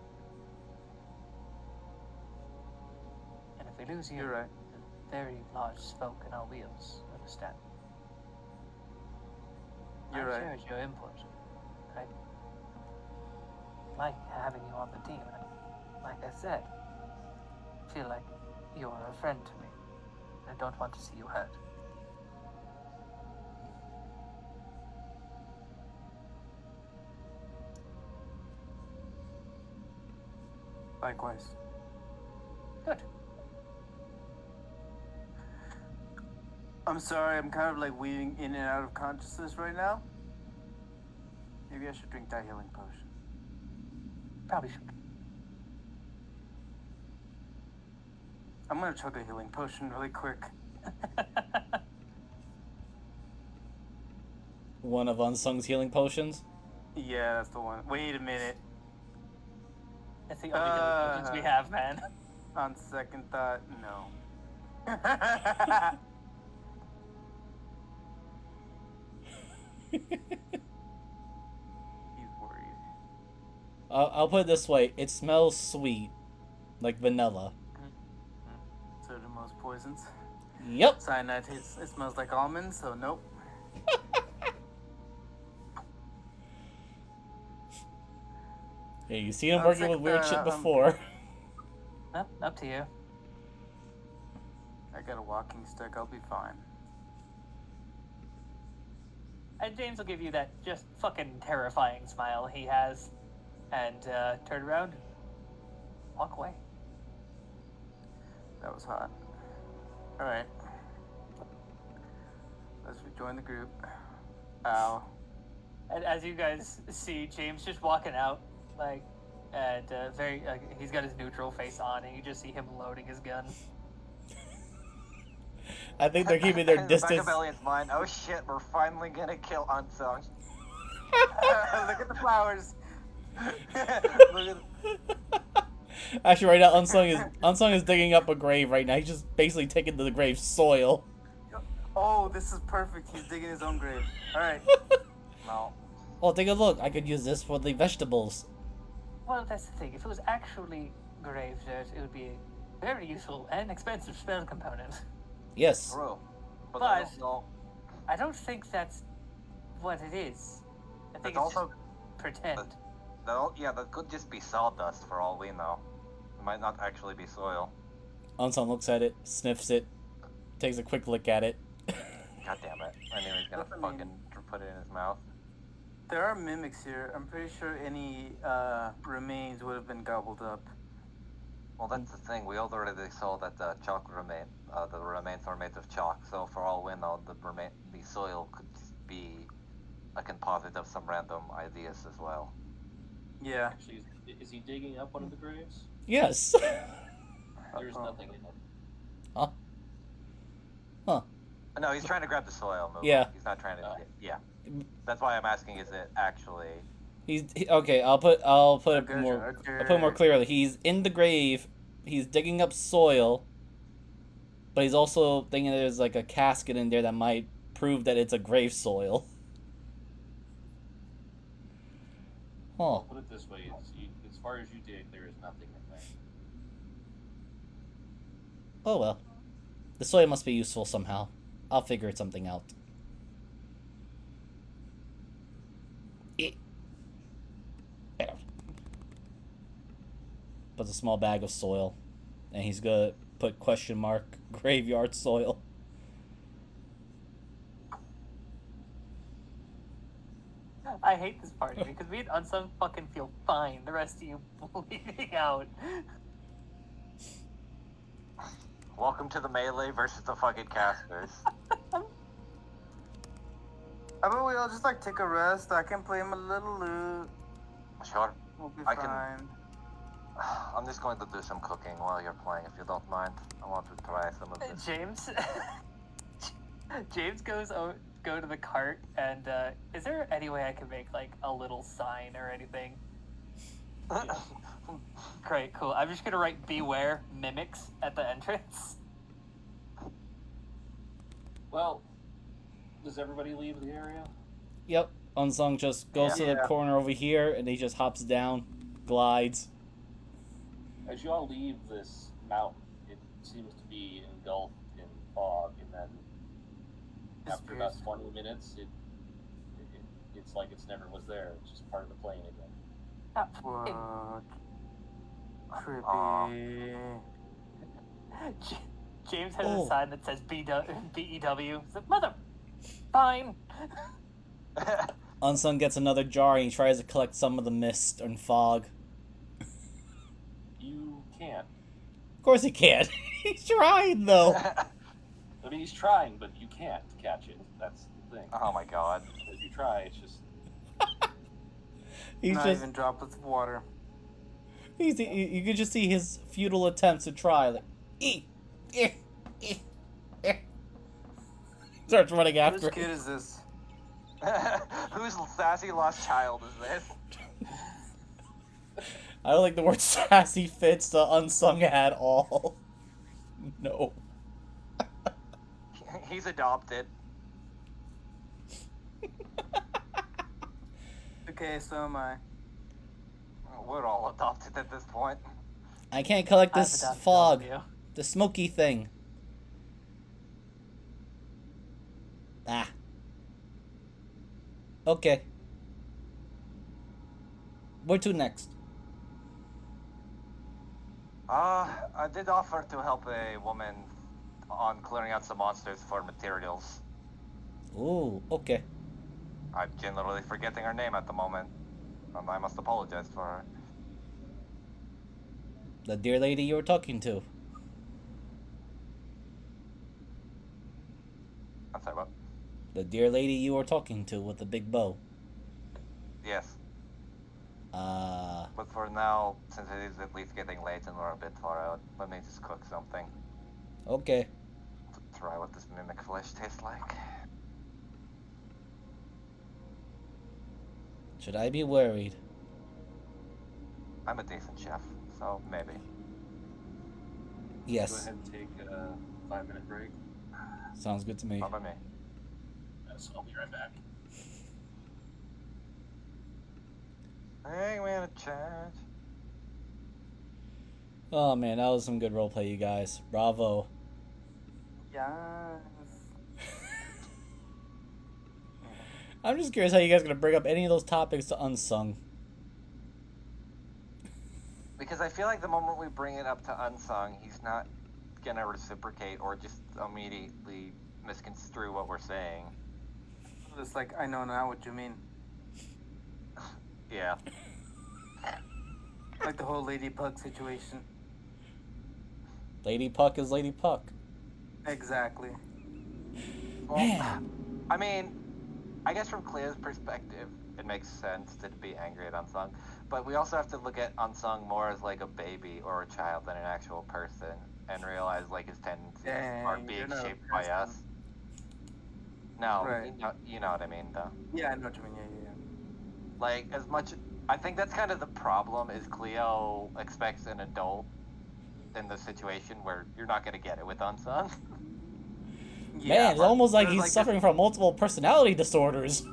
And if we lose you, You're right. a very large spoke in our wheels, understand? You're I right. cherish your input. I like having you on the team. Like I said, I feel like you're a friend to me. I don't want to see you hurt. Likewise. Good. I'm sorry, I'm kind of like weaving in and out of consciousness right now. Maybe I should drink that healing potion. Probably should. I'm gonna chug a healing potion really quick. One of Unsung's healing potions. Yeah, that's the one. Wait a minute. That's the only diligence we have, man. On second thought, no. He's worried. I'll put it this way: it smells sweet, like vanilla. So do most poisons. Yep. Cyanide tastes, it smells like almonds, so nope. Yeah, you see him I'll working take with weird the, shit before. Up to you. I got a walking stick, I'll be fine. And James will give you that just fucking terrifying smile he has, and turn around, walk away. That was hot. Alright. Let's rejoin the group. Ow. And as you guys see, James just walking out, like, and he's got his neutral face on, and you just see him loading his gun. I think they're keeping their In the back distance. of Elliot's mind, oh shit, we're finally gonna kill Unsung. Look at the flowers. Look at Actually, right now, Unsung is digging up a grave right now. He's just basically taking to the grave soil. Oh, this is perfect. He's digging his own grave. Alright. no. Oh, take a look. I could use this for the vegetables. Well, that's the thing. If it was actually grave dirt, it would be a very useful and expensive spell component. Yes. True. But- I don't know. I don't think that's what it is. I think That's it's also just pretend. that could just be sawdust for all we know. It might not actually be soil. Unsung looks at it, sniffs it, takes a quick look at it. God damn it! I knew he was gonna That's what I mean. fucking put it in his mouth. There are mimics here. I'm pretty sure any remains would have been gobbled up. Well, that's the thing. We already saw that the remains are made of chalk. So for all we know, the soil could just be a composite of some random ideas as well. Yeah. Actually, is he digging up one of the graves? Yes. There's nothing in it. Huh? Huh. No, he's trying to grab the soil. Move. Yeah. He's not trying to. Yeah. That's why I'm asking. Is it actually? Okay. I'll put it Good, more. okay. I'll put it more clearly. He's in the grave. He's digging up soil, but he's also thinking there's like a casket in there that might prove that it's a grave soil. Huh. Well, put it this way: as far as you dig, there is nothing in there. Oh well. The soil must be useful somehow. I'll figure something out. Puts a small bag of soil, and he's gonna put question mark graveyard soil. I hate this party because me and Unsung fucking feel fine. The rest of you bleeding out. Welcome to the melee versus the fucking casters. How about we all just like take a rest? I can play him a little loot. Sure. We'll be I fine. can- I'm just going to do some cooking while you're playing, if you don't mind. I want to try some of this. James. James go to the cart and is there any way I can make like a little sign or anything? Great, cool. I'm just gonna write "Beware mimics" at the entrance. Well, does everybody leave the area? Yep. Unsung just goes to the Yeah. corner over here, and he just hops down, glides. As you all leave this mountain, it seems to be engulfed in fog, and then after about 20 minutes, it's like it's never was there. It's just part of the plane again. Ah, What? Trippy. James has Oh. a sign that says BEW. He's like, mother, fine. Unsung gets another jar, and he tries to collect some of the mist and fog. You can't. Of course he can't. He's trying, though. I mean, he's trying, but you can't catch it. That's the thing. Oh my god. If you try, it's just He's Not just... even droplets of water. You can just see his futile attempts to try, like, starts running after Which kid is this? Whose sassy lost child is this? I don't think the word sassy fits the Unsung at all. No. He's adopted. Okay, so am I. We're all adopted at this point. I can't collect I've this adopted fog. all of you. The smoky thing. Ah. Okay. Where to next? I did offer to help a woman on clearing out some monsters for materials. Ooh, okay. I'm generally forgetting her name at the moment. I must apologize for her. The dear lady you were talking to. I'm sorry, what? The dear lady you were talking to with the big bow. Yes. Uh, But for now, since it is at least getting late and we're a bit far out, let me just cook something okay. to try what this mimic flesh tastes like. Should I be worried? I'm a decent chef, so maybe. go Yes. ahead and take a 5-minute break. Sounds good to me. Not by me. So I'll be right back. Hey, man, a chance. Oh man, that was some good roleplay, you guys. Bravo. Yes. I'm just curious how you guys are gonna bring up any of those topics to Unsung. Because I feel like the moment we bring it up to Unsung, he's not gonna reciprocate or just immediately misconstrue what we're saying. It's like, I know now what you mean. Yeah. Like the whole Lady Pug situation. Lady Puck is Lady Puck. Exactly. Well, Man. I mean, I guess from Cleo's perspective, it makes sense to be angry at Unsung, but we also have to look at Unsung more as like a baby or a child than an actual person, and realize like his tendencies are Dang, being you're not a shaped by person. us. No, Right. you know what I mean, though. Yeah, I know what you mean. Yeah. Like, as much, I think that's kind of the problem, is Cleo expects an adult in the situation where you're not going to get it with Unsung. Man, it's but almost like there's, he's suffering from multiple personality disorders.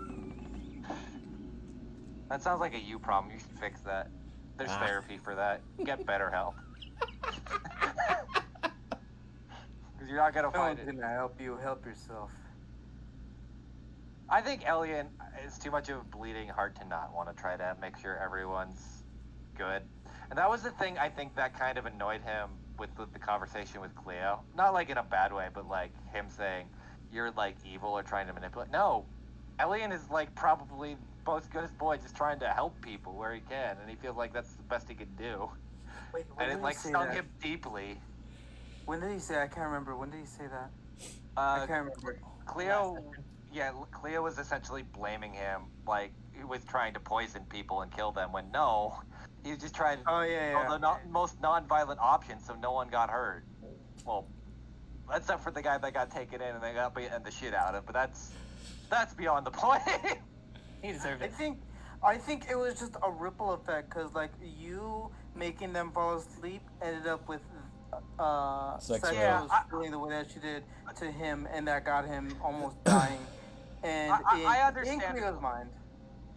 That sounds like a you problem. You should fix that. There's Ah. therapy for that. Get better help. Because you're not gonna No find one's it. gonna help you. Help yourself. I think Elian is too much of a bleeding heart to not want to try to make sure everyone's good. And that was the thing I think that kind of annoyed him with the conversation with Cleo. Not like in a bad way, but like him saying, you're like evil or trying to manipulate. No, Elian is like probably most goodest boy just trying to help people where he can. And he feels like that's the best he can do. Wait, when And did it like he say stung that? him deeply. When did he say? I can't remember. When did he say that? I Uh, can't remember. Cleo, yeah, Cleo was essentially blaming him, like he was trying to poison people and kill them. When no, he was just trying to Oh yeah, the most non-violent option, so no one got hurt. Well, except for the guy that got taken in and they got beaten the shit out of. But that's beyond the point. He deserved I it. think it was just a ripple effect because like you making them fall asleep ended up with Sex Cypher Yeah, was feeling the way that she did to him, and that got him almost dying. And I in understand. Cleo's mind,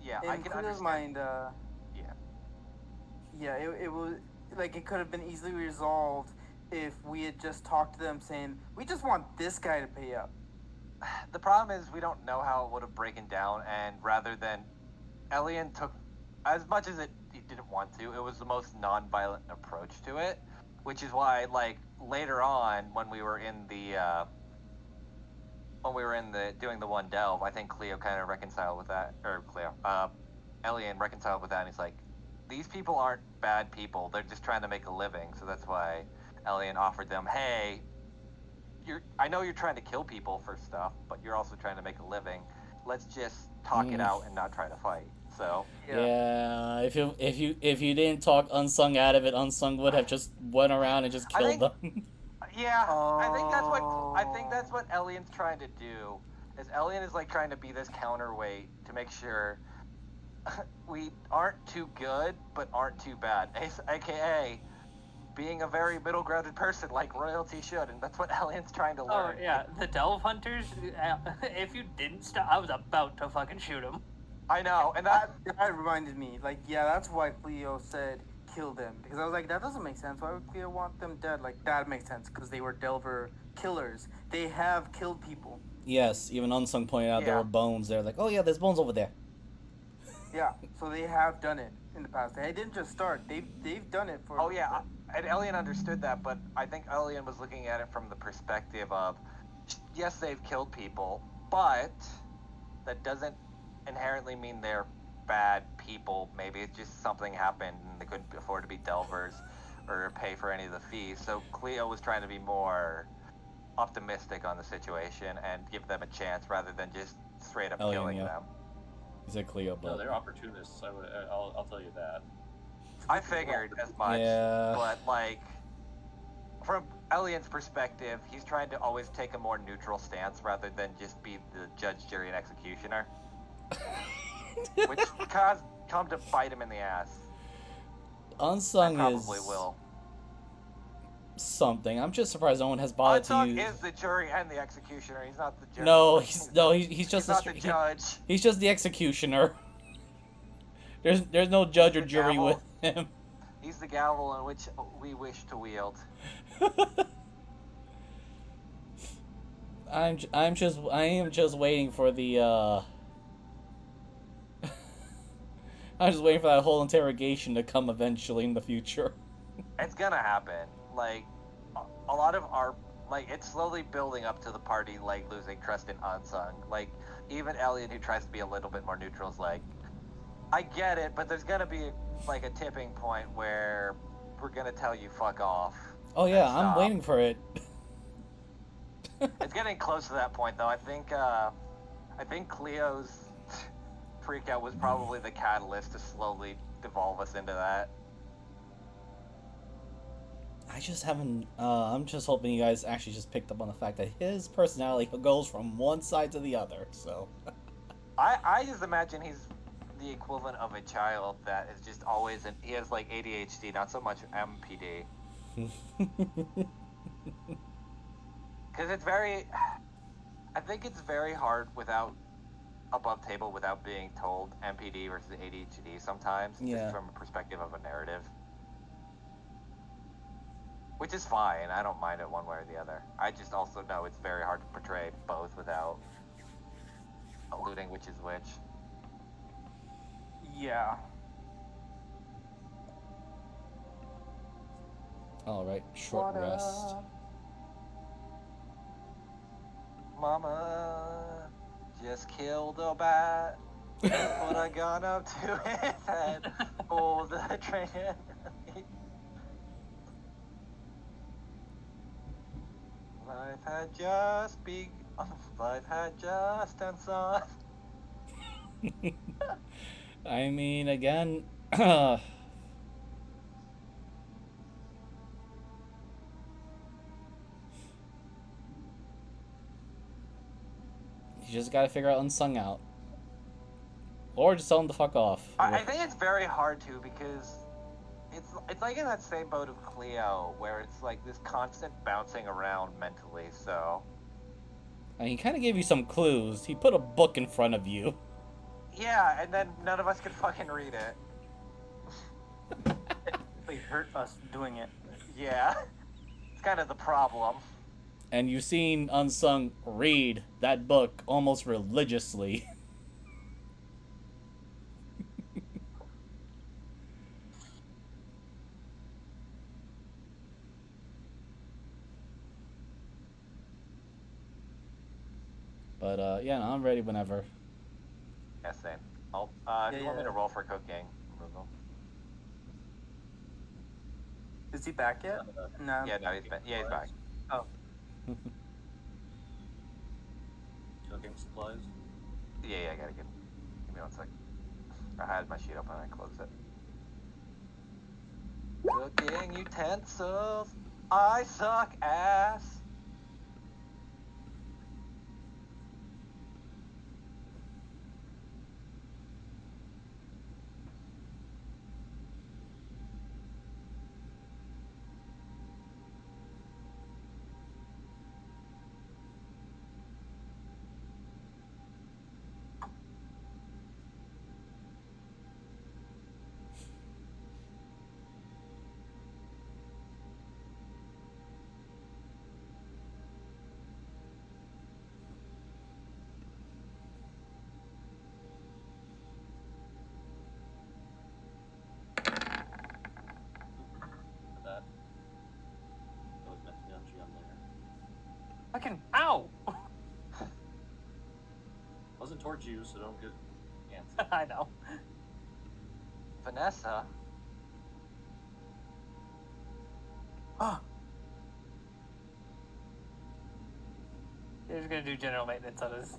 Yeah, I in can Cleo's understand. mind, Yeah. yeah, it was like it could have been easily resolved if we had just talked to them saying we just want this guy to pay up. The problem is we don't know how it would have broken down, and rather than Elian took as much as he didn't want to, it was the most non-violent approach to it, which is why like later on when we were in the doing the one delve, I think Cleo kind of reconciled with that, or Elian reconciled with that, and he's like, these people aren't bad people, they're just trying to make a living, so that's why Elian offered them, hey, I know you're trying to kill people for stuff, but you're also trying to make a living. Let's just talk it out and not try to fight. So Yeah, if you didn't talk Unsung out of it, Unsung would have just went around and just I killed think- them. yeah, I think that's what Elian's trying to do. Is Elian is like trying to be this counterweight to make sure we aren't too good but aren't too bad. AKA being a very middle-grounded person like royalty should, and that's what Elian's trying to Oh learn. yeah, the Delve Hunters. If you didn't stop, I was about to fucking shoot him. I know, and That reminded me, like, yeah, that's why Cleo said kill them. Because I was like, that doesn't make sense. Why would Cleo want them dead? Like, that makes sense because they were Delver killers. They have killed people. Yes, even Unsung pointed out there Yeah. were bones there. Like, oh yeah, there's bones over there. Yeah, so they have done it in the past. They didn't just start. They've done it for. Oh yeah, and Elian understood that, but I think Elian was looking at it from the perspective of, yes, they've killed people, but that doesn't inherently mean they're bad people. Maybe it's just something happened and they couldn't afford to be Delvers or pay for any of the fees. So Cleo was trying to be more optimistic on the situation and give them a chance rather than just straight up Elian, killing yeah. them. He said Cleo, No, but they're opportunists. I'll tell you that. I figured as much, Yeah. but like from Elian's perspective, he's trying to always take a more neutral stance rather than just be the judge, jury, and executioner, which come to bite him in the ass. Unsung Probably is will. something. I'm just surprised no one has bothered to Unsung use. is the jury and the executioner. He's not the judge. No, he's just he's not the judge. he's just the executioner. There's no judge or the jury gavel. with him. He's the gavel in which we wish to wield. I am just waiting for the I'm just waiting for that whole interrogation to come eventually in the future. It's gonna happen. Like a lot of our it's slowly building up to the party like losing trust in Unsung. Like even Elliot, who tries to be a little bit more neutral, is like, I get it, but there's gonna be like a tipping point where we're gonna tell you fuck off. Oh yeah, and I'm stop. waiting for it. It's getting close to that point though. I think Cleo's freak out was probably the catalyst to slowly devolve us into that. I just haven't. I'm just hoping you guys actually just picked up on the fact that his personality goes from one side to the other. So. I just imagine he's the equivalent of a child that is just always he has like ADHD, not so much MPD. Because it's very, I think it's very hard without above table without being told MPD versus ADHD sometimes, Yeah. just from a perspective of a narrative. Which is fine. I don't mind it one way or the other. I just also know it's very hard to portray both without alluding which is which. Yeah. All right, short rest. Mama just killed a bat. Put a gun up to his head. Pull the trigger. Life had just begun. Life had just done some. I mean, again, you just gotta figure out Unsung out. Or just tell him to fuck off. I think it's very hard to because it's like in that same boat of Cleo where it's like this constant bouncing around mentally. So And he kind of gave you some clues. He put a book in front of you. yeah, and then none of us could fucking read it. They hurt us doing it. Yeah, it's kind of the problem. And you've seen Unsung read that book almost religiously. But yeah, no, I'm ready whenever. Yeah, same. If you want me to roll for cooking, Bruno. Is he back yet? No. Yeah, no, he's back. Oh. Cooking supplies. Yeah, I gotta give me 1 sec. I had my sheet open and I closed it. Cooking utensils. I suck ass. For that. That was meant to be on GM later. Fucking ow! Wasn't towards you, so don't get antsy. I know. Vanessa. Oh. You're just gonna do general maintenance on his.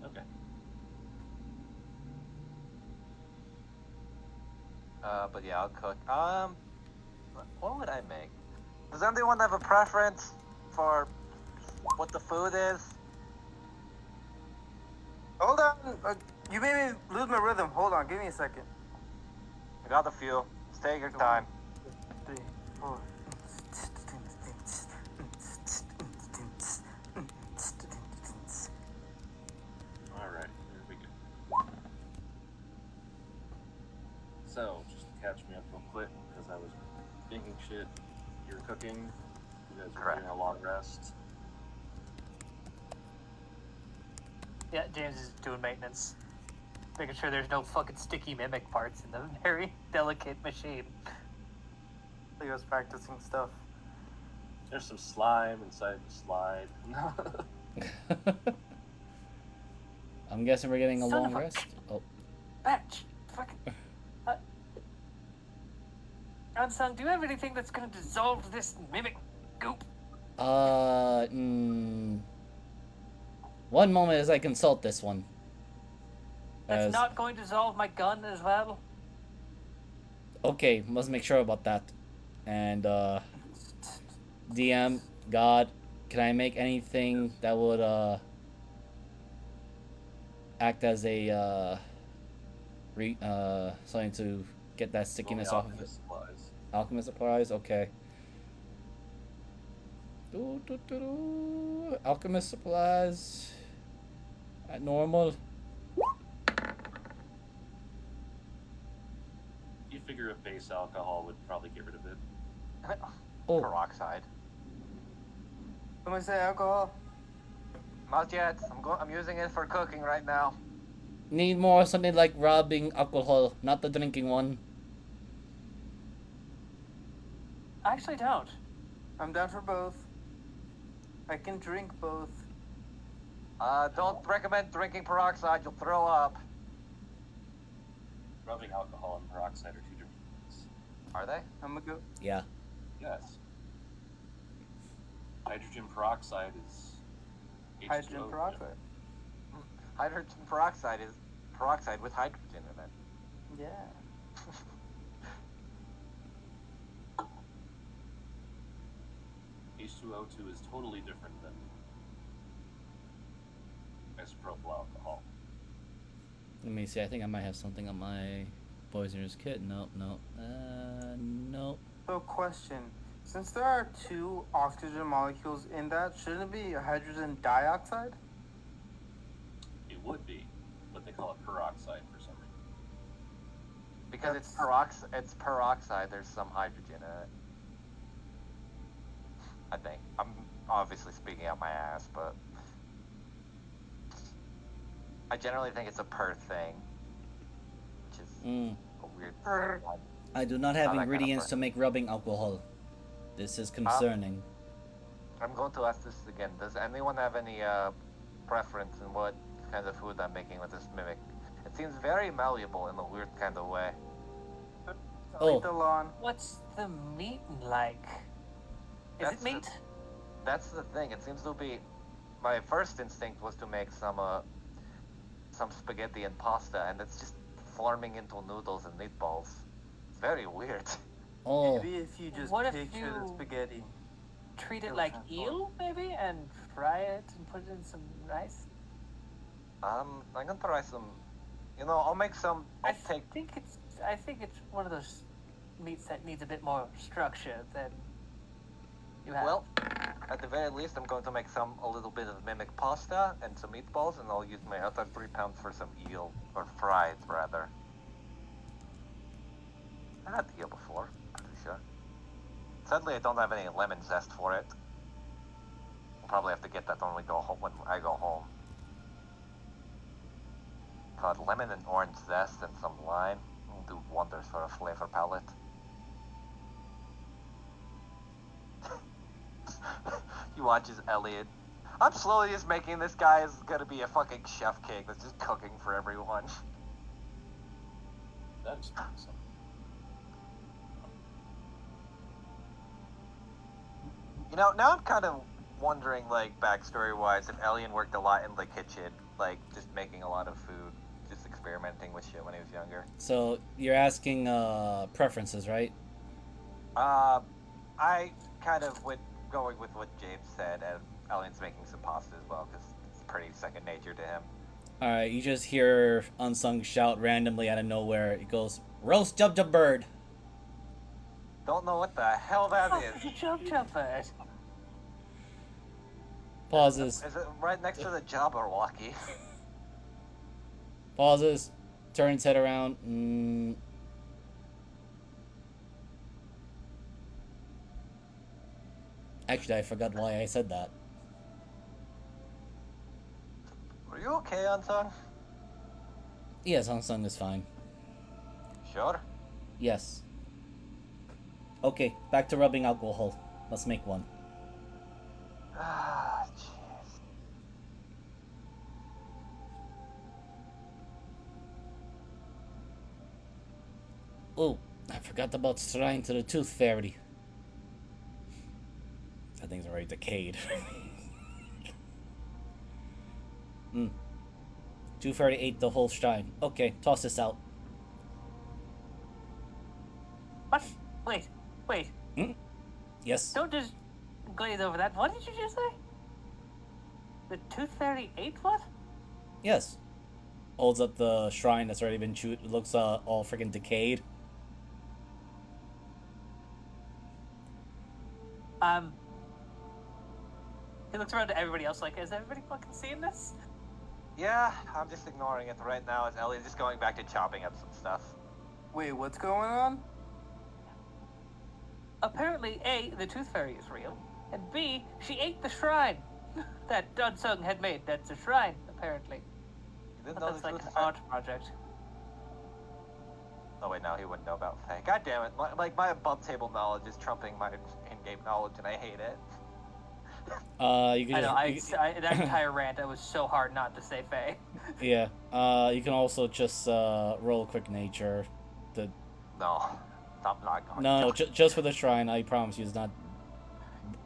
Okay. But yeah, I'll cook. What would I make? Does anyone have a preference for what the food is? Hold on. You made me lose my rhythm. Hold on. Give me a second. I got the fuel. Just take your time. 3, 4. Alright, here we go. So, just catch me up real quick, because I was thinking shit. You're cooking. You guys are Correct. doing a long rest. Yeah, James is doing maintenance. Making sure there's no fucking sticky mimic parts in the very delicate machine. He was practicing stuff. There's some slime inside the slide. I'm guessing we're getting a Son long of a- rest. Oh, Batch! Fucking. Unsung, do you have anything that's gonna dissolve this mimic goop? one moment as I consult this one. That's As- not going to dissolve my gun as well? Okay, must make sure about that. And DM, God, can I make anything that would act as a something to get that stickiness Only off of it? alchemist supplies. Alchemist supplies, okay. Alchemist supplies at normal. You figure a base alcohol would probably get rid of it. Oh, Peroxide. Somebody say alcohol. Not yet. I'm using it for cooking right now. need more something like rubbing alcohol, not the drinking one. I actually don't. I'm down for both. I can drink both. Don't recommend drinking peroxide. You'll throw up. Rubbing alcohol and peroxide are two different things. Are they? I'm gonna go. Yeah. Yes. Hydrogen peroxide is H2O. Hydrogen peroxide. Hydrogen peroxide is peroxide with hydrogen in it. Yeah. H2O2 is totally different than isopropyl alcohol. Let me see. I think I might have something on my poisoner's kit. Nope. Nope. So, question. Since there are two oxygen molecules in that, shouldn't it be hydrogen dioxide? It would be, but they call it peroxide for some reason. Because it's peroxide. There's some hydrogen in it. I think. I'm obviously speaking out my ass, but I generally think it's a per thing, which is a weird thing. I do not have Not that kind of ingredients per. to make rubbing alcohol. This is concerning. I'm going to ask this again. Does anyone have any preference in what kind of food I'm making with this mimic? It seems very malleable in a weird kind of way. Oh. The lawn. What's the meat like? Is That's it meat? That's the thing. It seems to be. My first instinct was to make some spaghetti and pasta, and it's just forming into noodles and meatballs. It's very weird. Oh. Maybe if you just What if picture the you- spaghetti. Treat it It'll like transform. eel, maybe, and fry it and put it in some rice. I'm gonna try some. I'll make some. I I'll take. think it's one of those meats that needs a bit more structure than you have. Well, at the very least, I'm going to make a little bit of mimic pasta and some meatballs, and I'll use my other 3 pounds for some eel, or fried rather. I had eel before, pretty sure. Sadly, I don't have any lemon zest for it. I'll probably have to get that when I go home. God, lemon and orange zest and some lime will do wonders for a flavor palette. He watches Elliot. I'm slowly just making this guy is gonna be a fucking chef king that's just cooking for everyone. That's awesome. Now I'm kind of wondering, like, backstory-wise, if Elliot worked a lot in the kitchen, like, just making a lot of food, just experimenting with shit when he was younger. So you're asking preferences, right? I kind of went going with what James said, and Elliot's making some pasta as well, because it's pretty second nature to him. All right. You just hear Unsung shout randomly out of nowhere. It goes, "Roast jub jub bird." Don't know what the hell that is. Jump bird. Pauses. Is it right next to the Jabberwocky? Pauses. Turns head around. Actually, I forgot why I said that. Are you okay, Unsung? Yes, Unsung is fine. Sure. Yes. Okay, back to rubbing alcohol. Let's make one. Ah, jeez. Oh, I forgot about shrine to the tooth fairy. That thing's already decayed. 2 fairy ate the whole shrine. Okay, toss this out. What? Wait. Yes. Don't just glaze over that. What did you just say? The tooth fairy ate what? Yes. Holds up the shrine that's already been chewed. It looks all freaking decayed. He looks around to everybody else like, is everybody fucking seeing this? Yeah, I'm just ignoring it right now as Ellie's just going back to chopping up some stuff. Wait, what's going on? Apparently, A, the Tooth Fairy is real, and B, she ate the shrine that Dunsung had made. That's a shrine, apparently. You didn't But know that's this like was an art project. Oh wait, no, he wouldn't know about Faye. God damn it! My above table knowledge is trumping my in-game knowledge, and I hate it. You can I know, just, that entire rant, it was so hard not to say Faye. yeah. You can also just roll a quick nature. The No, I'm not going. no, to. just for the shrine. I promise you,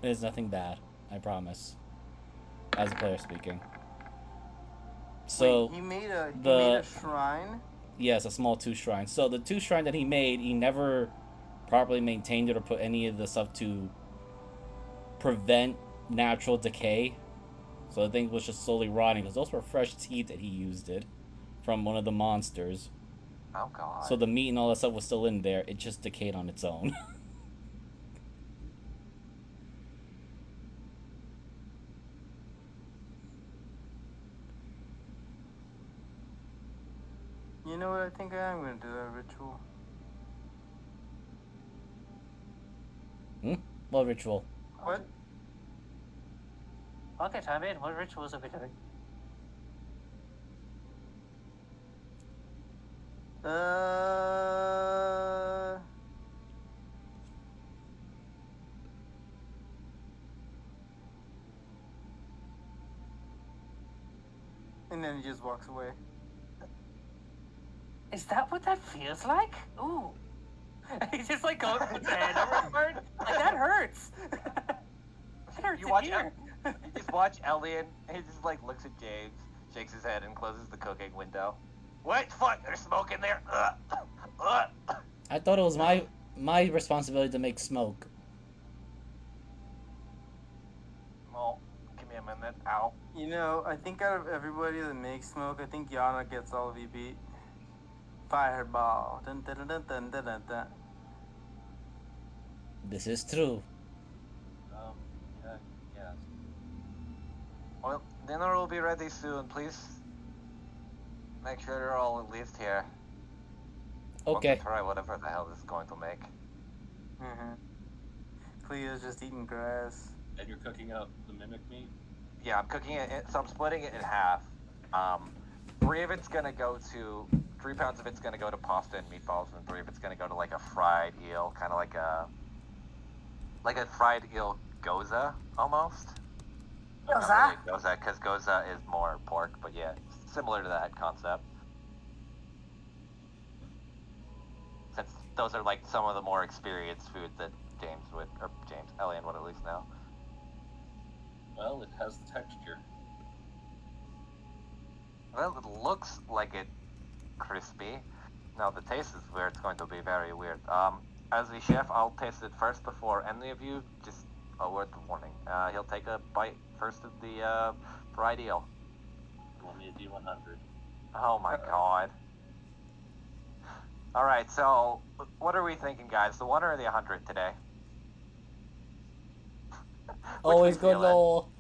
it's nothing bad. I promise. As a player speaking. So Wait, he made a the- shrine. yes, a small 2 shrine. So the 2 shrine that he made, he never properly maintained it or put any of the stuff to prevent natural decay. So the thing was just slowly rotting because those were fresh teeth that he used it from one of the monsters. Oh god. So the meat and all that stuff was still in there. It just decayed on its own. You know what? I think I am gonna do that ritual. What ritual? What? Okay, time in. What rituals are we doing? And then he just walks away. Is that what that feels like? Ooh. He's just like going with his hand over his heart. Like, that hurts. That hurts You in watch here. Just watch Elliot. He just like looks at James, shakes his head, and closes the cooking window. What? Fuck! There's smoke in there. I thought it was my responsibility to make smoke. Oh, give me a minute. Ow. You know, I think out of everybody that makes smoke, I think Yana gets all of you beat. Fireball. Dun, dun, dun, dun, dun, dun, dun, dun. This is true. Yeah, yes. Well, dinner will be ready soon. Please make sure you're all at least here. Okay. To try whatever the hell this is going to make. Mm-hmm. Cleo's just eating grass. And you're cooking up the mimic meat? Yeah, I'm cooking it. So I'm splitting it in half. 3 of it's gonna go to 3 pounds of it's gonna go to pasta and meatballs, and 3 of it's gonna go to like a fried eel, kind of like a fried eel goza almost. Not really goza, because goza is more pork, but yeah, similar to that concept. Since those are like some of the more experienced food that Elian would at least know. Well, it has the texture. Well, it looks like it crispy. Now the taste is where it's going to be very weird. As the chef, I'll taste it first before any of you. Just a word of warning. He'll take a bite first of the fried eel. Roll me a D100. Oh my god. Alright, so what are we thinking, guys? The 1 or the 100 today? Always we good feeling? Lowell.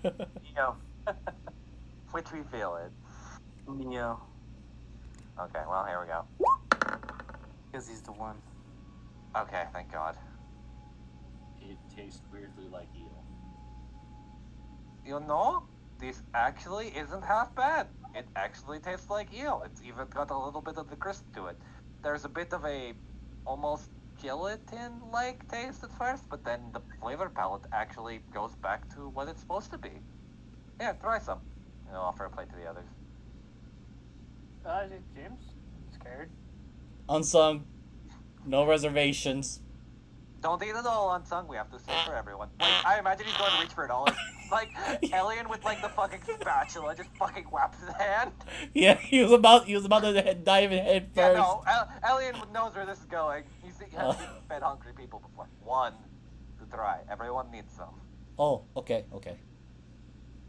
Neo. Which we feeling? Neo. Okay, well, here we go. Because he's the one. Okay, thank god. It tastes weirdly like eel. You know, this actually isn't half bad. It actually tastes like eel. It's even got a little bit of the crisp to it. There's a bit of a almost gelatin-like taste at first, but then the flavor palette actually goes back to what it's supposed to be. Yeah, try some. And I'll offer a plate to the others. James? Scared? Unsung. No reservations. Don't eat it all on tongue. We have to save for everyone. Like, I imagine he's going to reach for it all. Like, Alien with, like, the fucking spatula just fucking whaps his hand. Yeah, he was about to dive in head Yeah, first. no, Alien knows where this is going. He has fed hungry people before. 1 to try. Everyone needs some. Oh, okay. I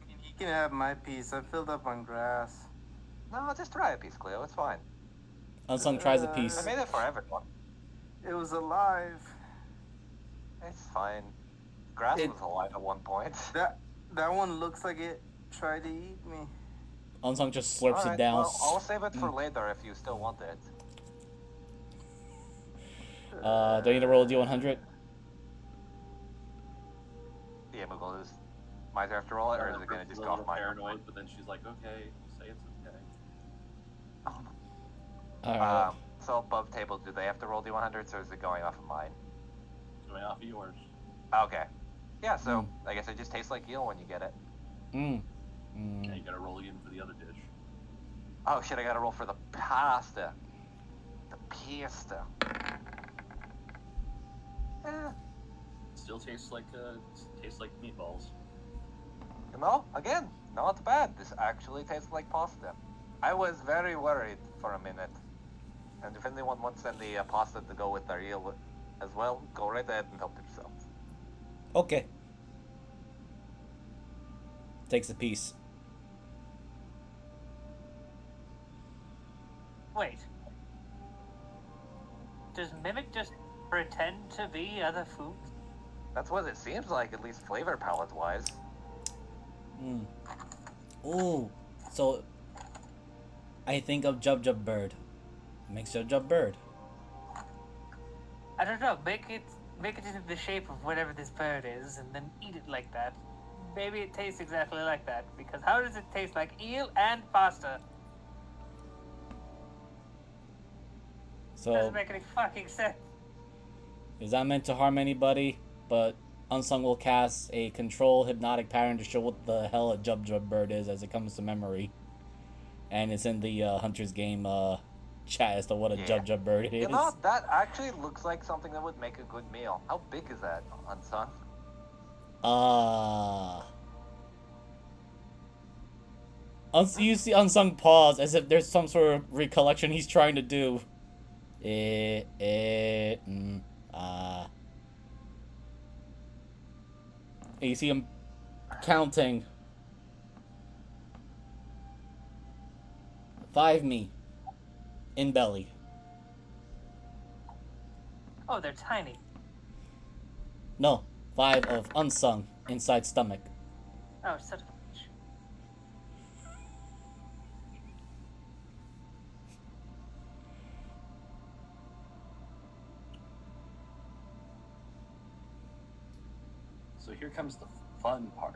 mean, he can have my piece. I filled up on grass. No, just try a piece, Cleo. It's fine. Unsung tries a I piece. made it for everyone. It was alive. It's fine. Grass It- was alive at one point. That one looks like it tried to eat me. Unsung just slurps Alright, it down. well, I'll save it for later if you still want it. Do I need to roll a D100? Yeah, Moogle is. Might I have to roll it, or is it gonna just a go off little my paranoid, but then she's like, okay, say it's okay. Alright. So above table, do they have to roll D100s, or is it going off of mine? Going off of yours. Okay. Yeah, so I guess it just tastes like eel when you get it. Mm. Yeah, you gotta roll again for the other dish. Oh shit, I gotta roll for the pasta. The pasta. Still tastes like meatballs. No, again, not bad. This actually tastes like pasta. I was very worried for a minute. And if anyone wants any pasta to go with their eel as well, go right ahead and help yourselves. Okay. Takes a piece. Wait. Does Mimic just pretend to be other foods? That's what it seems like, at least flavor palette wise. Ooh. So I think of Jub Jub Bird. Makes Jub Jub Bird. I don't know. Make it into the shape of whatever this bird is, and then eat it like that. Maybe it tastes exactly like that. Because how does it taste like eel and pasta? So Doesn't make any fucking sense. is not meant to harm anybody, but Unsung will cast a control hypnotic pattern to show what the hell a Jub Jub Bird is as it comes to memory. And it's in the Hunter's Game chat as to what a Jub Jub Bird is. You know, that actually looks like something that would make a good meal. How big is that, Unsung? You see Unsung pause as if there's some sort of recollection he's trying to do. And you see him counting. 5 me. In belly. Oh, they're tiny. No, 5 of Unsung inside stomach. Oh, such a bitch. So here comes the fun part.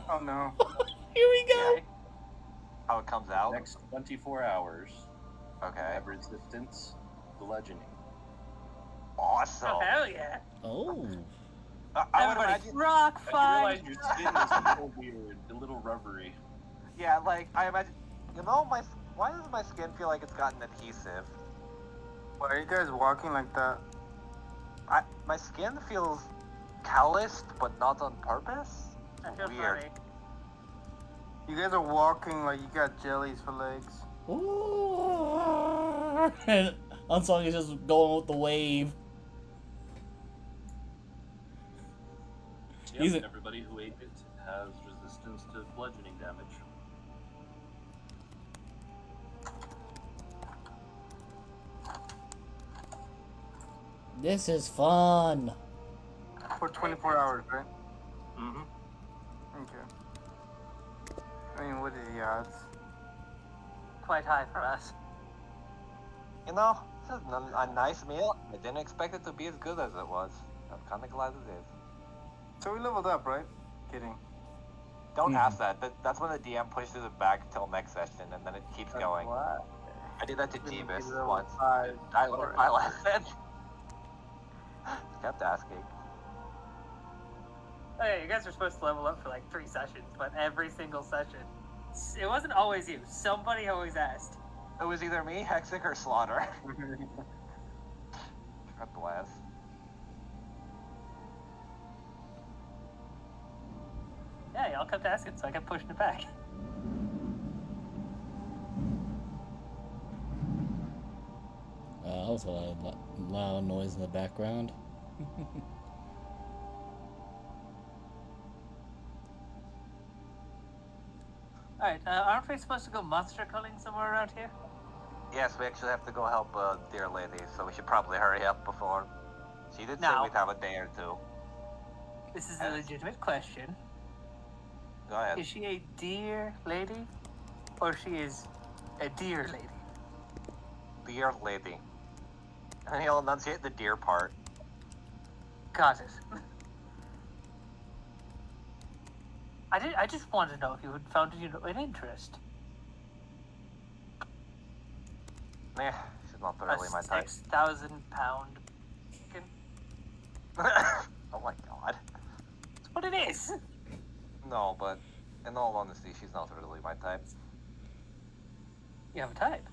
Oh no. Here we go. Okay. How it comes out? Next 24 hours, Okay. have resistance, bludgeoning. Awesome. Oh, hell yeah. Oh. I would Everybody, imagine. rock I fight. realize your skin is a little weird, a little rubbery. Yeah, like, I imagine. You know, why does my skin feel like it's gotten adhesive? Why are you guys walking like that? My skin feels calloused, but not on purpose. I feel Weird. funny. You guys are walking like you got jellies for legs. Ooh. And Unsung is just going with the wave. Yep, He's a- everybody who ate it has resistance to bludgeoning damage. This is fun. For 24 hours, right? Mm-hmm. Okay. I mean, what are the odds? Quite high for us. You know, this is a nice meal. I didn't expect it to be as good as it was. I'm kind of glad it is. So we leveled up, right? Kidding. Don't ask that. That's when the DM pushes it back till next session, and then it keeps going. What? I did that to Didn't Jeebus give it once. a 5. I learned my lesson. Kept asking. Oh yeah, you guys are supposed to level up for like 3 sessions, but every single session, it wasn't always you. Somebody always asked. It was either me, Hexic, or Slaughter. God bless. Yeah, y'all kept asking, so I kept pushing it back. That was a loud noise in the background. Alright, aren't we supposed to go monster culling somewhere around here? Yes, we actually have to go help dear lady, so we should probably hurry up before. She did say No. we'd have a day or two. This is a legitimate question. Go ahead. Is she a dear lady? Or she is a dear lady? Dear lady. And he'll enunciate the dear part. Got it. I just wanted to know if you had found an interest. Meh, she's not really my A type. 6,000-pound chicken. Oh my god. That's what it is. No, but in all honesty, she's not really my type. You have a type.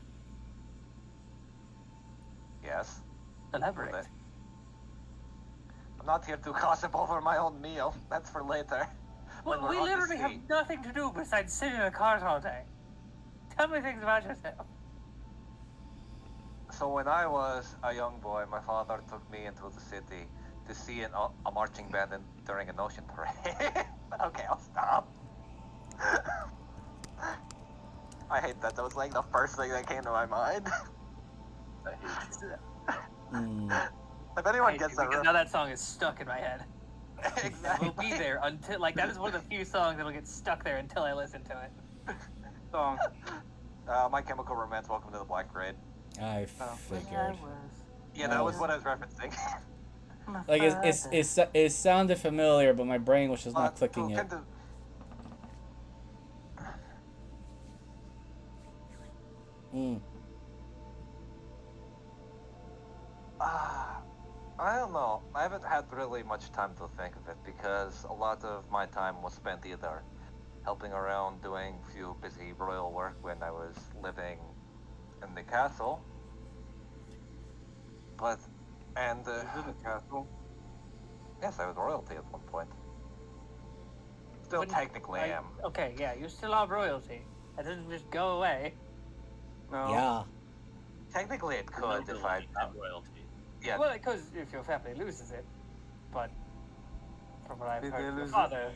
Yes. Elaborate. Okay. I'm not here to gossip over my own meal. That's for later. Well, When we're we on the literally have sea. nothing to do besides sit in a cart all day. Tell me things about yourself. So when I was a young boy, my father took me into the city to see a marching band during an ocean parade. Okay, I'll stop. I hate that. That was like the first thing that came to my mind. I hate you. Mm. If anyone Hey, gets dude, that, because now that song is stuck in my head. And exactly. we'll be there until, like, that is one of the few songs that'll get stuck there until I listen to it. Song. My Chemical Romance, Welcome to the Black Parade. I Oh. figured. Yeah, That that was was- what I was referencing. Like it sounded familiar, but my brain was just not clicking to it. kind of- Mm. I don't know. I haven't had really much time to think of it because a lot of my time was spent either helping around doing few busy royal work when I was living in the castle. But, and, Is it a castle? yes, I was royalty at one point. Still Wouldn't- technically am. Okay, yeah, you still have royalty. That doesn't just go away. No. Yeah. Technically it could if Nobility, I, not royalty. yeah, Well, because if your family loses it, but from what I've Did heard they from your lose it? father,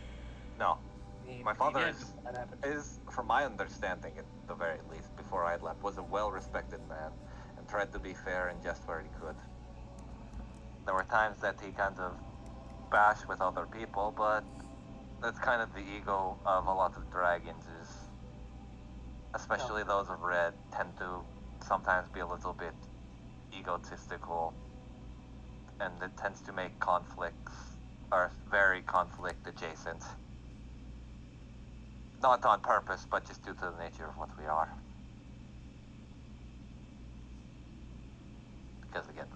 no. he, My father he did is- when that happened. Is, from my understanding at the very least, before I left, was a well-respected man and tried to be fair and just where he could. There were times that he kind of bashed with other people, but that's kind of the ego of a lot of dragons is, especially those of red, tend to sometimes be a little bit egotistical, and it tends to make conflicts, or very conflict adjacent. Not on purpose, but just due to the nature of what we are. Because again,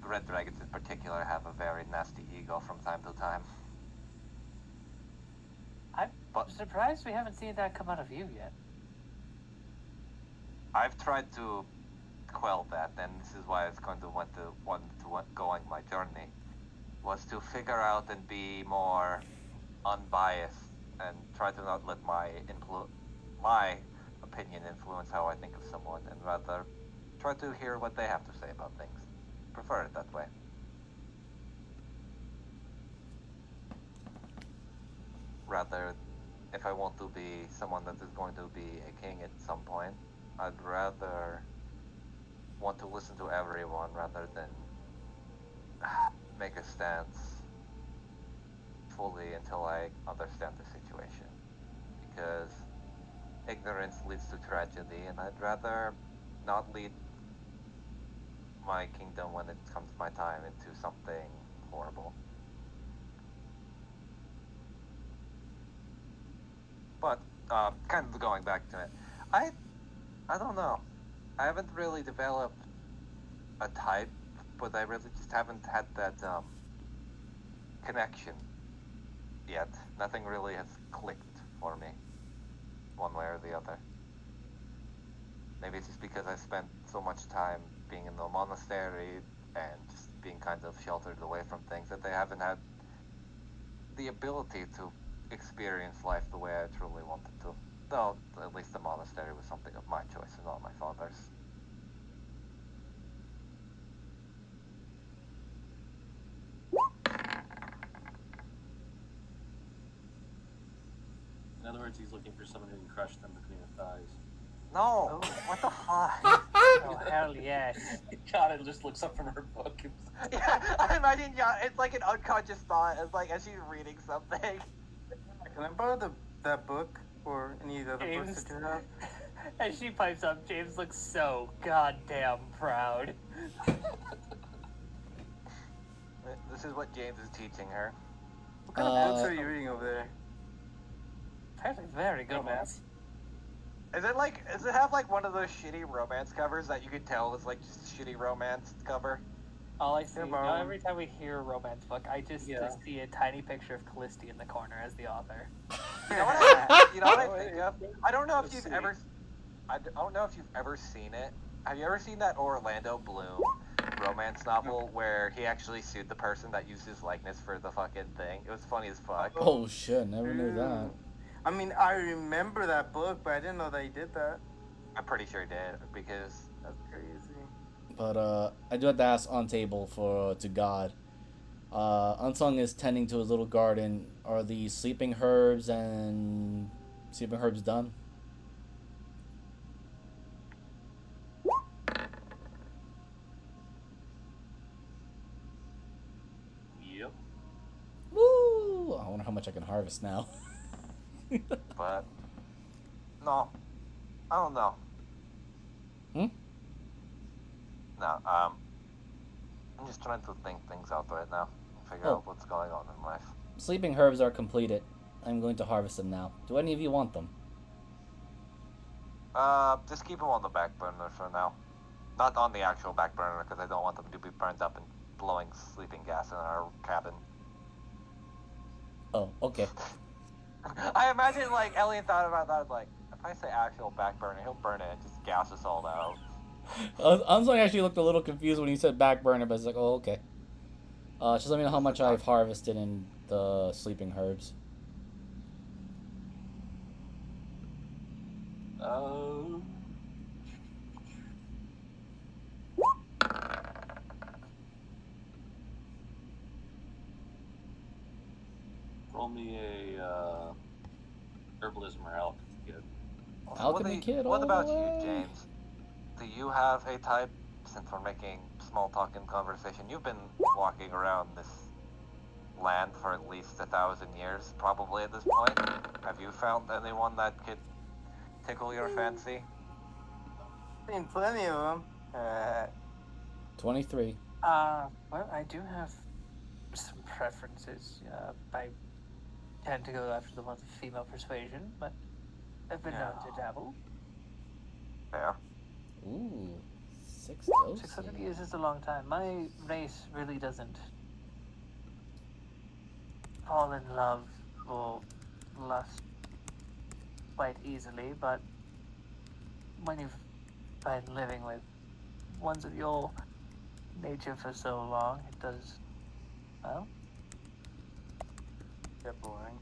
red dragons in particular have a very nasty ego from time to time. I'm But- surprised we haven't seen that come out of you yet. I've tried to quell that, and this is why I was going to want to go on my journey, was to figure out and be more unbiased and try to not let my opinion influence how I think of someone, and rather try to hear what they have to say about things. Prefer it that way. Rather, if I want to be someone that is going to be a king at some point, I'd rather want to listen to everyone rather than make a stance fully until I understand the situation. Because ignorance leads to tragedy, and I'd rather not lead my kingdom when it comes my time into something horrible. But kind of going back to it, I don't know. I haven't really developed a type, but I really just haven't had that connection yet. Nothing really has clicked for me, one way or the other. Maybe it's just because I spent so much time being in the monastery and just being kind of sheltered away from things that I haven't had the ability to experience life the way I truly wanted to. Though, at least the monastery was something of my choice and not my father's. In other words, he's looking for someone who can crush them between the thighs. No! Oh. What the fuck? Oh hell yes. Yana just looks up from her book. Yeah, I imagine. Yeah, it's like an unconscious thought. It's like as she's reading something. Can I borrow that book or any of the other books James, that you have? as she pipes up, James looks so goddamn proud. This is what James is teaching her. What kind of books are you reading over there? Apparently very good ones. Is it like? Does it have like one of those shitty romance covers that you can tell is like just a shitty romance cover? All I see, Yeah, now borrow every time we hear a romance book, I just see a tiny picture of Callisti in the corner as the author. You know what I think of? I don't know if you've ever. I don't know if you've ever seen it. Have you ever seen that Orlando Bloom romance novel where he actually sued the person that used his likeness for the fucking thing? It was funny as fuck. Oh shit! Never knew that. I mean, I remember that book, but I didn't know that he did that. I'm pretty sure he did because That's crazy. But I do have to ask on table to God. Unsung is tending to his little garden. Are the sleeping herbs done? Yep. Woo! I wonder how much I can harvest now. but no, I don't know. Hmm? No, I'm just trying to think things out right now. Figure out what's going on in life. Sleeping herbs are completed. I'm going to harvest them now. Do any of you want them? Just keep them on the back burner for now. Not on the actual back burner because I don't want them to be burned up and blowing sleeping gas in our cabin. Oh, okay. I imagine like Elliot thought about that like if I say actual back burner, he'll burn it and just gas us all out. Unsung actually looked a little confused when he said back burner, but it's like, oh, okay. Just let me know how much I've harvested in the sleeping herbs. Roll me a herbalism or alchemy kit. Alchemy kit. What all about the you, way. James? Do you have a type? Since we're making small talk and conversation, you've been walking around this land for at least 1,000 years, probably at this point. Have you found anyone that could tickle your fancy? Seen plenty of them. 23. Well, I do have some preferences. I tend to go after the ones with female persuasion, but I've been known to dabble. Fair. Ooh, 6 doses. 600 years is a long time. My race really doesn't fall in love or lust quite easily, but when you've been living with ones of your nature for so long, it does, well, Get boring.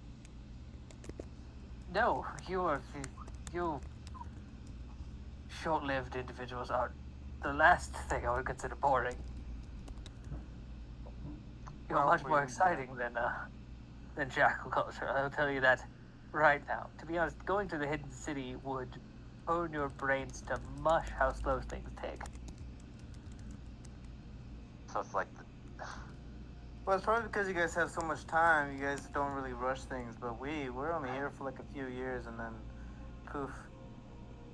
no, you short-lived individuals are the last thing I would consider boring. You're Well, much more we- exciting than jackal culture. I'll tell you that right now. To be honest, going to the hidden city would turn your brains to mush how slow things take. So it's like, Well, it's probably because you guys have so much time. You guys don't really rush things, but we're only here for like a few years, and then poof.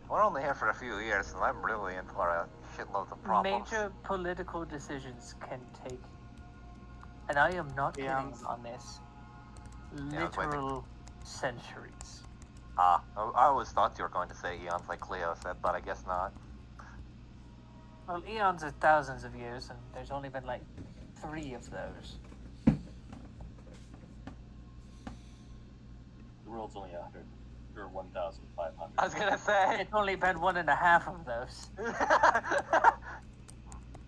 we're only here for a few years, and I'm really in for a shitload of problems. Major political decisions can take, and I am not kidding Eons. on this, Yeah, it's like the- literal centuries. I always thought you were going to say eons like Cleo said, but I guess not. Well, eons are thousands of years, and there's only been like 3 of those. The world's only 100 or 1,500. I was gonna say. It's only been 1.5 of those.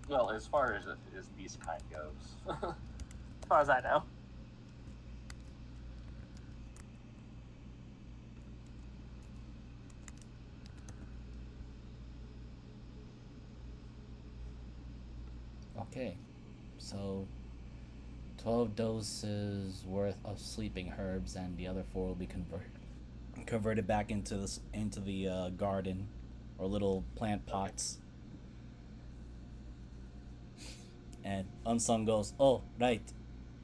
Well, as far as beast kind goes. As far as I know. Okay, so 12 doses worth of sleeping herbs, and the other 4 will be converted back into the garden or little plant pots. And Unsung goes, "Oh, right.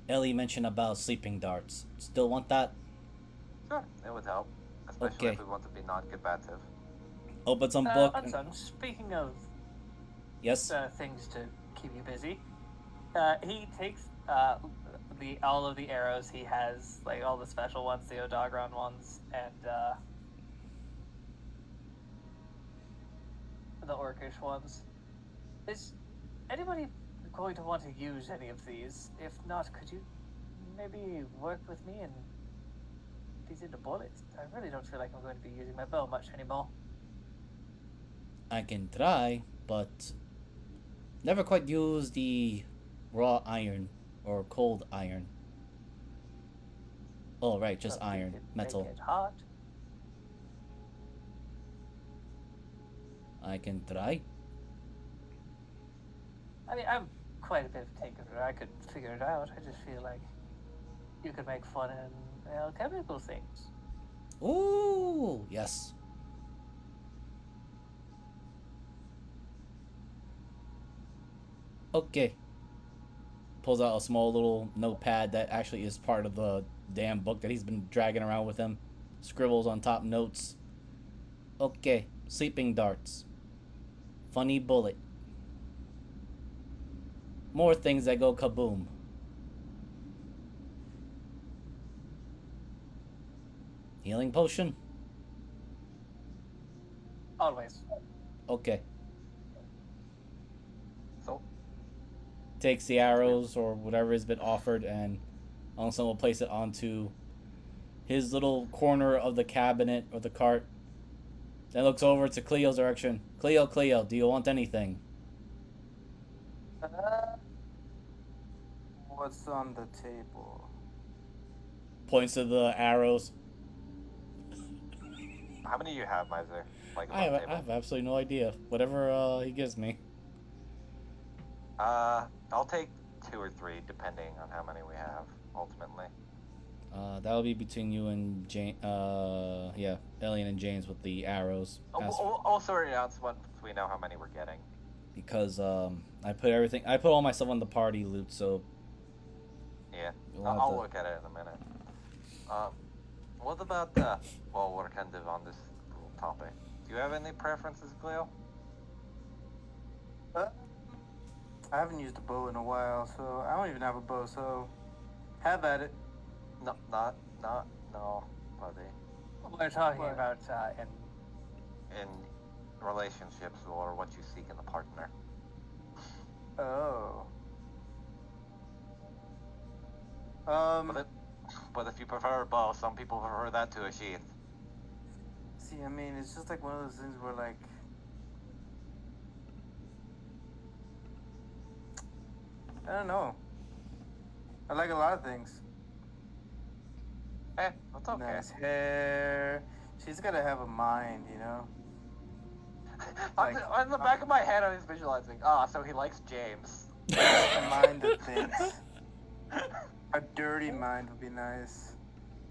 Ellie mentioned about sleeping darts. Still want that?" Sure, it would help, especially Okay. if we want to be non-combative. Opens some book. Unsung, speaking of Yes. things to keep you busy, he takes all of the arrows he has, like all the special ones, the Odagron ones, and the Orcish ones. Is anybody going to want to use any of these? If not, could you maybe work with me and these into bullets? I really don't feel like I'm going to be using my bow much anymore. I can try, but never quite use the raw iron or cold iron. Oh, right, just But we iron, could metal. Make it hot. I can try. I mean, I'm quite a bit of a tinkerer. I could figure it out. I just feel like you could make fun in alchemical things. Ooh, yes. Okay. Pulls out a small little notepad that actually is part of the damn book that he's been dragging around with him. Scribbles on top notes. Okay, sleeping darts. Funny bullet. More things that go kaboom. Healing potion. Always. Okay. So, Takes the arrows or whatever has been offered, and also will place it onto his little corner of the cabinet or the cart. Then looks over to Cleo's direction. Cleo, do you want anything? What's on the table? Points to the arrows. how many do you have, Miser? Like, I on the have, I table? have absolutely no idea. Whatever he gives me. I'll take 2 or 3, depending on how many we have, ultimately. That'll be between you and Jane. Yeah, Elliot and James with the arrows. I'll sort it out once we know how many we're getting. Because I put all my stuff on the party loot, so Yeah, we'll have I'll to- look at it in a minute. What about well, we're kind of on this little topic. Do you have any preferences, Cleo? I haven't used a bow in a while, so I don't even have a bow. So, have at it. No, no, buddy. We're talking What? about In relationships or what you seek in a partner. Oh. But if you prefer a bow, some people prefer that to a sheath. See, I mean, it's just like one of those things where, like, I don't know. I like a lot of things. That's okay. Nice hair. She's gotta have a mind, you know. On the back of my head, I was visualizing. So he likes James. A mind that thinks. A dirty mind would be nice,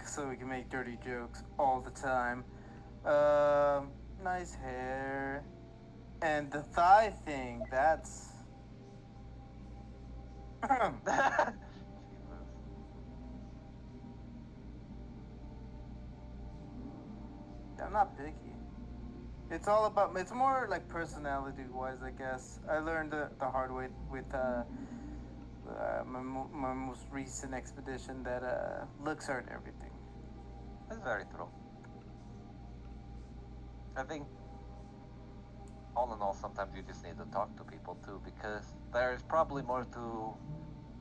so we can make dirty jokes all the time. Nice hair, and the thigh thing. That's. I'm not picky. It's all about. It's more like personality-wise, I guess. I learned the hard way with my most recent expedition that looks aren't everything. That's very true. I think, all in all, sometimes you just need to talk to people too, because there's probably more to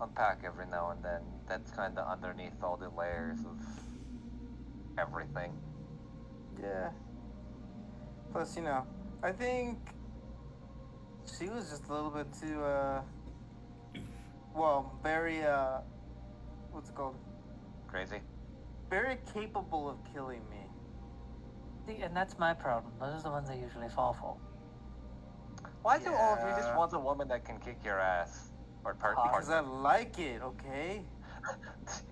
unpack every now and then. That's kind of underneath all the layers of everything. Yeah. Plus, you know, I think she was just a little bit too, very, what's it called? Crazy. Very capable of killing me. see, and that's my problem. Those are the ones I usually fall for. Why do all of you just Yeah. want a woman that can kick your ass? Or Because I like it, okay?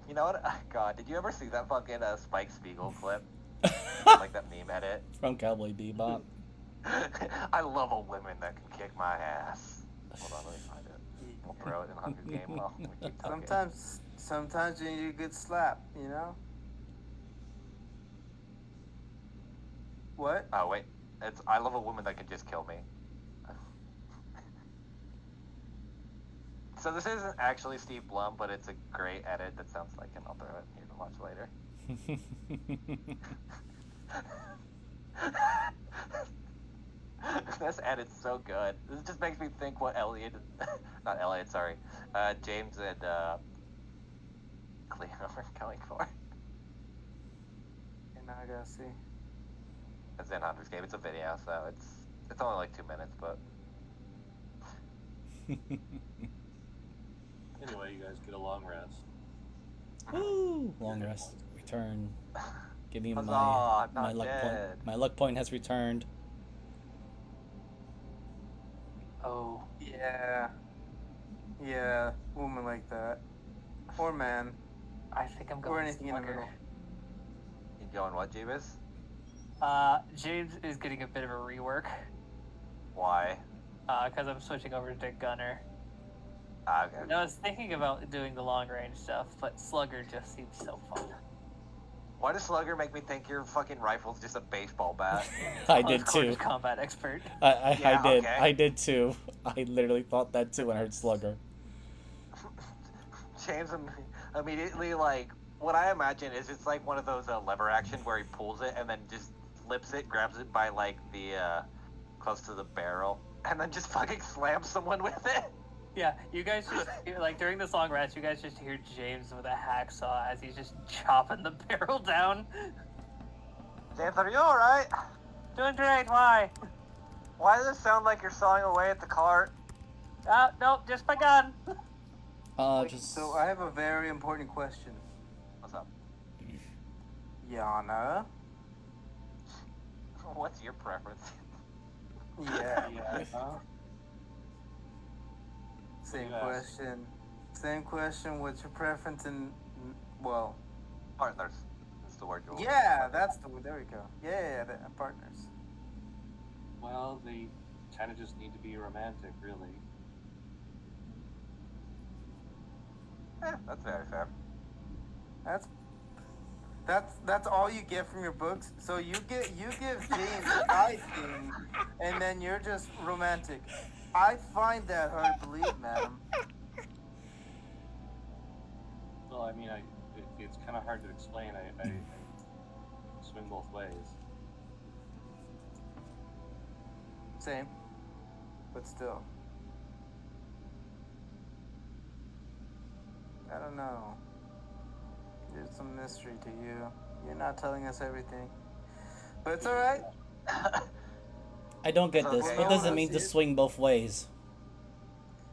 You know what? God, did you ever see that fucking Spike Spiegel clip? Like that meme edit? From Cowboy Bebop. I love a woman that can kick my ass. Hold on, let me find it. We'll throw it in 100 game while we keep talking. Sometimes you need a good slap, you know? What? Oh, wait. I love a woman that can just kill me. So this isn't actually Steve Blum, but it's a great edit that sounds like him. I'll throw it here to watch later. This edit's so good. This just makes me think what not Elliot, sorry, James and Cleo are going for. And now I gotta see. It's in Hunter's Game. It's a video, so it's only like 2 minutes, but Anyway, you guys get a long rest. Woo! Long rest. Return. Give me Huzzah, my not luck point. dead. My luck point has returned. Oh, Yeah. Yeah, woman like that. Or man. I think I'm Or going anything in the Slugger. middle. You going what, Jeebus? James is getting a bit of a rework. Why? Because I'm switching over to Gunner. Okay. And I was thinking about doing the long range stuff, but Slugger just seems so fun. Why does Slugger make me think your fucking rifle's just a baseball bat? I did Close too. combat expert. I Yeah, did. okay. I did too. I literally thought that too when I heard Slugger. James immediately, like, what I imagine is it's like one of those lever action where he pulls it and then just flips it, grabs it by, like, the, close to the barrel, and then just fucking slams someone with it. Yeah, you guys just, like, during this long rest, you guys just hear James with a hacksaw as he's just chopping the barrel down. James, are you alright? Doing great, why? Why does it sound like you're sawing away at the cart? Nope, just my gun. Just. So I have a very important question. What's up? Yana? What's your preference? Yeah. Yeah. Same Yes. question. Same question. What's your preference in? Well, Partners. That's the word you're looking yeah, for. that's the word. There we go. Yeah, partners. Well, they kind of just need to be romantic, really. That's very fair. That's all you get from your books. So you give James the guy thing, and then you're just romantic. I find that hard to believe, madam. Well, I mean, it's kind of hard to explain. I swing both ways. Same, but still. I don't know. There's some mystery to you. You're not telling us everything. But it's alright. I don't get this. Okay. What does it Well, mean to that's it. swing both ways?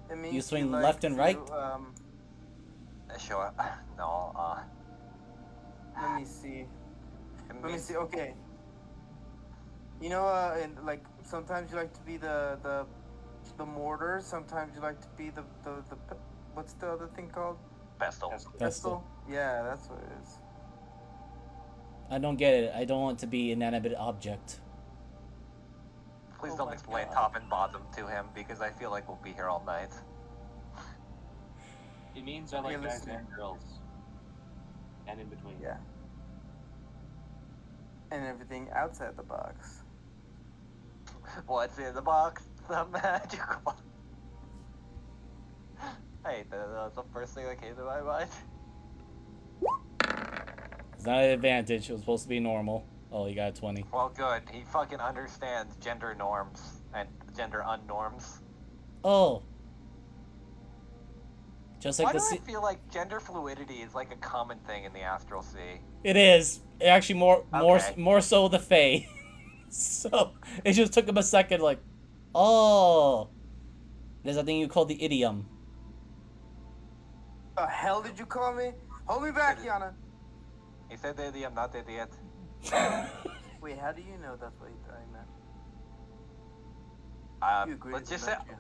It means You swing like left and right? Sure. No, Let me see. it Let me means- see. Okay. You know, and like sometimes you like to be the mortar. Sometimes you like to be the what's the other thing called? Pestle. Pestle. Yeah, that's what it is. I don't get it. I don't want to be an inanimate object. Please Oh don't my explain God. top and bottom to him because I feel like we'll be here all night. It means I like Okay, guys listen. and girls. And in between. Yeah. And everything outside the box. What's in the box? The magical. Hey, that's the first thing that came to my mind. It's not an advantage. It was supposed to be normal. Oh, you got a 20. Well, good. He fucking understands gender norms and gender unnorms. Oh. Just like Why the do I sea. feel like gender fluidity is like a common thing in the astral sea? It is. Actually, Okay. more so the Fae. So, it just took him a second, like, oh. There's a thing you call the idiom. The hell did you call me? Hold me back, Yana. He said the idiom, not the idiot. Wait, how do you know that's what I meant? You agree Let's with just me, say don't you?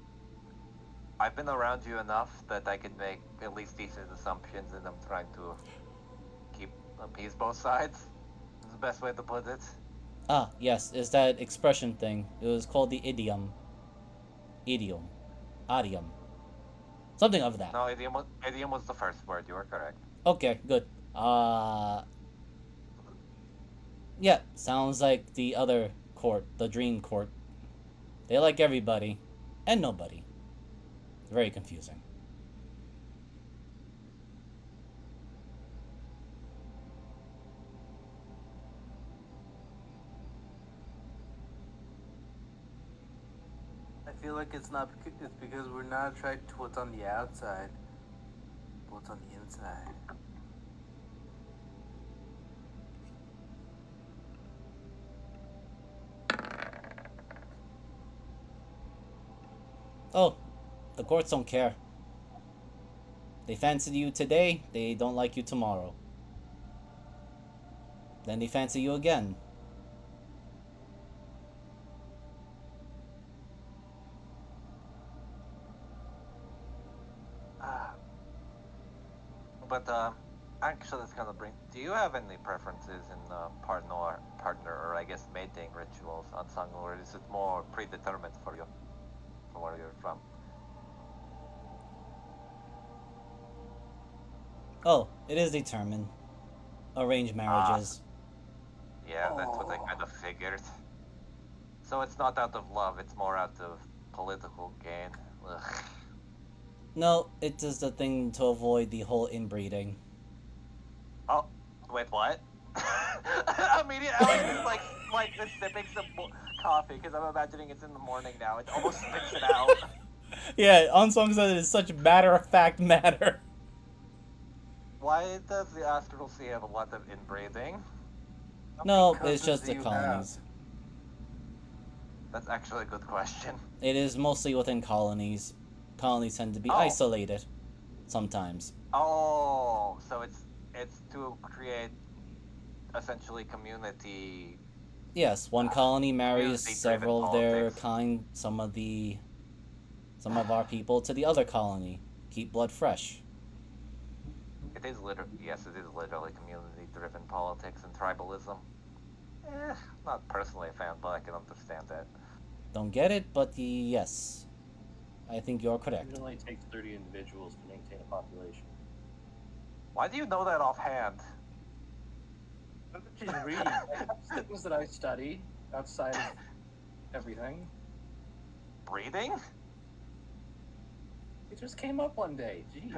I've been around you enough that I can make at least decent assumptions, and I'm trying to appease both sides. Is the best way to put it. Ah, yes, it's that expression thing. It was called the idiom. Idiom. Idiom. Something of that. No, idiom was the first word. You were correct. Okay, good. Yeah, sounds like the other court, the dream court. They like everybody and nobody. Very confusing. I feel like it's because we're not attracted to what's on the outside, but what's on the inside. Oh, the courts don't care. They fancy you today, they don't like you tomorrow. Then they fancy you again. But actually, it's gonna bring. Do you have any preferences in partner, or I guess mating rituals on Sung, or is it more predetermined for you, from where you're from? Oh, it is determined. Arranged marriages. Yeah, that's what I kind of figured. So it's not out of love; it's more out of political gain. Ugh. No, it is the thing to avoid the whole inbreeding. Oh, wait, what? Immediately, just like just sipping some coffee because I'm imagining it's in the morning now. It almost spits it out. Yeah, Unsung said it is such matter-of-fact matter. Why does the Astral Sea have a lot of inbreeding? No, Because it's just the you have. colonies. That's actually a good question. It is mostly within colonies. Colonies tend to be Oh. isolated. Sometimes. Oh, so it's to create essentially community. Yes, one colony marries community-driven several of their politics. kind, some of our people to the other colony. Keep blood fresh. It is literally community-driven politics and tribalism. Not personally a fan, but I can understand that. Don't get it, but yes. I think you're correct. It only takes 30 individuals to maintain a population. Why do you know that offhand? She's reading things that I study outside of everything. Breathing? It just came up one day. Jeez.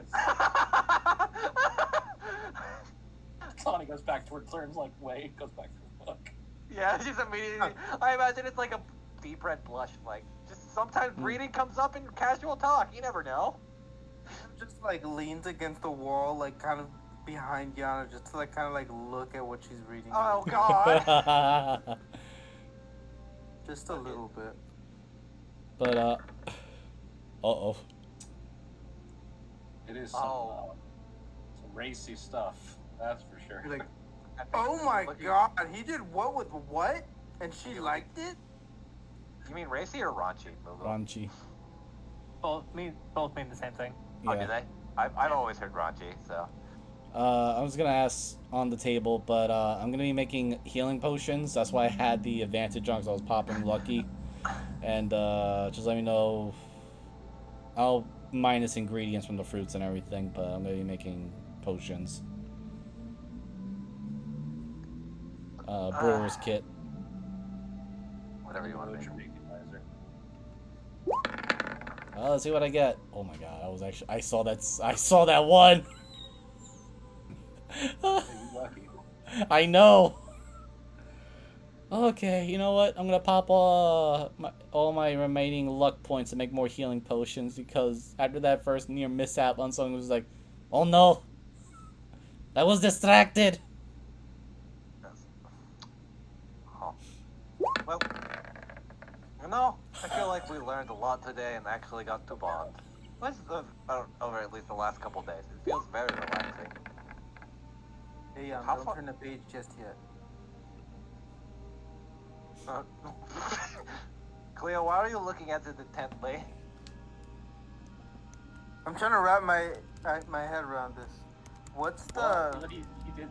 Connie goes back to her terms like way, goes back to her book. Yeah, she's immediately. I imagine it's like a deep red blush. Like, just sometimes breathing comes up in casual talk. You never know. Just like leans against the wall, like kind of behind Yana, just to like kind of like look at what she's reading. Oh God. Just a little bit. But, uh-oh. It is Oh. some racy stuff, that's for sure. Like, I think oh my looking- god, he did what with what? And she liked it? You mean racy or raunchy? Mugo? Raunchy. Both mean the same thing. Oh, do Yeah. they? I've always heard raunchy, so. I was gonna ask on the table, but I'm gonna be making healing potions. That's why I had the advantage on, because I was popping lucky. And just let me know. I'll minus ingredients from the fruits and everything, but I'm gonna be making potions. Brewer's kit. Whatever you want to What make. you're making, Miser. Let's see what I get. Oh my god, I saw that one. Hey, you lucky. I know. Okay, you know what? I'm gonna pop all my remaining luck points to make more healing potions, because after that first near mishap, Unsung was like, "Oh no, I was distracted." Yes. Oh. Well, you know, I feel like we learned a lot today and actually got to bond. Over at least the last couple days. It feels very relaxing. Hey, How don't far- turn the page just yet. Cleo, why are you looking at it intently? I'm trying to wrap my head around this. What's Well, the... he did.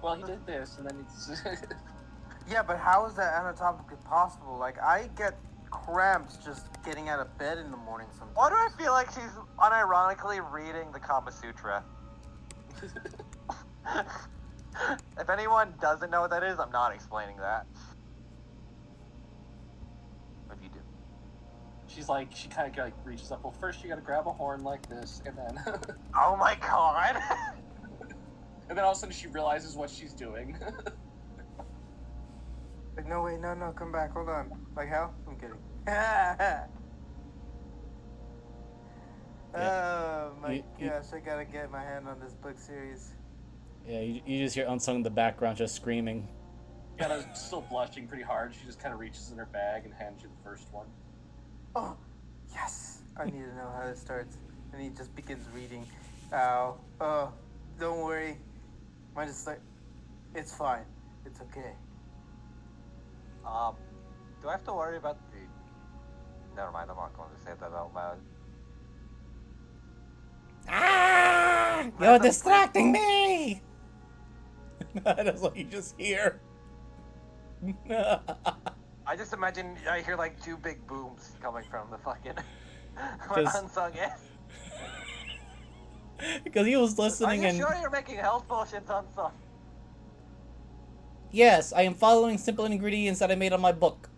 Well, he did this, and then it's. Yeah, but how is that anatomically possible? Like, I get cramps just getting out of bed in the morning sometimes. Why do I feel like she's unironically reading the Kama Sutra? If anyone doesn't know what that is, I'm not explaining that. What do you do? She's like, she kind of like reaches up. Well, first you gotta grab a horn like this, and then, Oh my god! and then all of a sudden she realizes what she's doing. Like, no, wait, no, come back, hold on. Like, how? I'm kidding. Oh my gosh, I gotta get my hand on this book series. Yeah, you just hear Unsung in the background just screaming. Yana's still blushing pretty hard. She just kind of reaches in her bag and hands you the first one. Oh, yes! I need to know how it starts. And he just begins reading. Ow. Oh, don't worry. Mine just like, it's fine. It's okay. Do I have to worry about the... Never mind, I'm not going to say that out loud. Ah! You're distracting me! That's what you just hear. I just imagine I hear like two big booms coming from the fucking... where Just- Unsung is. Because he was Are listening you and... sure you're making health potions, Unsung? Yes, I am following simple ingredients that I made on my book.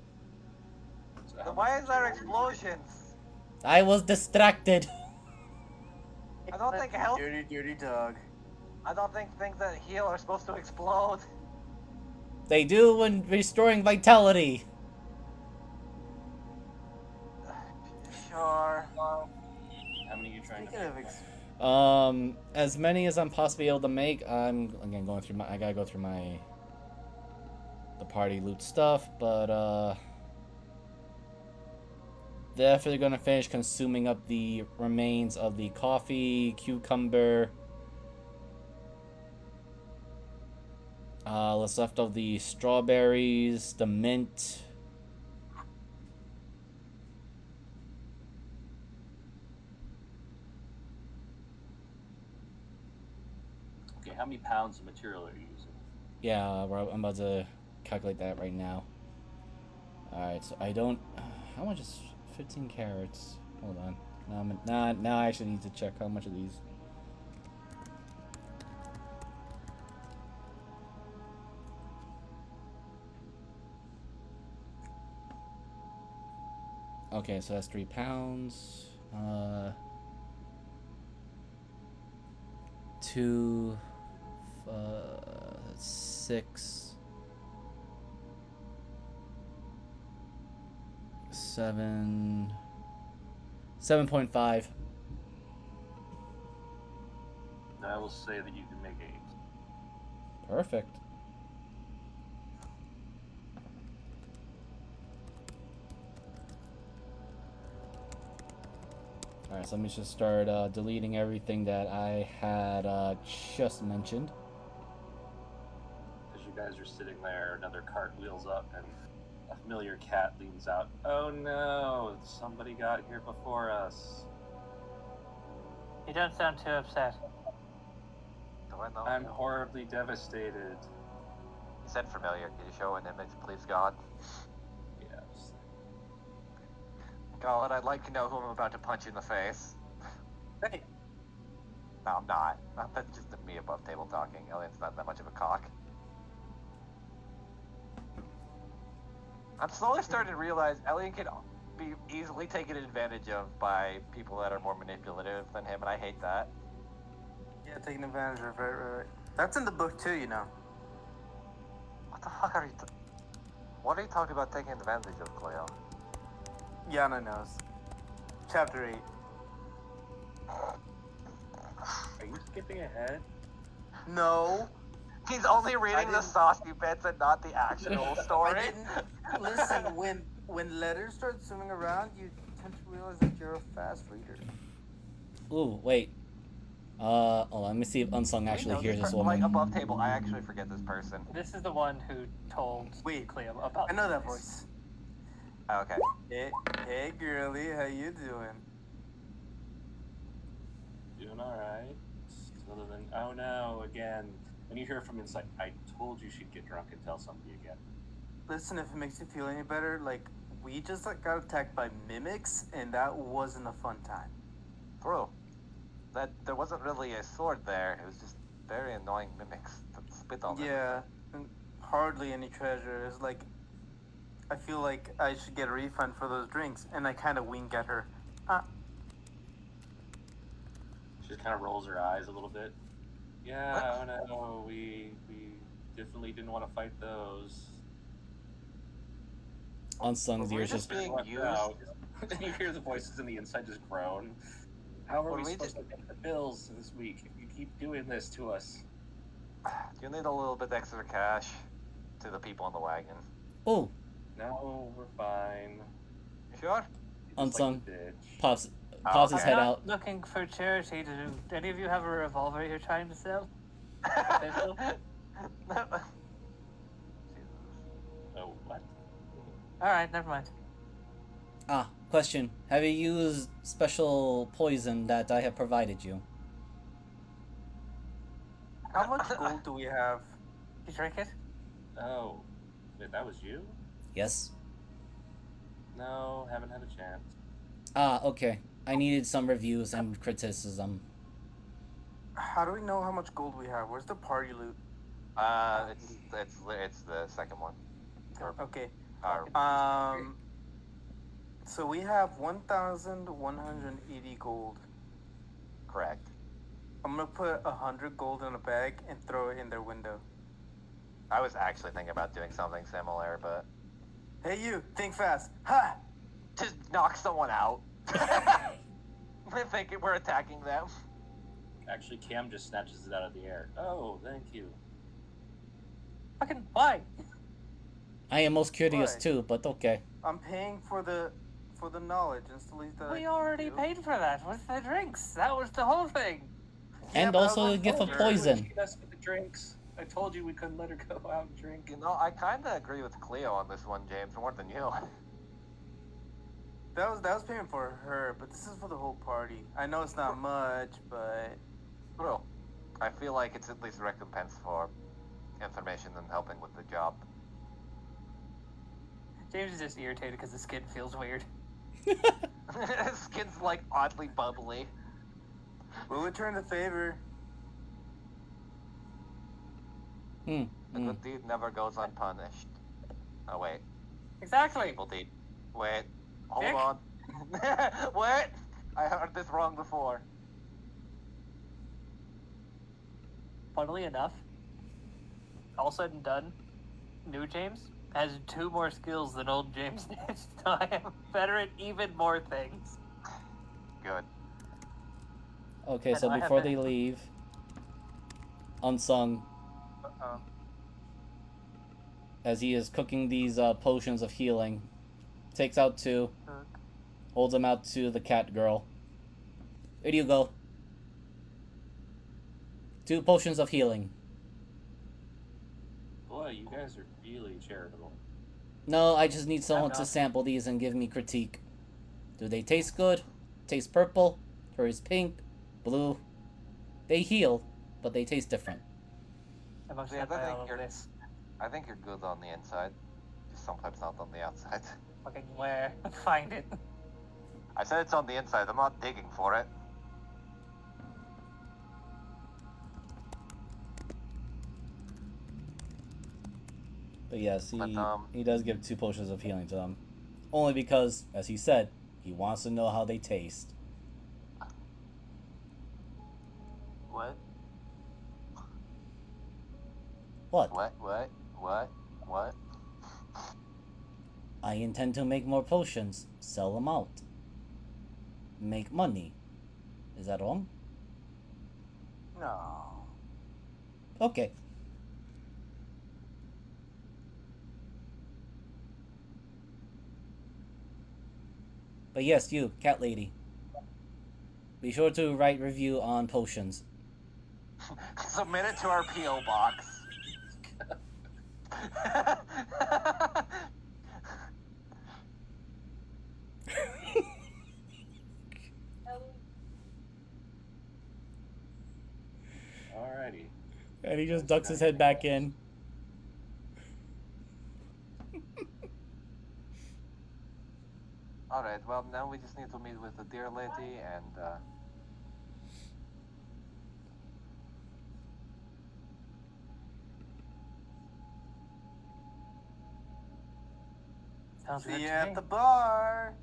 So Then how why much is there you want me to- explosions? I was distracted. I don't think health... Dirty dog. I don't think things that heal are supposed to explode. They do when restoring vitality. Sure. How many are you trying to Speaking make? of As many as I'm possibly able to make. I'm again going through I gotta go through the party loot stuff, but definitely gonna finish consuming up the remains of the coffee, cucumber. What's left of the strawberries, the mint. Okay, how many pounds of material are you using? Yeah, I'm about to calculate that right now. Alright, so I don't... how much is 15 carrots? Hold on. Now I actually need to check how much of these... Okay, so that's 3 pounds. 2... 6... 7... 7.5. I will say that you can make 8. Perfect. Alright, so let me just start deleting everything that I had just mentioned. As you guys are sitting there, another cart wheels up and a familiar cat leans out. Oh no, somebody got here before us. You don't sound too upset. Do I know? I'm horribly devastated. You said familiar. Can you show an image, please, God? Yes. God, I'd like to know who I'm about to punch in the face. Hey, No, I'm not. That's just me above table talking. Elliot's not that much of a cock. I'm slowly starting to realize Elliot can be easily taken advantage of by people that are more manipulative than him, and I hate that. Yeah, taking advantage of it, right. That's in the book too, you know. What the fuck are you... What are you talking about taking advantage of, Cleo? Yana knows. Chapter 8. are you skipping ahead? No. He's only reading the didn't- saucy bits and not the actual I story. didn't listen. When letters start swimming around, you tend to realize that you're a fast reader. Ooh, wait. Hold on, let me see if Unsung actually hears this Like woman. above table, I actually forget this person. This is the one who told Wait, Cleo about I know that this. voice. Okay. Hey, girly, how you doing? Doing alright. Other than, oh no, again. When you hear from inside, I told you she'd get drunk and tell somebody again. Listen, if it makes you feel any better, like we just like got attacked by mimics, and that wasn't a fun time. Bro, that there wasn't really a sword there. It was just very annoying mimics that spit on Yeah, and hardly any treasure. It's like I feel like I should get a refund for those drinks, and I kind of wink at her. She just kind of rolls her eyes a little bit. Yeah, oh no, we definitely didn't want to fight those. Unsung's We're ears just just. being Left used. out. You hear the voices in the inside just groan. How are Were we we supposed to pay the bills this week if you keep doing this to us? You need a little bit extra cash to the people in the wagon. Oh, No, we're fine. You sure? Just like Unsung the bitch. pops Oh, his okay. head I'm not out. looking for charity. Do any of you have a revolver you're trying to sell? Pistol? Oh, what? Alright, never mind. Ah, question. Have you used special poison that I have provided you? How much gold do we have? You drink it? Oh, wait, that was you? Yes. No, haven't had a chance. Ah, okay. I needed some reviews and criticism. How do we know how much gold we have? Where's the party loot? It's the second one. Okay. Or, So we have 1,180 gold. correct. I'm gonna put 100 gold in a bag and throw it in their window. I was actually thinking about doing something similar, but Hey, you! Think fast! Ha! just knock someone out. They think we're attacking them. Actually, Cam just snatches it out of the air. Oh, thank you. Fucking why? I am most curious Why? too, but okay. I'm paying for the knowledge and studies that We I already do. paid for that with the drinks. That was the whole thing. Yeah, And but I also was a like, gift of "Oh, poison. That's with the drinks. I told you we couldn't let her go out and drink. You know, I kind of agree with Cleo on this one, James, more than you. That was paying for her, but this is for the whole party. I know it's not much, but Bro, I feel like it's at least recompense for information and helping with the job. James is just irritated because the skin feels weird. Skin's like oddly bubbly. we'll return the favor. A good deed never goes unpunished. Oh wait, Exactly. evil deed. Wait, hold Dick? on. What? I heard this wrong before. Funnily enough, all said and done, new James has 2 more skills than old James did. So I am better at even more things. Good. Okay, And so I have before been- they leave, Unsung, as he is cooking these potions of healing, takes out 2, holds them out to the cat girl. Here you go. 2 potions of healing. Boy, you guys are really charitable. No, I just need someone I'm to not. sample these and give me critique. Do they taste good? Taste purple? Or is pink? Blue? They heal, but they taste different. I'm upset Yeah, I by think all of you're- this. I think you're good on the inside. Just sometimes not on the outside. Fucking where? Find it. I said it's on the inside. I'm not digging for it. But yes, But, he does give 2 potions of healing to them. Only because, as he said, he wants to know how they taste. What? What? What? I intend to make more potions, sell them out. Make money. Is that wrong? No. Okay. But yes, you, cat lady. Be sure to write review on potions. Submit it to our PO box. Alrighty. And he just ducks his head back in. Alright, well, now we just need to meet with the dear lady and, Sounds good See you to at me. the bar.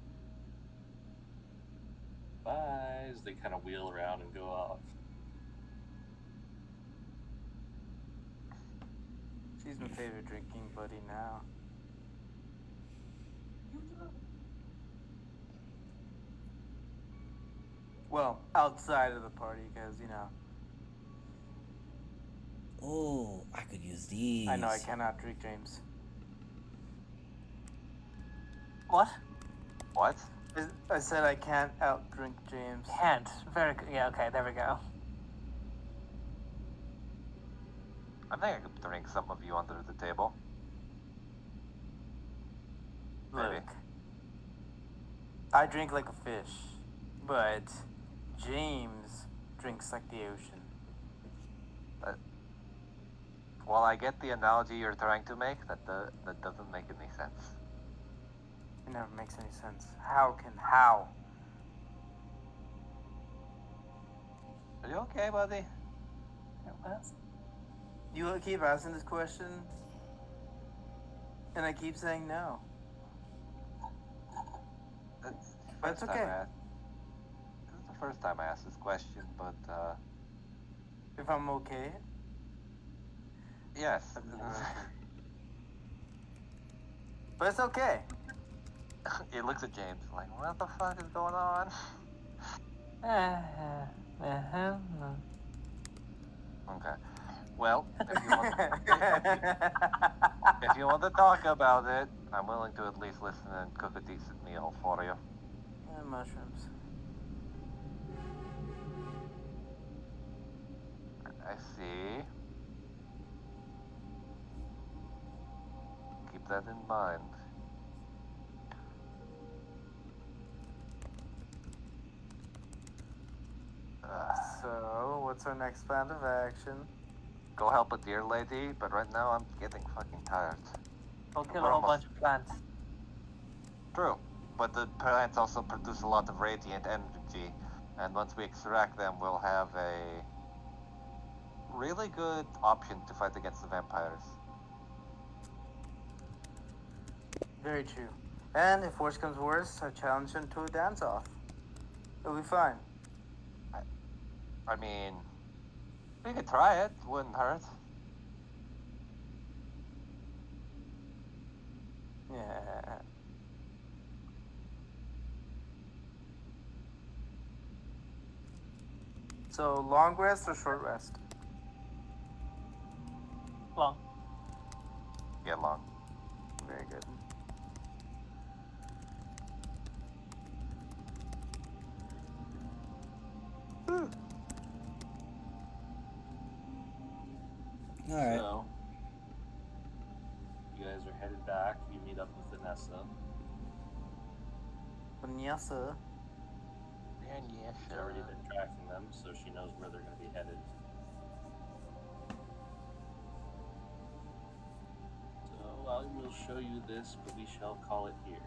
Bye. As they kind of wheel around and go off. She's my favorite drinking buddy now. Well, outside of the party, because, you know, Oh, I could use these. I know I cannot drink James. What? what? I said I can't outdrink James. Can't. Very good. Yeah, okay, there we go. I think I could drink some of you under the table. Maybe. Look, I drink like a fish, but James drinks like the ocean. Well, I get the analogy you're trying to make. That doesn't make any sense. It never makes any sense. How? Are you okay, buddy? You keep asking this question, and I keep saying no. That's the But it's first time okay. This is the first time I asked this question, but If I'm okay, yes. but it's okay. He looks at James like, what the fuck is going on? Okay. Well, if you want to talk about it, I'm willing to at least listen and cook a decent meal for you. And mushrooms. I see. Keep that in mind. So, what's our next plan of action? Go help a dear lady, but right now I'm getting fucking tired. We'll kill We're a whole almost- bunch of plants. True, but the plants also produce a lot of radiant energy, and once we extract them, we'll have a really good option to fight against the vampires. Very true. And if worse comes worse, I challenge him to a dance-off. It'll be fine. I mean, we could try it, wouldn't hurt. Yeah. So, long rest or short rest? Long. Get along. Very good. All right. So, you guys are headed back. You meet up with Vanessa. Vanessa. She's already been tracking them, so she knows where they're going to be headed. So I will show you this, but we shall call it here.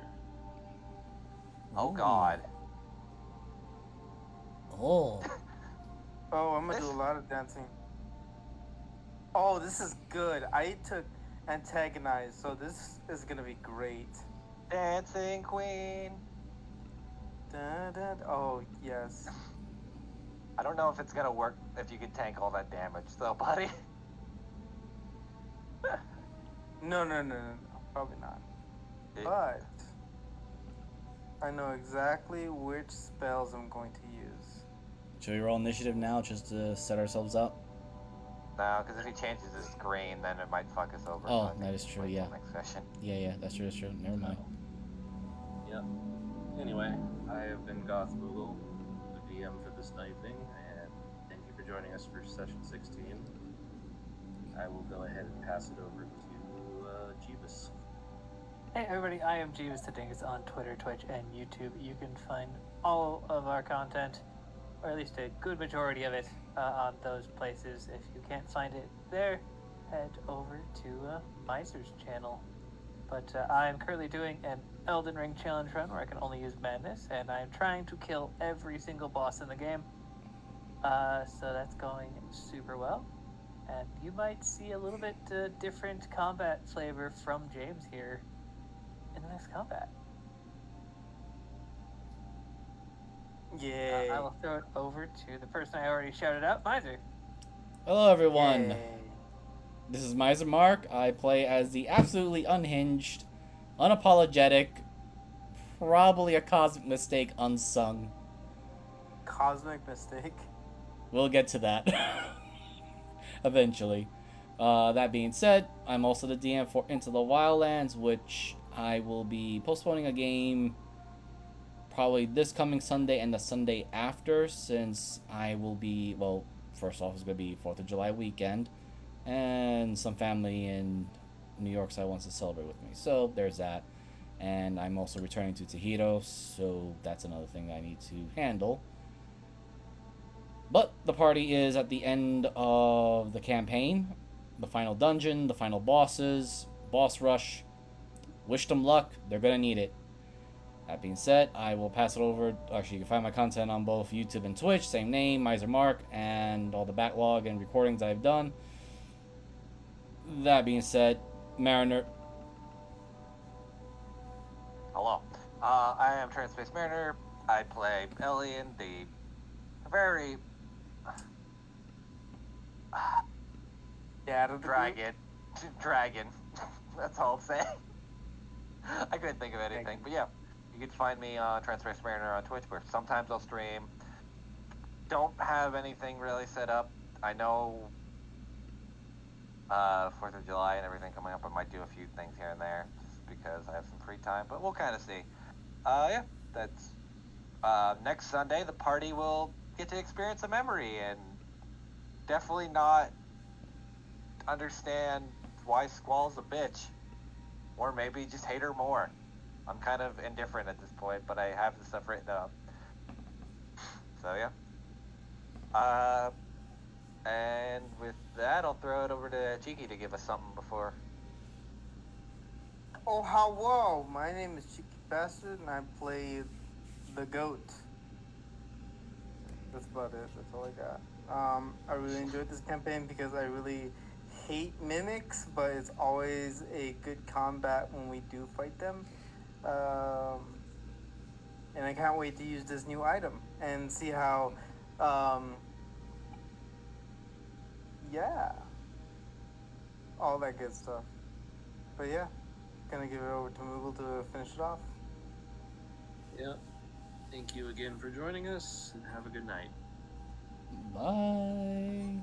Oh God. Oh. Oh, I'm gonna do a lot of dancing. Oh, this is good. I took antagonize, so this is gonna be great. Dancing Queen. Dun, dun. Oh, yes. I don't know if it's gonna work if you could tank all that damage, though, buddy. No, probably not. It- But I know exactly which spells I'm going to use. Should we roll initiative now just to set ourselves up? No, because if he changes his screen, then it might fuck us over. Oh, so I think that is true, wait till yeah. Next session. Yeah, that's true, Never mind. Yep. Anyway, I have been Goth Moogle, the DM for this evening, and thank you for joining us for session 16. I will go ahead and pass it over to Jeebus. Hey everybody, I am Jeeves the Dingus on Twitter, Twitch, and YouTube. You can find all of our content, or at least a good majority of it, on those places. If you can't find it there, head over to Miser's channel. But I'm currently doing an Elden Ring challenge run where I can only use madness, and I'm trying to kill every single boss in the game. So that's going super well. And you might see a little bit different combat flavor from James here in the next combat. Yay. I will throw it over to the person I already shouted out, Miser. Hello, everyone. Yay. This is Miser Mark. I play as the absolutely unhinged, unapologetic, probably a cosmic mistake unsung. Cosmic mistake. We'll get to that eventually. That being said, I'm also the DM for Into the Wildlands, which I will be postponing a game probably this coming Sunday and the Sunday after, since I will be, well, first off, it's going to be 4th of July weekend, and some family in New York side wants to celebrate with me. So there's that. And I'm also returning to Tajitos, so that's another thing I need to handle. But the party is at the end of the campaign, the final dungeon, the final bosses, boss rush. Wish them luck, they're going to need it. That being said, I will pass it over. Actually, you can find my content on both YouTube and Twitch, same name, Miser Mark, and all the backlog and recordings I've done. That being said, Mariner. Hello. I am Transspace Mariner. I play Elian, the very Dad of the group? dragon. That's all I'll say. I couldn't think of anything, but yeah, you can find me on Transspace Mariner on Twitch, where sometimes I'll stream. Don't have anything really set up. I know 4th of July and everything coming up, I might do a few things here and there just because I have some free time, but we'll kind of see. Yeah, that's next Sunday. The party will get to experience a memory and definitely not understand why Squall's a bitch, or maybe just hate her more. I'm kind of indifferent at this point, but I have the stuff written up. So yeah. And with that, I'll throw it over to Cheeky to give us something before. Oh, hello. My name is Cheeky Bastard, and I play the goat. That's about it. That's all I got. I really enjoyed this campaign because I really hate mimics, but it's always a good combat when we do fight them. And I can't wait to use this new item and see how, yeah, all that good stuff. But yeah, gonna give it over to Moogle to finish it off. Yeah. Thank you again for joining us, and have a good night. Bye.